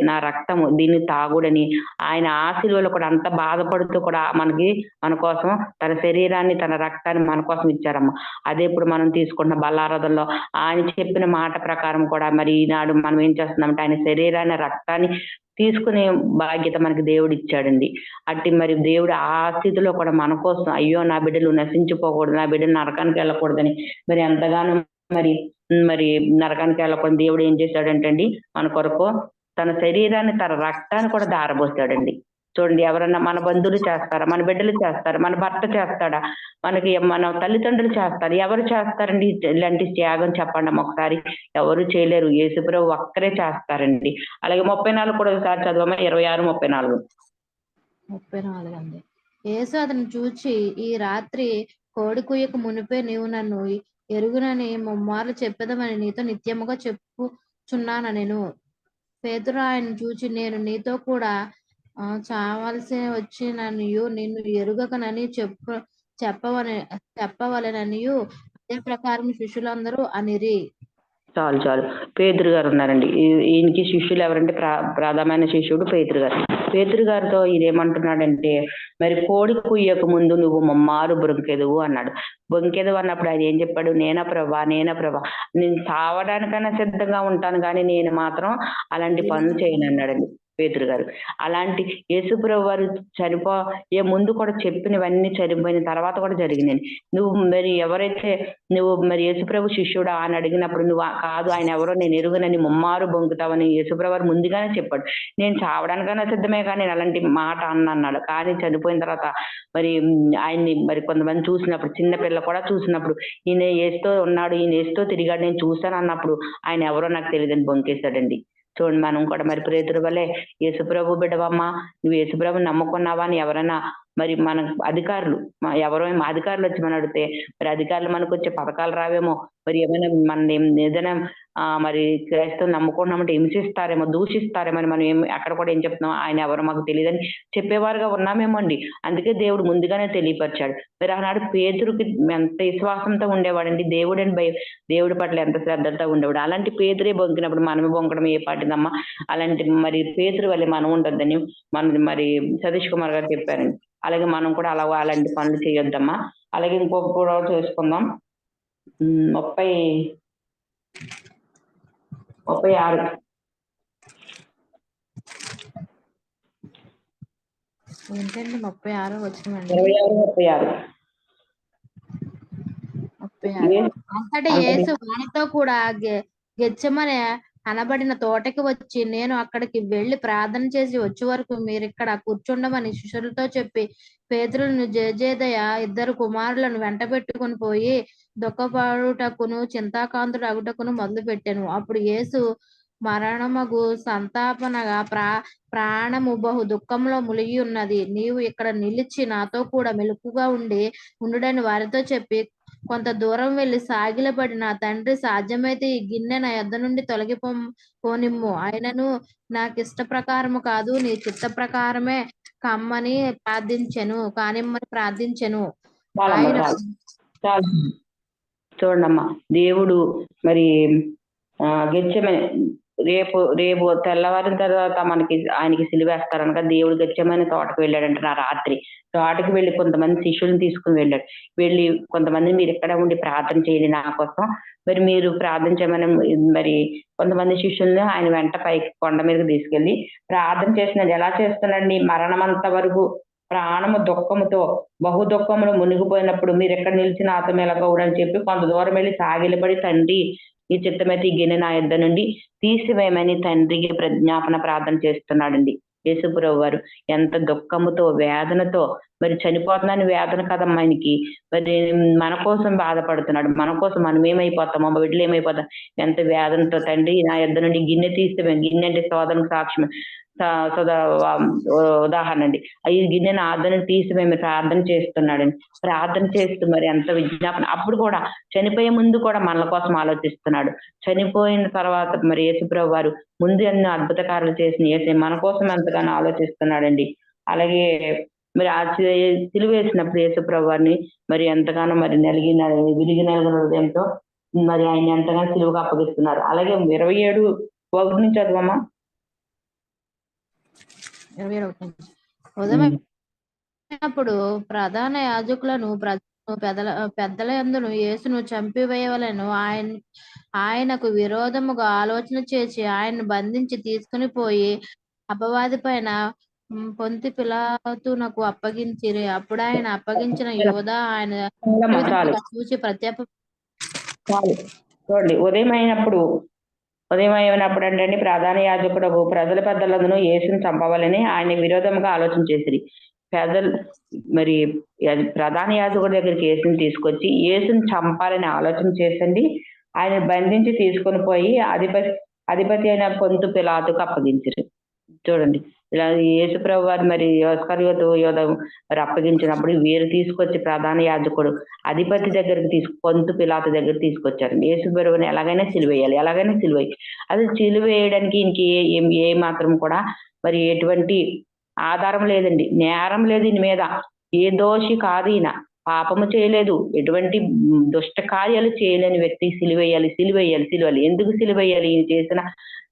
నా రక్తము, దీన్ని తాగుడని ఆయన ఆ శిలువలో కూడా అంత బాధపడుతూ కూడా మన కోసం తన శరీరాన్ని తన రక్తాన్ని మన కోసం ఇచ్చారమ్మా. అదే ఇప్పుడు మనం తీసుకున్న బల్లారాధనలో ఆయన చెప్పిన మాట ప్రకారం కూడా మరి ఈనాడు మనం ఏం చేస్తున్నామంటే ఆయన శరీరాన్ని రక్తాన్ని తీసుకునే బాధ్యత మనకి దేవుడు ఇచ్చాడండి. అట్టి మరి దేవుడు ఆ స్థితిలో కూడా మన కోసం, అయ్యో నా బిడ్డలు నశించిపోకూడదు, నా బిడ్డలు నరకానికి వెళ్ళకూడదని మరి ఎంతగానో మరి నరకానికి వెళ్ళకుండా దేవుడు ఏం చేశాడంటండి మన కొరకు తన శరీరాన్ని తన రక్తాన్ని కూడా ధారపోస్తాడండి. చూడండి, ఎవరన్నా మన బంధువులు చేస్తారా, మన బిడ్డలు చేస్తారా, మన భర్త చేస్తాడా, మన తల్లిదండ్రులు చేస్తారు, ఎవరు చేస్తారండి ఇలాంటి త్యాగం? చెప్పండి ఒకసారి. ఎవరు చేయలేరు, యేసుప్రభువు ఒక్కరే చేస్తారండి. అలాగే 34 కూడా ఒకసారి చదవమా. 26, 34 అండి. యేసు అతను చూచి, ఈ రాత్రి కోడి కుయ్యకు మునిపే నీవు నన్ను ఎరుగునని ముమ్మార్లు చెప్పేదమని నీతో నిత్యముగా చెప్పుచున్నాను నేను. పేతురు ఆయన చూచి, నేను నీతో కూడా చావలసి వచ్చిననియు నిన్ను ఎరుగకనని చెప్పవలెననియు అదే ప్రకారం శిష్యులందరూ అనిరి. చాలు. పేతురు గారు ఉన్నారండి. ఈయనకి శిష్యులు ఎవరంటే ప్రధానమైన శిష్యుడు పేతురు గారు. పేతురు గారితో ఇదేమంటున్నాడంటే మరి కోడి కుయ్యకు ముందు నువ్వు ముమ్మారు బొంకెదువు అన్నాడు. బొంకెదువు అన్నప్పుడు ఆయన ఏం చెప్పాడు? నేనా ప్రభా, నేను చావడానికైనా సిద్ధంగా ఉంటాను కానీ నేను మాత్రం అలాంటి పనులు చేయను అన్నాడండి పేతురు గారు. అలాంటి యేసుప్రభు వారు చనిపోయే ముందు కూడా చెప్పినవన్నీ చనిపోయిన తర్వాత కూడా జరిగినాయి. నువ్వు మరి యేసుప్రభు శిష్యుడా అని అడిగినప్పుడు నువ్వు కాదు, ఆయన ఎవరో నేను ఎరుగనని ముమ్మారు బొంకుతావని యేసుప్రభు వారు ముందుగానే చెప్పాడు. నేను చావడానికైనా సిద్ధమే కానీ నేను అలాంటి మాట అన్నాడు. కానీ చనిపోయిన తర్వాత మరి ఆయన్ని మరి కొంతమంది చూసినప్పుడు, చిన్న పిల్ల కూడా చూసినప్పుడు, ఈయన యేసుతో ఉన్నాడు, ఈయన యేసుతో తిరిగాడు, నేను చూశాను అన్నప్పుడు ఆయన ఎవరో నాకు తెలియదని బొంకేశాడండి. చూడండి, మనం కూడా మరి పేతురు వలె యేసుప్రభు బిడ్డవమ్మా, నువ్వు యేసుప్రభు నమ్ముకున్నావా అని ఎవరైనా మరి మన అధికారులు ఎవరో అధికారులు వచ్చి మనం అడిగితే మరి అధికారులు మనకు వచ్చే పథకాలు రావేమో, మరి ఏమైనా మన ఏదైనా మరి క్రైస్తవం నమ్ముకున్నామంటే హింసిస్తారేమో, దూషిస్తారేమో అని మనం అక్కడ కూడా ఏం చెప్తున్నాం, ఆయన ఎవరో మాకు తెలియదని చెప్పేవారుగా ఉన్నామేమో అండి. అందుకే దేవుడు ముందుగానే తెలియపరిచాడు. మరి ఆనాడు పేతురుకి ఎంత విశ్వాసంతో ఉండేవాడండి, దేవుడి పట్ల ఎంత శ్రద్ధతో ఉండేవాడు. అలాంటి పేతురే బొంకినప్పుడు మనమే బొంకడం ఏ పాటిదమ్మా? అలాంటి మరి పేతురు వల్ల మనం ఉండొద్దని మరి సతీష్ కుమార్ గారు చెప్పారండి. అలాగే మనం కూడా అలాంటి పనులు చేయొద్దమ్మా. అలాగే ఇంకొక కూడా చూసుకుందాం. 36 ఏంటండి 36 వచ్చిందండి. 36 అంతటా యేసు వానితో కూడా గెత్సెమనే అనబడిన తోటకి వచ్చి, నేను అక్కడికి వెళ్లి ప్రార్థన చేసి వచ్చే వరకు మీరిక్కడ కూర్చుండమని శిష్యులతో చెప్పి పేతురును జేజేదయ 2 కుమారులను వెంట పెట్టుకుని పోయి దుఃఖపడుటకును చింతాకాంతుడు అగుటకును మొదలు పెట్టాను. అప్పుడు యేసు మరణమగు సంతాపనగా ప్రాణము బహు దుఃఖంలో మునిగి ఉన్నది. నీవు ఇక్కడ నిలిచి నాతో కూడా మెలకుగా ఉండుడని వారితో చెప్పి కొంత దూరం వెళ్లి సాగిలపడి, నా తండ్రి, సాధ్యమైతే ఈ గిన్నె నా యొద్ద నుండి పోనిమ్ము, ఆయనను నాకిష్ట ప్రకారము కాదు నీ చిత్త ప్రకారమే కానిమ్మని ప్రార్థించెను. ఆయన చూడమ్మా, దేవుడు మరి గెత్సెమనే రేపు తెల్లవారిన తర్వాత ఆయనకి సిలువేస్తారనగా దేవుడు గెత్సెమనే తోటకు వెళ్ళాడంట. నా రాత్రి తోటకి వెళ్ళి కొంతమంది శిష్యులను తీసుకుని వెళ్ళాడు. వెళ్ళి కొంతమంది మీరు ఇక్కడ ఉండి ప్రార్థన చేయండి నా కోసం, మరి మీరు ప్రార్థన చేయమని మరి కొంతమంది శిష్యుల్ని ఆయన వెంట పైకి కొండ మీదకి తీసుకెళ్లి ప్రార్థన చేసినది. ఎలా చేస్తున్నాడండి? మరణమంత వరకు ప్రాణము దుఃఖముతో బహు దుఃఖములు మునిగిపోయినప్పుడు మీరు ఎక్కడ నిలిచి నాతో మెలగవుడని చెప్పి కొంత దూరం వెళ్ళి సాగిలపడి, తండ్రి ఈ చిత్తమైతే ఈ గిన్నె నా యొద్ద నుండి తీసివేయమని తండ్రికి ప్రజ్ఞాపన ప్రార్థన చేస్తున్నాడండి యేసుప్రభు వారు. ఎంత దుఃఖముతో వేదనతో, మరి చనిపోతున్నాని వేదన కదమ్మా ఆయనకి, మరి మన కోసం బాధపడుతున్నాడు. మన కోసం మనం ఏమైపోతామో, బిడ్డలు ఏమైపోతాం, ఎంత వేదనతో తండ్రి నా యొద్ద నుండి గిన్నె తీసివేయం. గిన్నె అంటే సోదరునికి సాక్ష్యం ఉదాహరణ అండి. ఈ గిన్నెను ఆర్దన తీసివేమి ప్రార్థన చేస్తున్నాడండి. ప్రార్థన చేస్తూ మరి ఎంత విజ్ఞాపన. అప్పుడు కూడా చనిపోయే ముందు కూడా మనల కోసం ఆలోచిస్తున్నాడు. చనిపోయిన తర్వాత మరి యేసుప్రభు వారు ముందు ఎన్నో అద్భుత కార్యాలు చేసిన యేసు మన కోసం ఎంతగానో ఆలోచిస్తున్నాడండి. అలాగే మరి ఆ సిలువ వేసినప్పుడు యేసుప్రభు వారిని మరి ఎంతగానో మరి విరిగి నలిగిన హృదయంతో మరి ఆయన ఎంతగానో సిలువగా అప్పగిస్తున్నారు. అలాగే 27 నుంచి చదవమ్మా. 21 అప్పుడు ప్రధాన యాజకులను పెద్దల యందును యేసును చంపివేయవలెను ఆయనకు విరోధముగా ఆలోచన చేసి ఆయన్ను బంధించి తీసుకుని పోయి అపవాది పైన పొంతి పిలాతునకు అప్పగించిరి. అప్పుడు ఆయన అప్పగించిన యోధా ఆయన చూసి చూడండి, ఉదయం అయినప్పుడు అంటే ప్రధాన యాజకుడు ప్రజల పెద్దలందును యేసును చంపవాలని ఆయన విరోధంగా ఆలోచన చేసిరి. మరి ప్రధాన యాజకుడి దగ్గరికి యేసుని తీసుకొచ్చి యేసుని చంపాలని ఆలోచన చేసండి. ఆయన బంధించి తీసుకొని పోయి అధిపతి అయిన పొంతు పిలాతుకు అప్పగించారు. చూడండి, ఇలా యేసుప్రభు వారు మరి యోధ మరి అప్పగించినప్పుడు వీరు తీసుకొచ్చి ప్రధాన యాజకుడు అధిపతి దగ్గరికి పొంతు పిలాతు దగ్గర తీసుకొచ్చారు. యేసుప్రభుని ఎలాగైనా సిలువేయాలి. అది సిలువేయడానికి ఇంకే ఏ మాత్రం కూడా మరి ఎటువంటి ఆధారం లేదండి, నేరం లేదు ఈయన మీద. ఏ దోషి కాదు ఈయన, పాపము చేయలేదు, ఎటువంటి దుష్ట కార్యాలు చేయలేని వ్యక్తి సిలువేయాలి. ఎందుకు సిలువేయాలి? ఈయన చేసిన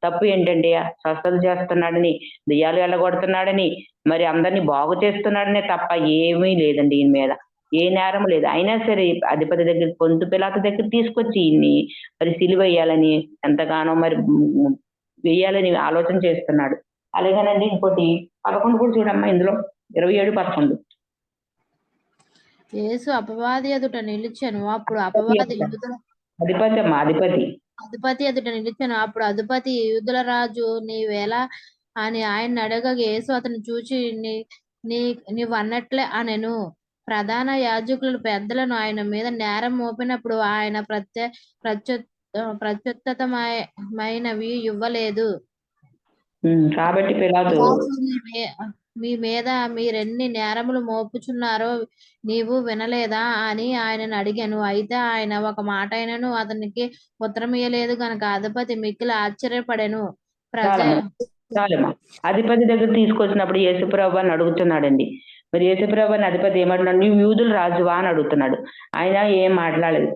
తప్పు ఏంటంటే స్వస్థత చేస్తున్నాడని, దెయ్యాలు వెళ్ళగొడుతున్నాడని, మరి అందరినీ బాగు చేస్తున్నాడనే తప్ప ఏమీ లేదండి ఈయన మీద. ఏ నేరం లేదు. అయినా సరే అధిపతి దగ్గర పొంతు పిలాతు దగ్గర తీసుకొచ్చి ఈయన్ని మరి సిలువేయాలని ఎంతగానో మరి వేయాలని ఆలోచన చేస్తున్నాడు. అలాగేనండి ఇంకోటి 11 కూడా చూడమ్మా, ఇందులో 27-11. యేసు అపవాది ఎదుట నిలిచెను. అప్పుడు అపవాది అధిపతి ఎదుట నిలిచెను. అప్పుడు అధిపతి యూదుల రాజు నీవేలా అని ఆయన అడగగా యేసు అతను చూచి నీవన్నట్లే అనెను. ప్రధాన యాజకులు పెద్దలను ఆయన మీద నేరం మోపినప్పుడు ఆయన ప్రత్యుత్తమైనవి ఇవ్వలేదు. కాబట్టి పిలాతు మీ మీద మీరెన్ని నేరములు మోపుచున్నారో నీవు వినలేదా అని ఆయనను అడిగాను. అయితే ఆయన ఒక మాటైనను అతనికి ఉత్తరమియ్యలేదు గనుక అధిపతి మిక్కిలి ఆశ్చర్యపడెను. చాలమ్మా. అధిపతి దగ్గర తీసుకొచ్చినప్పుడు యేసుప్రభు అని అడుగుతున్నాడండి. మరి యేసుప్రభు అని అధిపతి ఏమంటున్నాడు? నువ్వు యూదుల రాజువా అని అడుగుతున్నాడు. ఆయన ఏం మాట్లాడలేదు.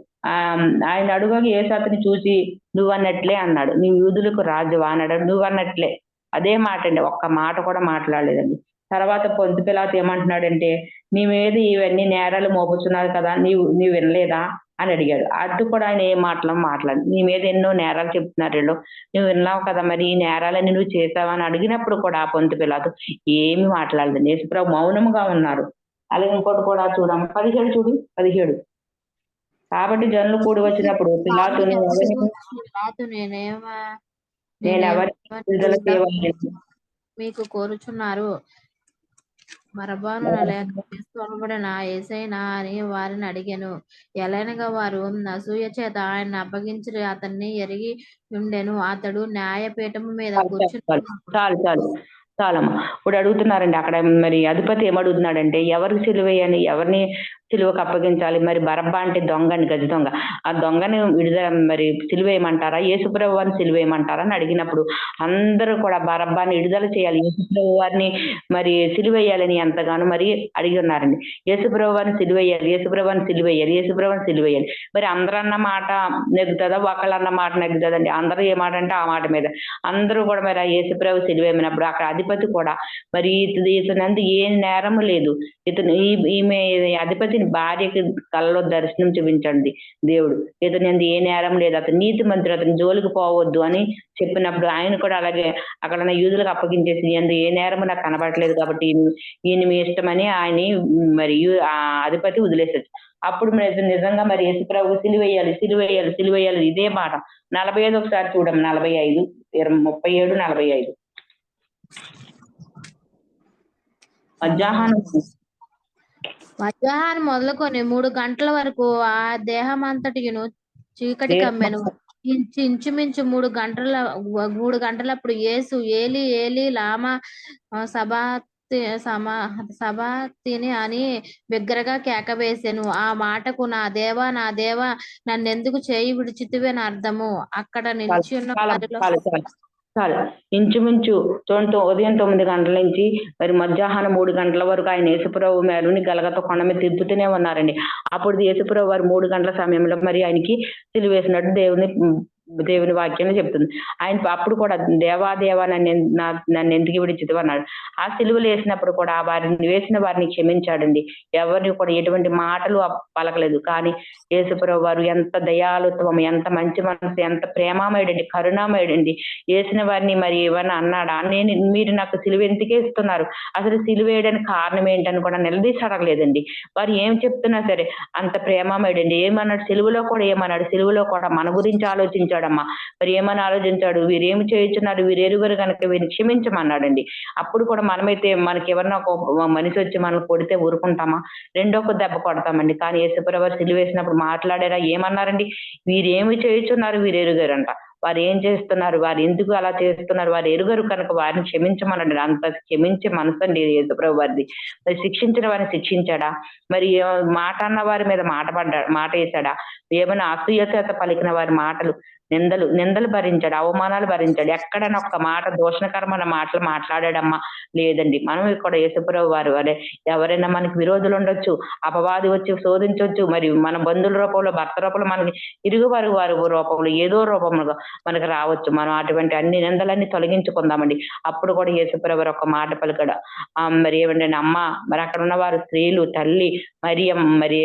ఆయన అడుగక యేసు అతన్ని చూసి నువ్వు అన్నట్లే అన్నాడు. నువ్వు యూదులకు రాజువా అన్నాడు. నువ్వు అన్నట్లే. అదే మాట అండి. ఒక్క మాట కూడా మాట్లాడలేదండి. తర్వాత పొంతు పిలాతు ఏమంటున్నాడంటే, నీ మీద ఇవన్నీ నేరాలు మోపుతున్నారు కదా, నీవు వినలేదా అని అడిగాడు. అటు కూడా ఆయన ఏ మాట్లాడు, నీ మీద ఎన్నో నేరాలు చెప్తున్నారు వీళ్ళు, నువ్వు విన్నావు కదా, మరి ఈ నేరాలని నువ్వు చేసావా అని అడిగినప్పుడు కూడా ఆ పొంతు పిలాతు ఏమి మాట్లాడలేదు. యేసుప్రభు మౌనముగా ఉన్నారు. అలాగే ఇంకోటి కూడా చూడము, 17 చూడు, 17. కాబట్టి జనులు కూడి వచ్చినప్పుడు పిలాతు నేనెవరికి విడుదల చేయవలెను మీకు కోరుచున్నారు, బరబ్బను లేక యేసు అనబడిన యేసయ్యనా అని వారిని అడిగాను. ఎలైనగా వారు అసూయ చేత ఆయన అప్పగించి అతన్ని ఎరిగి ఉండెను. అతడు న్యాయపీఠము మీద కూర్చుని చాలమ్మా. ఇప్పుడు అడుగుతున్నారండి అక్కడ. మరి అధిపతి ఏమడుగుతున్నాడంటే, ఎవరికి సిలువేయని, ఎవరిని సిలువకు అప్పగించాలి? మరి బరబ్బా అంటే దొంగ అండి, గజ దొంగ. ఆ దొంగని విడుదల మరి సిలువేయమంటారా, యేసుప్రభు వారిని సిలువేయమంటారా అని అడిగినప్పుడు అందరూ కూడా బరబ్బాని విడుదల చేయాలి, యేసుప్రభు వారిని మరి సిలువేయాలని ఎంతగానో మరి అడిగి ఉన్నారండి. యేసుప్రభు వారిని సిలువేయాలి, యేసుప్రభు వారిని సిలువేయాలి, యేసుప్రభుని సిలువేయాలి. మరి అందరూ అన్న మాట నెగ్గుతుందా, ఒకళ్ళన్న మాట నెగ్గుతుందండి? అందరూ ఏ మాట అంటే ఆ మాట మీద అందరూ కూడా మరి ఆ యేసుప్రభు సిలువేయమైనప్పుడు అక్కడ అధిపతి కూడా మరి ఇతనందు ఏ నేరము లేదు. ఈమె అధిపతిని భార్యకి కళ్ళలో దర్శనం చూపించండి దేవుడు. ఇతని ఏ నేరం లేదు, అతను నీతి మంత్రుడు, అతని జోలికి పోవద్దు అని చెప్పినప్పుడు ఆయన కూడా అలాగే అక్కడ యూదులకు అప్పగించేసి ఏ నేరము నాకు కనబడట్లేదు కాబట్టి ఈయన మీ ఇష్టమని ఆయన మరి ఆ అధిపతి వదిలేసేది. అప్పుడు నిజంగా మరి యేసుప్రభు సిలువేయాలి ఇదే మాట. 45 ఒకసారి చూడం, 45, 37, 45. మధ్యాహ్నం మొదలుకొని 3 గంటల వరకు ఆ దేహం అంతటిను చీకటి కమ్మెను. ఇంచుమించు 3 గంటలప్పుడు యేసు ఏలి ఏలి లామా సబాక్తాని అని బిగ్గరగా కేక వేసెను. ఆ మాటకు నా దేవా నన్నెందుకు చేయి విడిచితివి అని అర్థము. అక్కడ నిలిచి ఉన్న వారిలో చాలు. ఇంచుమించు ఉదయం 9 గంటల నుంచి మరి మధ్యాహ్నం 3 గంటల వరకు ఆయన యేసుప్రభు మేలుని గలగత కొండ మీద తిప్పుతూనే ఉన్నారండి. అప్పుడు యేసుప్రభు వారు 3 గంటల సమయంలో మరి ఆయనకి సిలువేసినట్టు దేవుని వాక్యం చెప్తుంది. ఆయన అప్పుడు కూడా దేవా నన్ను ఎందుకు విడిచితివి అన్నాడు. ఆ సిలువలు వేసినప్పుడు కూడా వారిని వేసిన వారిని క్షమించాడండి. ఎవరిని కూడా ఎటువంటి మాటలు పలకలేదు. కానీ యేసుప్రభు వారు ఎంత దయాలుత్వం, ఎంత మంచి మనసు, ఎంత ప్రేమామయుడండి, కరుణామయుడండి. వేసిన వారిని మరి ఏమన్నా అన్నాడా? మీరు నాకు సిలువ ఎందుకే ఇస్తున్నారు, అసలు సిలువ వేయడానికి కారణం ఏంటని కూడా నిలదీసి అడగలేదండి. వారు ఏం చెప్తున్నా సరే అంత ప్రేమామయుడండి. ఏమన్నాడు సిలువలో కూడా, సిలువలో కూడా మన గురించి ఆలోచించాడమ్మా. మరి ఏమని ఆలోచించాడు? వీరేమి చేయుచున్నారు, వీరెరుగరు కనుక వీరిని క్షమించమన్నాడండి. అప్పుడు కూడా మనమైతే మనకి ఎవరన్నా ఒక మనిషి వచ్చి మనల్ని కొడితే ఊరుకుంటామా? రెండో దెబ్బ కొడతామండి. కానీ యేసుప్రభు సిలువేసినప్పుడు మాట్లాడారా? ఏమన్నారండి? వీరేమి చేయుచున్నారు, వీరెరుగరంట. వారు ఏం చేస్తున్నారు, వారు ఎందుకు అలా చేస్తున్నారు, వారు ఎరుగరు కనుక వారిని క్షమించమన్నాడు. అంత క్షమించే మనసు అండి యేసుప్రభు వారిది. మరి శిక్షించిన వారిని శిక్షించాడా? మరి మాట అన్న వారి మీద మాట వేశాడా? ఏమైనా అసూయ చేత పలికిన వారి మాటలు నిందలు భరించాడు, అవమానాలు భరించాడు. ఎక్కడైనా ఒక్క మాట దోషణకరమైన మాటలు మాట్లాడాడమ్మా? లేదండి. మనం ఇక్కడ యేసుప్రభు వారు ఎవరైనా మనకి విరోధులు ఉండొచ్చు, అపవాది వచ్చి శోధించవచ్చు, మరి మన బంధువుల రూపంలో, భర్త రూపంలో, మనకి ఇరుగు వారి రూపంలో, ఏదో రూపంలో మనకు రావచ్చు. మనం అటువంటి అన్ని నిందలన్నీ తొలగించుకుందామండి. అప్పుడు కూడా యేసుప్రభు వారు ఒక మాట పలికాడు. మరి ఏమంటే అమ్మ, మరి అక్కడ ఉన్న వారు స్త్రీలు, తల్లి మరియ, మరి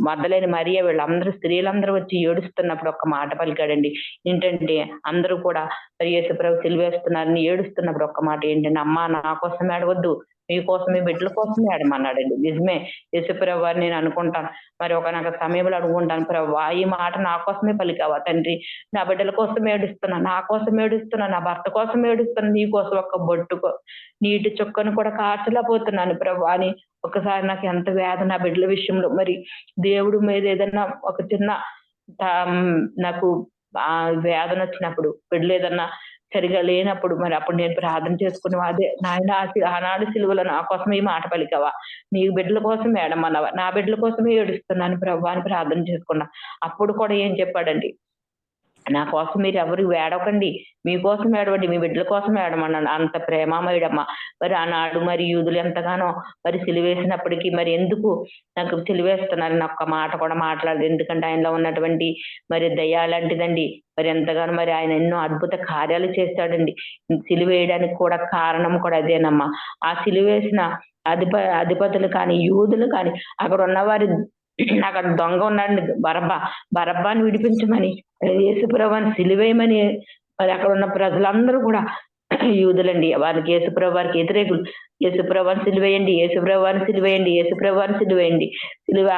మగ్దలేని మరియ, వీళ్ళందరూ స్త్రీలందరూ వచ్చి ఏడుస్తున్నప్పుడు ఒక మాట పలికాడండి. ఏంటంటే అందరూ కూడా మరి యేసుప్రభు సిలువేస్తున్నారని ఏడుస్తున్నప్పుడు ఒక్క మాట ఏంటంటే, అమ్మ నా కోసం ఏడవద్దు, మీకోసమే, బిడ్డల కోసమే ఏడమన్నాడండి. నిజమే, యేసుప్రభు వారిని నేను అనుకుంటాను, మరి ఒకనొక సమయంలో అనుకుంటాను, ప్రభు ఈ మాట నా కోసమే పలికావా తండ్రి? నా బిడ్డల కోసం ఏడుస్తున్నా, నా కోసం ఏడుస్తున్నా, నా భర్త కోసం ఏడుస్తున్నా, నీ కోసం ఒక్క బొట్టుకో నీటి చుక్కను కూడా కార్చలేకపోతున్నాను ప్రభు అని ఒకసారి నాకు ఎంత వేదన నా బిడ్డల విషయంలో. మరి దేవుడు మీద ఏదన్నా ఒక చిన్న నాకు ఆ వేదన వచ్చినప్పుడు, బిడ్డలు ఏదన్నా సరిగా లేనప్పుడు మరి అప్పుడు నేను ప్రార్థన చేసుకుని అదే నాయన ఆనాడు సిలువలో నా కోసం ఈ మాట పలికావా, నీ బిడ్డల కోసం ఏడమన్నావా, నా బిడ్డల కోసమే ఏడుస్తున్నాను ప్రభు అని ప్రార్థన చేసుకున్నా. అప్పుడు కూడా ఏం చెప్పాడండి, నా కోసం మీరు ఎవరు ఏడవకండి, మీకోసం ఏడవండి, మీ బిడ్డల కోసం ఏడమన్నాను. అంత ప్రేమామయుడమ్మ. మరి ఆనాడు మరి యూదులు ఎంతగానో మరి సిలువేసినప్పటికీ మరి ఎందుకు నాకు సిలువేస్తున్నారు ఒక్క మాట కూడా మాట్లాడదు. ఎందుకంటే ఆయనలో ఉన్నటువంటి మరి దయ లాంటిదండి. మరి ఎంతగానో మరి ఆయన ఎన్నో అద్భుత కార్యాలు చేస్తాడండి. సిలువేయడానికి కూడా కారణం కూడా అదేనమ్మా. ఆ సిలువేసిన అధిపతులు కానీ యూదులు కానీ అక్కడ ఉన్నవారి అక్కడ దొంగ ఉన్నాడు బరబ్బాని విడిపించమని, యేసుప్రభుని సిలువేయమని మరి అక్కడ ఉన్న ప్రజలందరూ కూడా యూదులండి. వారికి యేసుప్రభు వారికి వ్యతిరేకులు. యేసుప్రభుని సిలువేయండి, యేసుప్రభుని సిలువేయండి, యేసుప్రభుని సిలువేయండి. సిలువ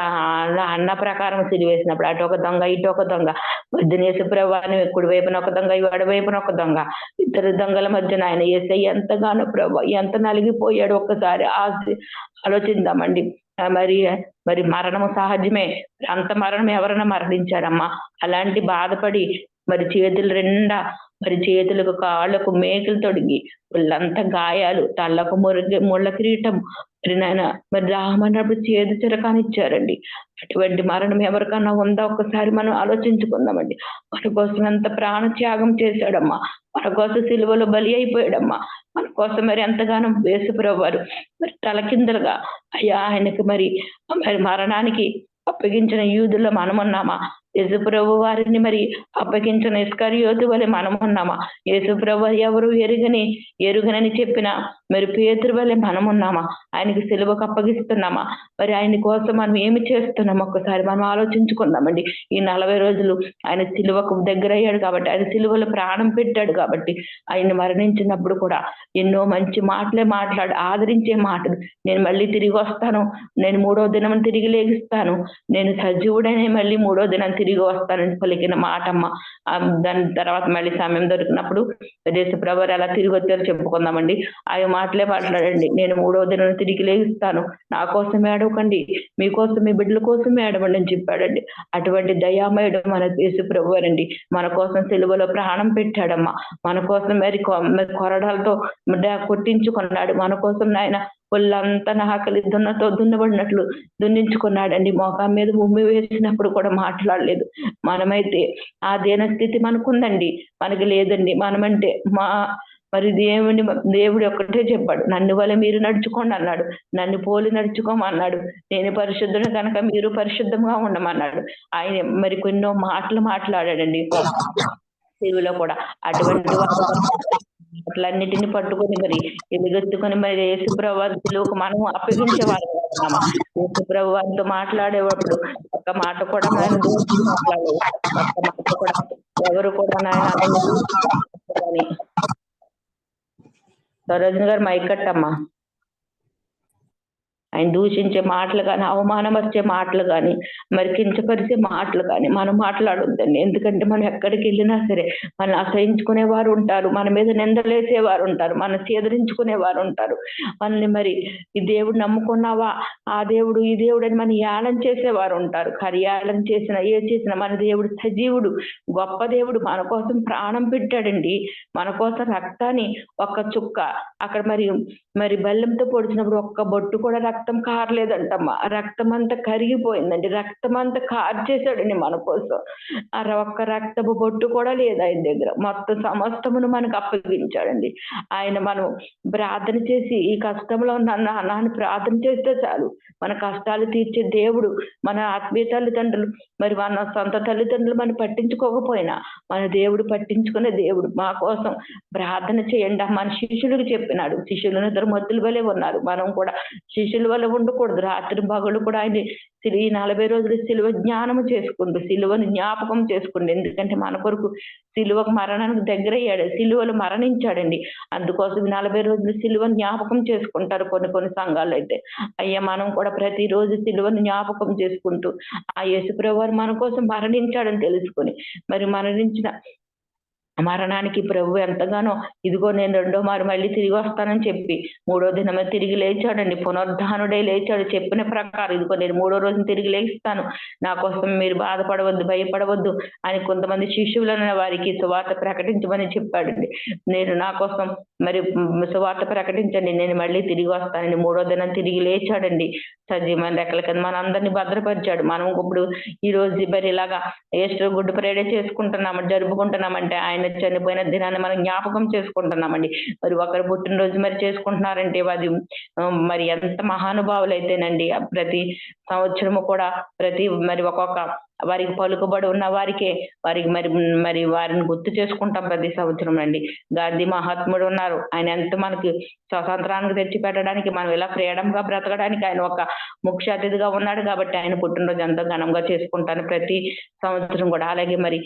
అన్న ప్రకారం సిలువేసినప్పుడు అటు ఒక దొంగ ఇటు ఒక దొంగ, మధ్యన యేసుప్రభుని కుడి వైపున ఒక దొంగ ఇవాడి వైపున ఒక దొంగ, ఇద్దరు దొంగల మధ్యన ఆయన యేసయ్య ఎంతగానో ప్రభు ఎంత నలిగిపోయాడు ఒక్కసారి ఆలోచిద్దామండి. మరి మరణము సహజమే, అంత మరణం ఎవరైనా మరణించారమ్మా. అలాంటి బాధపడి మరి చేతులు రెండా మరి చేతులకు కాళ్ళకు మేకులు తొడిగి వాళ్ళంతా గాయాలు, తళ్ళకు ముళ్ళ కిరీటం, మరి నాయన మరి రామన్నప్పుడు చేదు చిరకానిచ్చారండి. అటువంటి మరణం ఎవరికన్నా ఉందా ఒక్కసారి మనం ఆలోచించుకుందామండి. మన కోసం ఎంత ప్రాణ త్యాగం చేశాడమ్మా, మన కోసం సిలువలో బలి అయిపోయాడమ్మా, మన కోసం మరి ఎంతగానో యేసుప్రభు వారు మరి తలకిందలుగా అయ్యా ఆయనకి మరి మరణానికి అప్పగించిన యూదుల్లో మనమున్నామా? యేసుప్రభు వారిని మరి అప్పగించిన ఇస్కరియోతు వలె మనమున్నామా? యేసుప్రభు ఎవరు ఎరుగనని చెప్పిన మరి పేతురు వలె మనమున్నామా? ఆయనకి సిలువకు అప్పగిస్తున్నామా? మరి ఆయన కోసం మనం ఏమి చేస్తున్నాం ఒక్కసారి మనం ఆలోచించుకుందామండి. ఈ 40 రోజులు ఆయన సిలువకు దగ్గర అయ్యాడు కాబట్టి, ఆయన సిలువలో ప్రాణం పెట్టాడు కాబట్టి, ఆయన మరణించినప్పుడు కూడా ఎన్నో మంచి మాటలే ఆదరించే మాటలు, నేను మళ్ళీ తిరిగి వస్తాను, నేను 3వ దినం తిరిగి లేగిస్తాను, నేను సజీవుడనే మళ్ళీ 3వ దినం తిరిగి వస్తానని పలికిన మాటమ్మ. దాని తర్వాత మళ్ళీ సమయం దొరికినప్పుడు యేసుప్రభు ఎలా తిరిగి వచ్చారో చెప్పుకుందామండి. ఆయన మాటలే మాట్లాడండి, నేను 3వ దినం తిరిగి లేగిస్తాను, నా కోసం ఏడవకండి, మీకోసం మీ బిడ్డల కోసం ఏడవండి అని చెప్పాడండి. అటువంటి దయామయుడు మన యేసుప్రభు వారండి. మన కోసం సిలువలో ప్రాణం పెట్టాడమ్మా. మన కోసం మరి కొరడాలతో కొట్టించుకున్నాడు. మన కోసం నాయన ఒళ్ళంతా ఆకలి దున్నబడినట్లు దున్నించుకున్నాడండి. మోకాం మీద ఉమ్మి వేసినప్పుడు కూడా మాట్లాడలేదు. మనమైతే ఆ దీనస్థితి మనకుందండి, మనకి లేదండి. మనమంటే మరి దేవుడు ఒక్కటే చెప్పాడు, నన్ను వల్ల మీరు నడుచుకోండి అన్నాడు, నన్ను పోలి నడుచుకోమన్నాడు, నేను పరిశుద్ధుని కనుక మీరు పరిశుద్ధంగా ఉండమన్నాడు. ఆయన మరి కొన్నో మాటలు మాట్లాడాడండి తెలుగులో కూడా. అటువంటి వాటిలన్నిటిని పట్టుకొని మరి ఎలుగెత్తుకొని మరి యేసుప్రభు వారికి మనం అప్పగించేవారు. యేసుప్రభు వారితో మాట్లాడేటప్పుడు ఒక్క మాట కూడా నాయన మాట్లాడలేదు, ఒక్క మాట కూడా ఎవరు కూడా నాయన సరోజిని గారు మైకట్టమ్మా. ఆయన దూషించే మాటలు కానీ, అవమానపరిచే మాటలు కానీ, మరి కించపరిచే మాటలు కానీ మనం మాట్లాడొద్దండి. ఎందుకంటే మనం ఎక్కడికి వెళ్ళినా సరే మనం అసహించుకునేవారు ఉంటారు, మన మీద నిందలేసేవారు ఉంటారు, మనం చేదరించుకునేవారు ఉంటారు. మనల్ని మరి ఈ దేవుడు నమ్ముకున్నావా, ఆ దేవుడు ఈ దేవుడు అని మనం యాళన చేసేవారు ఉంటారు. కర్యాళన చేసిన మన దేవుడు సజీవుడు, గొప్ప దేవుడు. మన కోసం ప్రాణం పెట్టాడండి. మన కోసం రక్తాన్ని ఒక్క చుక్క అక్కడ మరి బెల్లంతో పొడిచినప్పుడు ఒక్క బొట్టు కూడా రక్తం కారలేదంటమ్మా. రక్తం అంతా కరిగిపోయిందండి, రక్తం అంతా కార్చేశాడండి మన కోసం. ఒక్క రక్తపు బొట్టు కూడా లేదు ఆయన దగ్గర. మొత్తం సమస్తమును మనకు అప్పగించాడండి. ఆయన మనం ప్రార్థన చేసి ఈ కష్టంలో నాన్న ప్రార్థన చేస్తే చాలు, మన కష్టాలు తీర్చే దేవుడు. మన ఆత్మీయ తల్లిదండ్రులు మరి మన సొంత తల్లిదండ్రులు మనం పట్టించుకోకపోయినా మన దేవుడు పట్టించుకునే దేవుడు. మా కోసం ప్రార్థన చేయండి మన శిష్యులకు చెప్పినాడు. శిష్యులు ఇద్దరు మొద్దుల వలె ఉన్నారు, మనం కూడా శిష్యుల వల్ల ఉండకూడదు. రాత్రి పగలు కూడా ఆయన ఈ 40 రోజులు సిలువ జ్ఞానము చేసుకుంటూ సిలువను జ్ఞాపకం చేసుకోండి. ఎందుకంటే మన కొరకు సిలువకు మరణానికి దగ్గర అయ్యాడు, సిలువలు మరణించాడండి. అందుకోసం 40 రోజులు సిలువను జ్ఞాపకం చేసుకుంటారు కొన్ని సంఘాలు అయితే. అయ్యా మనం కూడా ప్రతిరోజు సిలువను జ్ఞాపకం చేసుకుంటూ ఆ యేసుప్రభువు మన కోసం మరణించాడని తెలుసుకొని మరి మరణించిన మరణానికి ప్రభు ఎంతగానో ఇదిగో నేను రెండో మారు మళ్ళీ తిరిగి వస్తానని చెప్పి మూడో దినమే తిరిగి లేచాడండి. పునరుద్ధానుడై లేచాడు. చెప్పిన ప్రకారం ఇదిగో నేను మూడో రోజున తిరిగి లేస్తాను, నా కోసం మీరు బాధపడవద్దు, భయపడవద్దు అని కొంతమంది శిష్యులను వారికి సువార్త ప్రకటించమని చెప్పాడండి. నేను నా కోసం మరి సువార్త ప్రకటించండి, నేను మళ్ళీ తిరిగి వస్తానండి. మూడో దినం తిరిగి లేచాడండి. సజీవమైన రెక్కల కింద మన అందరినీ భద్రపరిచాడు. మనం ఇప్పుడు ఈ రోజు మరి ఇలాగా ఈస్టర్ గుడ్ ఫ్రైడే చేసుకుంటున్నామండి, జరుపుకుంటున్నామంటే ఆయన చనిపోయిన దినాన్ని మనం జ్ఞాపకం చేసుకుంటున్నామండి. మరి ఒకరు పుట్టినరోజు మరి చేసుకుంటున్నారంటే అది మరి ఎంత మహానుభావులు అయితేనండి. ప్రతి సంవత్సరము కూడా మరి ఒక్కొక్క వారికి పలుకుబడి ఉన్న వారికే వారికి మరి వారిని గుర్తు చేసుకుంటాం ప్రతి సంవత్సరం అండి. గాంధీ మహాత్ముడు ఉన్నారు, ఆయన ఎంత మనకి స్వతంత్రానికి తెచ్చి పెట్టడానికి, మనం ఇలా ఫ్రీడమ్ గా బ్రతకడానికి ఆయన ఒక ముఖ్య అతిథిగా ఉన్నాడు కాబట్టి ఆయన పుట్టినరోజు ఎంతో ఘనంగా చేసుకుంటాను ప్రతి సంవత్సరం కూడా. అలాగే మరి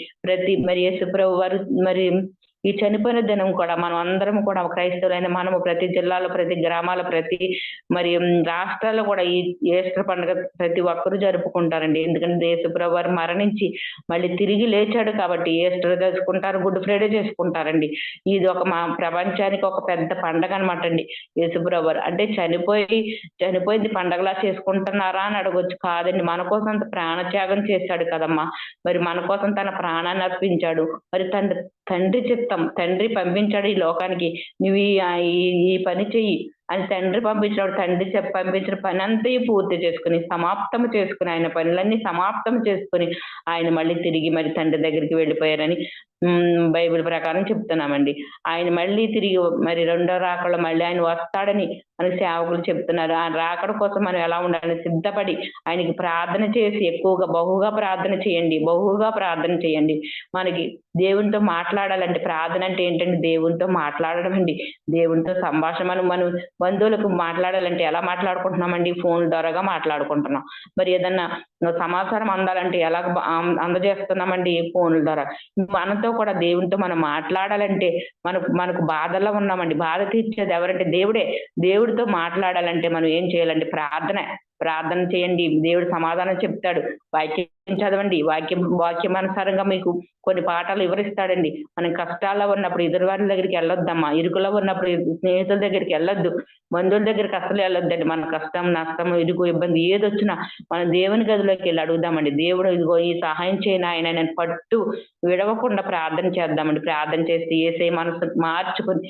యేసుప్రభు వారు మరి ఈ చనిపోయిన దినం కూడా మనం అందరం కూడా క్రైస్తవులైన మనము ప్రతి జిల్లాలో, ప్రతి గ్రామాల, ప్రతి మరి రాష్ట్రాల్లో కూడా ఈ ఈస్టర్ పండుగ ప్రతి ఒక్కరూ జరుపుకుంటారండి. ఎందుకంటే యేసుప్రభు వారు మరణించి మళ్ళీ తిరిగి లేచాడు కాబట్టి ఈస్టర్ చేసుకుంటారు, గుడ్ ఫ్రైడే చేసుకుంటారండి. ఇది ఒక మా ప్రపంచానికి ఒక పెద్ద పండగ అనమాట అండి యేసుప్రభు వారు. అంటే చనిపోయింది పండగలా చేసుకుంటున్నారా అని అడగొచ్చు. కాదండి, మన కోసం అంత ప్రాణత్యాగం చేశాడు కదమ్మా. మరి మన కోసం తన ప్రాణాన్ని అర్పించాడు. మరి తండ్రి చిత్తం, తండ్రి పంపించాడు ఈ లోకానికి, నువ్వు ఈ పని చెయ్యి అని తండ్రి పంపించాడు. తండ్రి పంపించిన పని అంతా పూర్తి చేసుకుని సమాప్తం చేసుకుని ఆయన పనులన్నీ సమాప్తం చేసుకుని ఆయన మళ్ళీ తిరిగి మరి తండ్రి దగ్గరికి వెళ్ళిపోయారని బైబిల్ ప్రకారం చెప్తున్నామండి. ఆయన మళ్ళీ తిరిగి మరి రెండో రాకడలో మళ్ళీ ఆయన వస్తాడని మనకి సేవకులు చెప్తున్నారు. ఆ రాకడ కోసం మనం ఎలా ఉండాలి, సిద్ధపడి ఆయనకి ప్రార్థన చేసి ఎక్కువగా బహుగా ప్రార్థన చేయండి. మనకి దేవునితో మాట్లాడాలంటే ప్రార్థన అంటే ఏంటంటే దేవునితో మాట్లాడడం అండి. దేవునితో సంభాషణ మనం బంధువులకు మాట్లాడాలంటే ఎలా మాట్లాడుకుంటున్నామండి? ఫోన్ ద్వారాగా మాట్లాడుకుంటున్నాం. మరి ఏదన్నా సమాచారం అందాలంటే ఎలా అందజేస్తున్నామండి? ఫోన్ల ద్వారా. మనతో కూడా దేవునితో మనం మాట్లాడాలంటే మనకు బాధల్లో ఉన్నామండి, బాధ తీర్చేది ఎవరంటే దేవుడే. దేవుడితో మాట్లాడాలంటే మనం ఏం చేయాలంటే ప్రార్థన చేయండి. దేవుడు సమాధానం చెప్తాడు. వాక్యం చదవండి. వాక్యమానుసారంగా మీకు కొన్ని పాఠాలు వివరిస్తాడండి. మనం కష్టాల్లో ఉన్నప్పుడు ఎదురు వారి దగ్గరికి వెళ్ళొద్దమ్మా. ఇరుకులో ఉన్నప్పుడు స్నేహితుల దగ్గరికి వెళ్ళొద్దు, బంధువుల దగ్గరికి అసలు వెళ్ళొద్దండి. మన కష్టం, నష్టం, ఇరుకు, ఇబ్బంది ఏదొచ్చినా మనం దేవుని గదిలోకి వెళ్ళి అడుగుదామండి. దేవుడు ఇదిగో ఈ సహాయం చేయను ఆయన నేను పట్టు విడవకుండా ప్రార్థన చేద్దామండి. ప్రార్థన చేసి యేసయ్య మనసు మార్చుకుని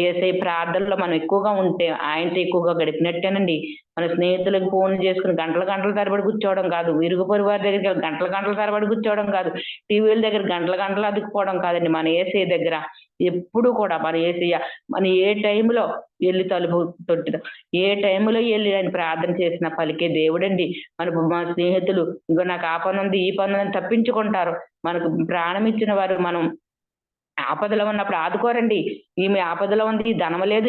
యేసయ్య ప్రార్థనలో మనం ఎక్కువగా ఉంటే ఆయనతో ఎక్కువగా గడిపినట్టేనండి. మన స్నేహితులకు ఫోన్ చేసుకుని గంటల తరబడి కూర్చోవడం కాదు, ఇరుగు పొరుగు వారి దగ్గరికి గంటల తరబడి కూర్చోవడం కాదు, టీవీల దగ్గర గంటలు అదుకుపోవడం కాదండి. మన యేసయ్య దగ్గర ఎప్పుడు కూడా మన ఏ టైంలో వెళ్ళి తలుపు తొట్టిన ఏ టైంలో వెళ్ళి ఆయన ప్రార్థన చేసిన పలికే దేవుడండి. మన స్నేహితులు ఇంకో నాకు ఆ పని ఉంది, ఈ పని ఉంది తప్పించుకుంటారు. మనకు ప్రాణం ఇచ్చిన వారు మనం ఆపదలో ఉన్నప్పుడు ఆదుకోరండి. ఈమె ఆపదలో ఉంది, ధనం లేదు,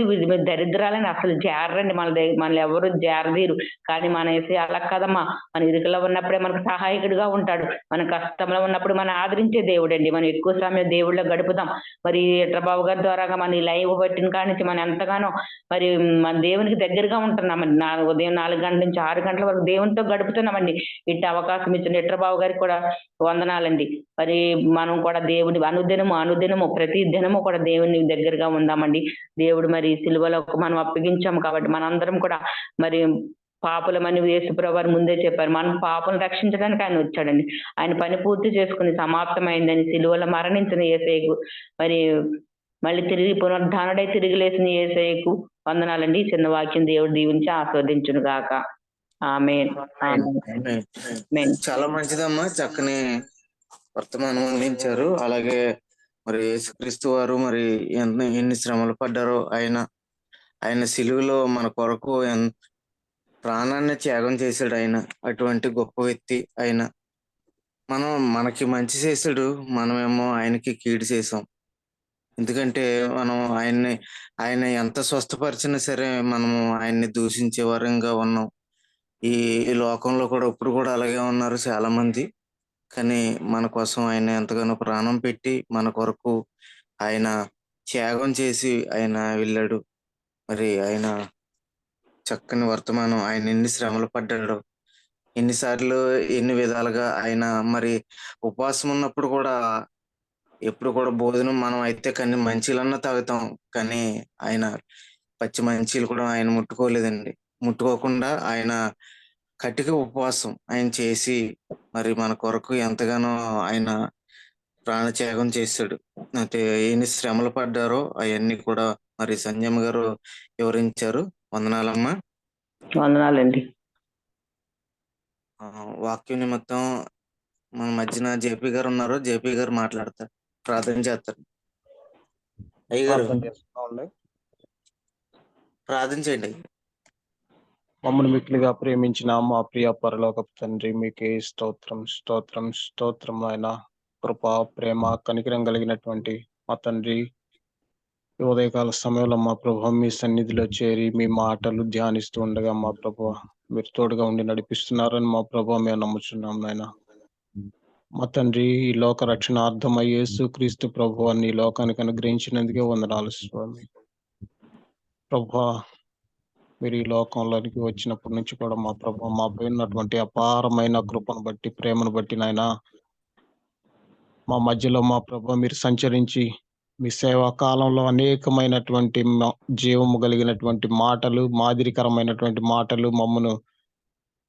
దరిద్రాలని అసలు చేరండి. మనల్ని ఎవరు చేరదీరు. కానీ మన యేసయ్య అలా కదమ్మా. మన ఇరుకులో ఉన్నప్పుడే మనకు సహాయకుడిగా ఉంటాడు. మన కష్టంలో ఉన్నప్పుడు మనం ఆదరించే దేవుడండి. మనం ఎక్కువ సమయం దేవుళ్ళో గడుపుదాం. మరి ఎట్రబాబు గారి ద్వారాగా మన లైవ్ పట్టిన కాడి నుంచి మనం ఎంతగానో మరి మన దేవునికి దగ్గరగా ఉంటున్నామండి. ఉదయం 4 గంటల నుంచి 6 గంటల వరకు దేవునితో గడుపుతున్నామండి. ఇట్టి అవకాశం ఇచ్చిన ఎట్రబాబు గారికి కూడా వందనాలండి. మరి మనం కూడా దేవుని అనుదినము ప్రతి దినము కూడా దేవుని దగ్గరగా ఉందామండి. దేవుడు మరి సిలువలో మనం అప్పగించాము కాబట్టి మనందరం కూడా మరి పాపులమని యేసుప్రభువు వారు ముందే చెప్పారు. మనం పాపులను రక్షించడానికి ఆయన వచ్చాడండి. ఆయన పని పూర్తి చేసుకుని సమాప్తమైందని సిలువలో మరణించిన యేసయ్యకు మరి మళ్ళీ తిరిగి పునరుద్ధానుడై తిరిగి లేచిన యేసయ్యకు వందనాలండి. చిన్న వాక్యం దేవుడు దీవించి ఆస్వాదించును గాక. ఆమేన్. చాలా మంచిదమ్మా, చక్కని వర్తమానం అందించారు. అలాగే మరి యేసుక్రీస్తు వారు మరి ఎన్ని శ్రమలు పడ్డారో ఆయన సిలువలో మన కొరకు ప్రాణాన్ని త్యాగం చేశాడు. ఆయన అటువంటి గొప్ప వ్యక్తి. మనకి మంచి చేశాడు, మనమేమో ఆయనకి కీడు చేసాం. ఎందుకంటే మనం ఆయన ఎంత స్వస్థపరిచినా సరే మనము ఆయన్ని దూషించే వరంగా ఉన్నాం. ఈ లోకంలో కూడా ఇప్పుడు కూడా అలాగే ఉన్నారు చాలా మంది. కానీ మన కోసం ఆయన ఎంతగానో ప్రాణం పెట్టి మన కొరకు ఆయన త్యాగం చేసి ఆయన వెళ్ళాడు. మరి ఆయన చక్కని వర్తమానం, ఆయన ఎన్ని శ్రమలు పడ్డాడు, ఎన్నిసార్లు ఎన్ని విధాలుగా ఆయన మరి ఉపవాసం ఉన్నప్పుడు కూడా ఎప్పుడు కూడా భోజనం మనం అయితే కానీ మంచిలన్నా తాగుతాం. కానీ ఆయన పచ్చి మంచీలు కూడా ఆయన ముట్టుకోలేదండి. ముట్టుకోకుండా ఆయన కటిక ఉపవాసం ఆయన చేసి మరి మన కొరకు ఎంతగానో ఆయన ప్రాణత్యాగం చేశాడు. అయితే ఎన్ని శ్రమలు పడ్డారో అవన్నీ కూడా మరి సంజయ్ గారు వివరించారు. వందనాలమ్మా. వందనాలండి. వాక్యం నిమిత్తం మన మధ్యన జేపీ గారు ఉన్నారు. జేపీ గారు మాట్లాడతారు, ప్రార్థన చేస్తారు. అయ్యగారు ప్రార్థన చేస్తున్నామండి. ప్రార్థన చేయండి. మమ్మల్ని మిక్కిలిగా ప్రేమించిన మా ప్రియ పరలోకపు తండ్రి, మీకే స్తోత్రం స్తోత్రం స్తోత్రం. ఆయన కృప, ప్రేమ, కనికరం కలిగినటువంటి మా తండ్రి, ఈ ఉదయకాల సమయంలో మా ప్రభు మీ సన్నిధిలో చేరి మీ మాటలు ధ్యానిస్తూ ఉండగా మా ప్రభు మీరు తోడుగా ఉండి నడిపిస్తున్నారని మా ప్రభు మేము నమ్ముచున్నాం. నాయన మా తండ్రి, ఈ లోక రక్షణార్థమై యేసు క్రీస్తు ప్రభు అని ఈ లోకానికి అనుగ్రహించినందుకే వందనాలు స్వామి. ప్రభు మీరు ఈ లోకంలోనికి వచ్చినప్పటి నుంచి కూడా మా ప్రభు మాపై ఉన్నటువంటి అపారమైన కృపను బట్టి, ప్రేమను బట్టి నాయన మా మధ్యలో మా ప్రభు మీరు సంచరించి మీ సేవా కాలంలో అనేకమైనటువంటి జీవము కలిగినటువంటి మాటలు, మాదిరికరమైనటువంటి మాటలు మమ్మను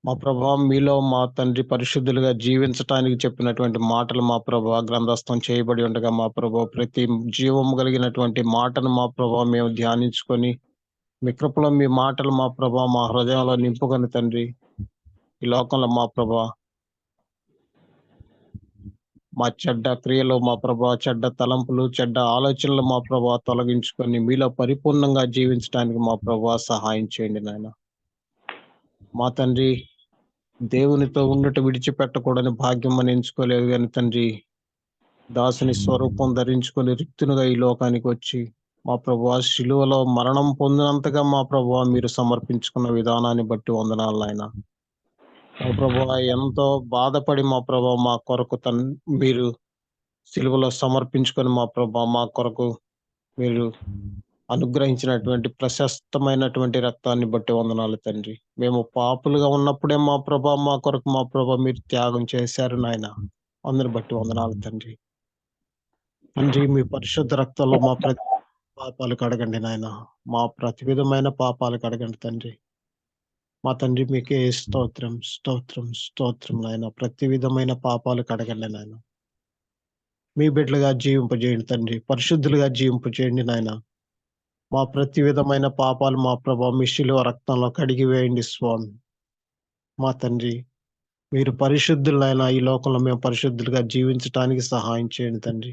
మా ప్రభా మీలో మా తండ్రి పరిశుద్ధులుగా జీవించటానికి చెప్పినటువంటి మాటలు మా ప్రభా గ్రంథస్థం చేయబడి ఉండగా మా ప్రభా ప్రతి జీవము కలిగినటువంటి మాటను మా ప్రభా మేము ధ్యానించుకొని మీ కృపలో మీ మాటలు మా ప్రభా మా హృదయంలో నింపుకొని తండ్రి, ఈ లోకంలో మా ప్రభా మా చెడ్డ క్రియలు మా ప్రభా, చెడ్డ తలంపులు, చెడ్డ ఆలోచనలు మా ప్రభా తొలగించుకొని మీలో పరిపూర్ణంగా జీవించడానికి మా ప్రభా సహాయం చేయండి నాయన. మా తండ్రి, దేవునితో ఉన్నట్టు విడిచిపెట్టకూడని భాగ్యం అని ఎంచుకోలేదు కానీ తండ్రి, దాసుని స్వరూపం ధరించుకొని రిక్తునుగా ఈ లోకానికి వచ్చి మా ప్రభా శిలువలో మరణం పొందినంతగా మా ప్రభా మీరు సమర్పించుకున్న విధానాన్ని బట్టి వందనాలు నాయన. మా ప్రభా ఎంతో బాధపడి మా ప్రభా మా కొరకు మీరు సిలువలో సమర్పించుకొని మా ప్రభా మా కొరకు మీరు అనుగ్రహించినటువంటి ప్రశస్తమైనటువంటి రక్తాన్ని బట్టి వందనాలు తండ్రి. మేము పాపులుగా ఉన్నప్పుడే మా ప్రభా మా కొరకు మా ప్రభా మీరు త్యాగం చేశారు నాయన. అందరిని బట్టి వందనాలు తండ్రి. తండ్రి, మీ పరిశుద్ధ రక్తంలో మా ప్రతి పాపాలు కడగండి నాయన. మా ప్రతి విధమైన పాపాలు కడగండి తండ్రి. మా తండ్రి, మీకే స్తోత్రం స్తోత్రం స్తోత్రం నాయన. ప్రతి విధమైన పాపాలు కడగండి నాయన. మీ బిడ్డలుగా జీవింపజేయండి తండ్రి, పరిశుద్ధులుగా జీవింపజేయండి నాయన. మా ప్రతి విధమైన పాపాలు మా ప్రభా మీ శిలువ రక్తంలో కడిగి వేయండి స్వామి. మా తండ్రి, మీరు పరిశుద్ధులైనా ఈ లోకంలో మేము పరిశుద్ధులుగా జీవించడానికి సహాయం చేయండి తండ్రి.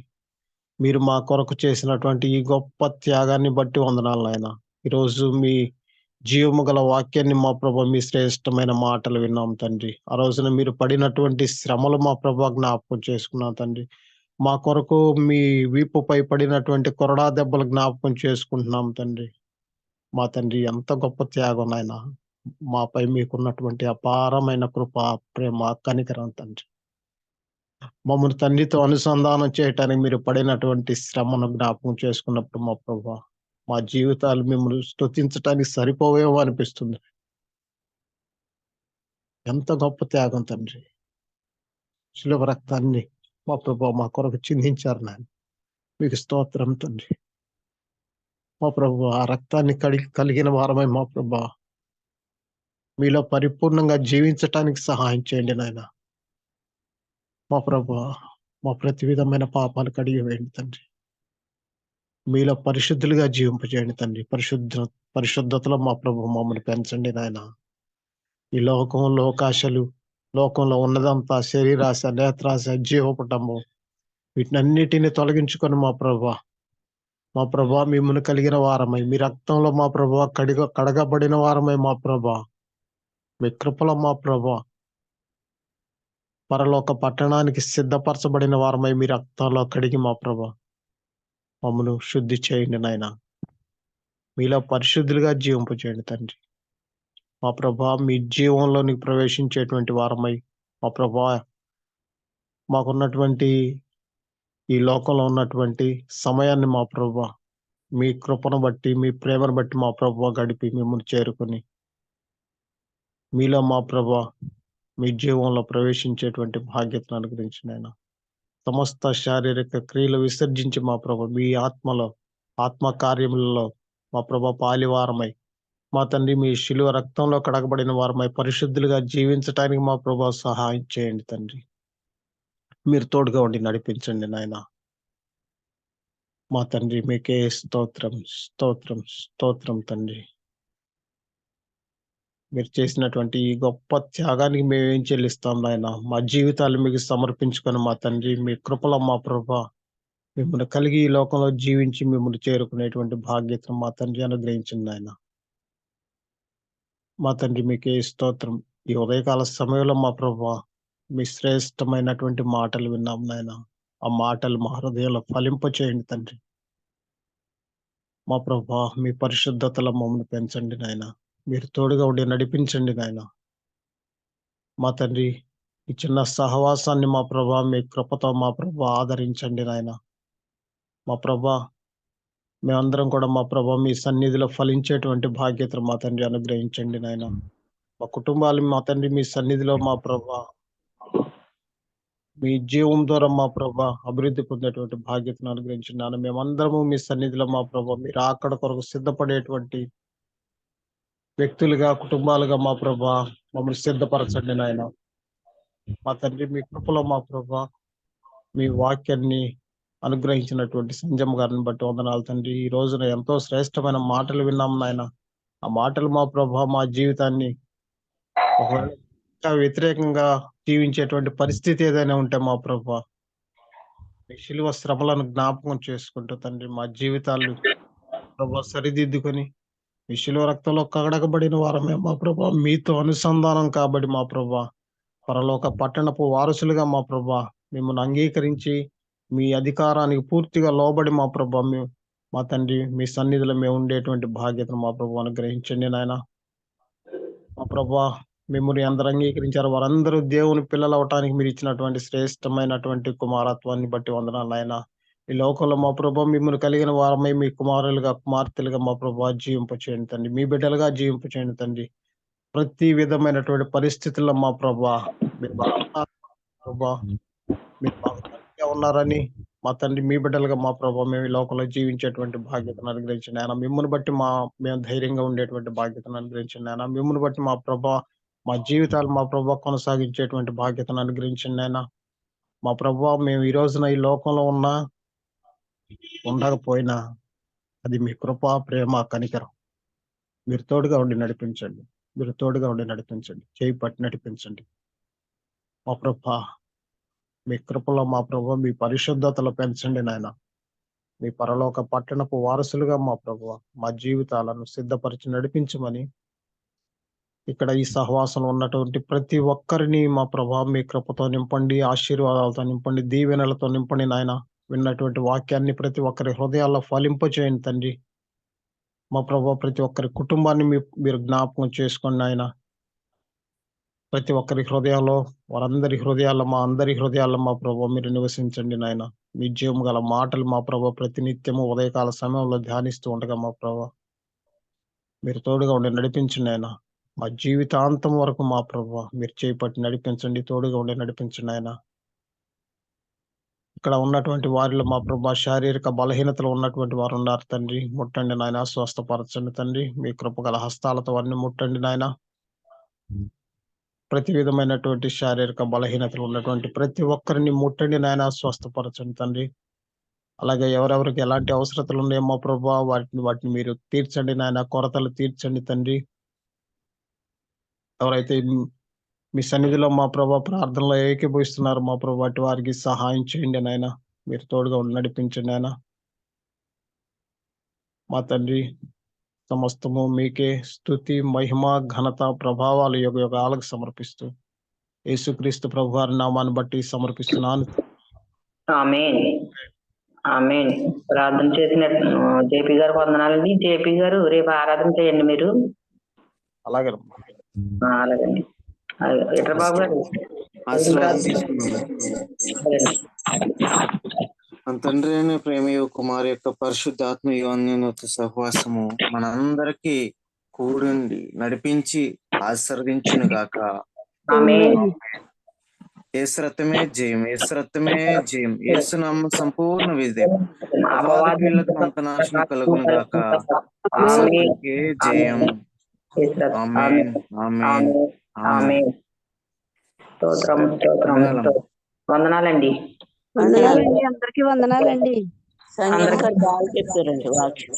మీరు మా కొరకు చేసినటువంటి ఈ గొప్ప త్యాగాన్ని బట్టి వందనాలు నాయన. ఈరోజు మీ జీవము గల వాక్యాన్ని మా ప్రభా మీ శ్రేష్టమైన మాటలు విన్నాం తండ్రి. ఆ రోజున మీరు పడినటువంటి శ్రమలు మా ప్రభా జ్ఞాపకం చేసుకున్నాం తండ్రి. మా కొరకు మీ వీపుపై పడినటువంటి కొరడా దెబ్బలు జ్ఞాపకం చేసుకుంటున్నాం తండ్రి. మా తండ్రి, ఎంత గొప్ప త్యాగం నాయన. మాపై మీకున్నటువంటి అపారమైన కృప, ప్రేమ, కనికరం తండ్రి. మమ్మల్ని తండ్రితో అనుసంధానం చేయటానికి మీరు పడినటువంటి శ్రమను జ్ఞాపకం చేసుకున్నప్పుడు మా ప్రభా మా జీవితాలు మిమ్మల్ని స్తుతించటానికి సరిపోవేమో అనిపిస్తుంది. ఎంత గొప్ప త్యాగం తండ్రి. శిలువ రక్తాన్ని మా ప్రభా మా కొరకు చిందించారు నాయన. మీకు స్తోత్రం తండ్రి. మా ప్రభు ఆ రక్తాన్ని కలిగిన వారమై మా ప్రభా మీలో పరిపూర్ణంగా జీవించటానికి సహాయం చేయండి నాయన. మా ప్రభు మా ప్రతి విధమైన పాపాలు కడిగి వేయండి తండ్రి. మీలో పరిశుద్ధులుగా జీవింపజేయండి తండ్రి. పరిశుద్ధతలో మా ప్రభు మమ్మల్ని పెంచండి నాయన. ఈ లోకాశలు, లోకంలో ఉన్నదంతా శరీరాశ, నేత్రాశ, జీవపటము, వీటినన్నిటిని తొలగించుకొని మా ప్రభా మిమ్మల్ని కలిగిన వారమై మీ రక్తంలో మా ప్రభా కడగబడిన వారమై మా ప్రభా మీ కృపలో మా ప్రభా పరలోక పట్టణానికి సిద్ధపరచబడిన వారమై మీ రక్తంలో కడిగి మా ప్రభా మమ్మను శుద్ధి చేయండి నాయన. మీలో పరిశుద్ధులుగా జీవింపచేయండి తండ్రి. మా ప్రభా మీ జీవంలోనికి ప్రవేశించేటువంటి వారమై మా ప్రభా మాకున్నటువంటి ఈ లోకంలో ఉన్నటువంటి సమయాన్ని మా ప్రభా మీ కృపను బట్టి, మీ ప్రేమను బట్టి మా ప్రభా గడిపి మిమ్మల్ని చేరుకొని మీలో మా ప్రభా మీ జీవంలో ప్రవేశించేటువంటి భాగ్యతను అనుగ్రహించిన ఆయన. సమస్త శారీరక క్రియలు విసర్జించి మా ప్రభు మీ ఆత్మలో ఆత్మ కార్యములలో మా ప్రభు పాలివారమై మా తండ్రి మీ శిలువ రక్తంలో కడగబడిన వారమై పరిశుద్ధులుగా జీవించటానికి మా ప్రభు సహాయం చేయండి తండ్రి. మీరు తోడుగా ఉండి నడిపించండి నాయన. మా తండ్రి మీకే స్తోత్రం స్తోత్రం స్తోత్రం తండ్రి. మీరు చేసినటువంటి ఈ గొప్ప త్యాగానికి మేమేం చెల్లిస్తాం నాయన. మా జీవితాలు మీకు సమర్పించుకొని మా తండ్రి మీ కృపలో మా ప్రభు మిమ్మల్ని కలిగి ఈ లోకంలో జీవించి మిమ్మల్ని చేరుకునేటువంటి భాగ్యతను మా తండ్రి అనుగ్రహించింది నాయన. మా తండ్రి మీకే స్తోత్రం. ఈ ఉదయకాల సమయంలో మా ప్రభు మీ శ్రేష్టమైనటువంటి మాటలు విన్నాం నాయన. ఆ మాటలు మా హృదయంలో ఫలింప చేయండి తండ్రి. మా ప్రభు మీ పరిశుద్ధతలో మమ్మల్ని పెంచండి నాయన. మీరు తోడుగా ఉండి నడిపించండి నాయన. మా తండ్రి ఈ చిన్న సహవాసాన్ని మా ప్రభా మీ కృపతో మా ప్రభా ఆదరించండి నాయన. మా ప్రభా మేమందరం కూడా మా ప్రభా మీ సన్నిధిలో ఫలించేటువంటి భాగ్యతను మా తండ్రి అనుగ్రహించండి నాయన. మా కుటుంబాలు మా తండ్రి మీ సన్నిధిలో మా ప్రభా మీ జీవం ద్వారా మా ప్రభా అభివృద్ధి పొందేటువంటి భాగ్యతను అనుగ్రహించండి నాయన. మేమందరము మీ సన్నిధిలో మా ప్రభా మీరు అక్కడ కొరకు సిద్ధపడేటువంటి వ్యక్తులుగా కుటుంబాలుగా మా ప్రభా మమ్మల్ని సిద్ధపరచండి నాయన. మా తండ్రి మీ కృపలో మా ప్రభా మీ వాక్యాన్ని అనుగ్రహించినటువంటి సంజమ్ గారిని బట్టి వందనాలు తండ్రి. ఈ రోజున ఎంతో శ్రేష్టమైన మాటలు విన్నాం నాయన. ఆ మాటలు మా ప్రభా మా జీవితాన్ని ఒకవేళ ఇంకా వ్యతిరేకంగా జీవించేటువంటి పరిస్థితి ఏదైనా ఉంటే మా ప్రభా మీ శిలువ శ్రమలను జ్ఞాపకం చేసుకుంటూ తండ్రి మా జీవితాలు ప్రభా సరిదిద్దుకొని మీ శిలువ రక్తంలో కడగబడిన వారమే మా ప్రభా మీతో అనుసంధానం కాబట్టి మా ప్రభా పరలోక పట్టణపు వారసులుగా మా ప్రభా మిమ్మల్ని అంగీకరించి మీ అధికారానికి పూర్తిగా లోబడి మా ప్రభా మా తండ్రి మీ సన్నిధిలో మేము ఉండేటువంటి బాధ్యతను మా ప్రభు అనుగ్రహించండి నాయన. మా ప్రభా మిమ్మల్ని అందరూ అంగీకరించారు వారందరూ దేవుని పిల్లలు అవటానికి మీరు ఇచ్చినటువంటి శ్రేష్టమైనటువంటి కుమారత్వాన్ని బట్టి వందనాలు నాయన. ఈ లోకంలో మా ప్రభా మిమ్మల్ని కలిగిన వారమై మీ కుమారులుగా కుమార్తెలుగా మా ప్రభా జీవింపచేయండి తండ్రి. మీ బిడ్డలుగా జీవింపచేయండి తండ్రి. ప్రతి విధమైనటువంటి పరిస్థితుల్లో మా ప్రభా మీరు ప్రభా మీరు బాగా ఉన్నారని మా తండ్రి మీ బిడ్డలుగా మా ప్రభా మేము ఈ లోకంలో జీవించేటువంటి బాధ్యతను అనుగ్రహించండి ఆయన. మిమ్మల్ని బట్టి మేము ధైర్యంగా ఉండేటువంటి బాధ్యతను అనుగ్రహించండి ఆయన. మిమ్మల్ని బట్టి మా ప్రభా మా జీవితాలు మా ప్రభా కొనసాగించేటువంటి బాధ్యతను అనుగ్రహించండి ఆయన. మా ప్రభా మేము ఈ రోజున ఈ లోకంలో ఉండకపోయినా అది మీ కృప ప్రేమ కనికరం. మీరు తోడుగా ఉండి నడిపించండి. మీరు తోడుగా ఉండి నడిపించండి. చేయి పట్టి నడిపించండి మా ప్రభా. మీ కృపలో మా ప్రభు మీ పరిశుద్ధతలో పెంచండి నాయన. మీ పరలోక పట్టణపు వారసులుగా మా ప్రభు మా జీవితాలను సిద్ధపరిచి నడిపించమని ఇక్కడ ఈ సహవాసంలో ఉన్నటువంటి ప్రతి ఒక్కరిని మా ప్రభా మీ కృపతో నింపండి, ఆశీర్వాదాలతో నింపండి, దీవెనలతో నింపండి నాయన. విన్నటువంటి వాక్యాన్ని ప్రతి ఒక్కరి హృదయాల్లో ఫలింపచేయండి తండ్రి. మా ప్రభా ప్రతి ఒక్కరి కుటుంబాన్ని మీరు జ్ఞాపకం చేసుకోండి ఆయన. ప్రతి ఒక్కరి హృదయాల్లో వారందరి హృదయాల్లో మా అందరి హృదయాల్లో మా ప్రభు మీరు నివసించండి నాయన. మీ జీవం గల మాటలు మా ప్రభు ప్రతినిత్యము ఉదయకాల సమయంలో ధ్యానిస్తూ ఉండగా మా ప్రభు మీరు తోడుగా ఉండి నడిపించండి ఆయన. మా జీవితాంతం వరకు మా ప్రభు మీరు చేపట్టి నడిపించండి, తోడుగా ఉండి నడిపించండి ఆయన. ఇక్కడ ఉన్నటువంటి వారిలో మా ప్రభు శారీరక బలహీనతలు ఉన్నటువంటి వారు ఉన్నారు తండ్రి. ముట్టండి నాయన, స్వస్థపరచండి తండ్రి. మీ కృపగల హస్తాలతో వారిని ముట్టండి నాయన. ప్రతి విధమైనటువంటి శారీరక బలహీనతలు ఉన్నటువంటి ప్రతి ఒక్కరిని ముట్టండి నాయన, స్వస్థపరచండి తండ్రి. అలాగే ఎవరెవరికి ఎలాంటి అవసరతలు ఉన్నాయో మా ప్రభా వాటిని మీరు తీర్చండి నాయన, కొరతలు తీర్చండి తండ్రి. ఎవరైతే మీ సన్నిధిలో మా ప్రభా ప్రార్థనలో ఏకీభవిస్తున్నారు మా ప్రభా వారికి సహాయం చేయండి నాయన. మీరు తోడుగా ఉండి నడిపించండి నాయన. మా తండ్రి సమస్తము మీకే స్తుతి మహిమ ఘనత ప్రభావాలు యుగాలకు సమర్పిస్తూ యేసుక్రీస్తు ప్రభు వారి నామాన్ని బట్టి సమర్పిస్తున్నాను. ఆమేన్ ఆమేన్. ప్రార్థన చేసిన జేపీ గారు వందనాలండి. జేపీ గారు రేపు ఆరాధన చేయండి మీరు. అలాగే అలాగండి. బాబు గారు తండ్రి అయిన ప్రేమయు కుమారు యొక్క పరిశుద్ధాత్మ అన్యోన్యత సహవాసము మనందరికీ కూడిండి నడిపించి ఆశీర్వదించును గాక. ఆమేన్. యేసు రక్తమే జయం, యేసు రక్తమే జయం, యేసు నామం సంపూర్ణ విజయం. అపవాద క్రియలకు అంత నాశనం కలుగును గాక. యేసు రక్తమే జయం. ఆమేన్, ఆమేన్, ఆమేన్. స్తోత్రం స్తోత్రం వందనాలమ్మ. వందనాలండి. వందనాలండి, అందరికీ వందనాలండి. సంజయ్ గారు బాగా చెప్పారండి వాక్యం.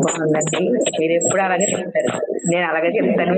బాగుందండి. మీరు ఎప్పుడు అలాగే చెప్తారు, నేను అలాగే చెప్తాను.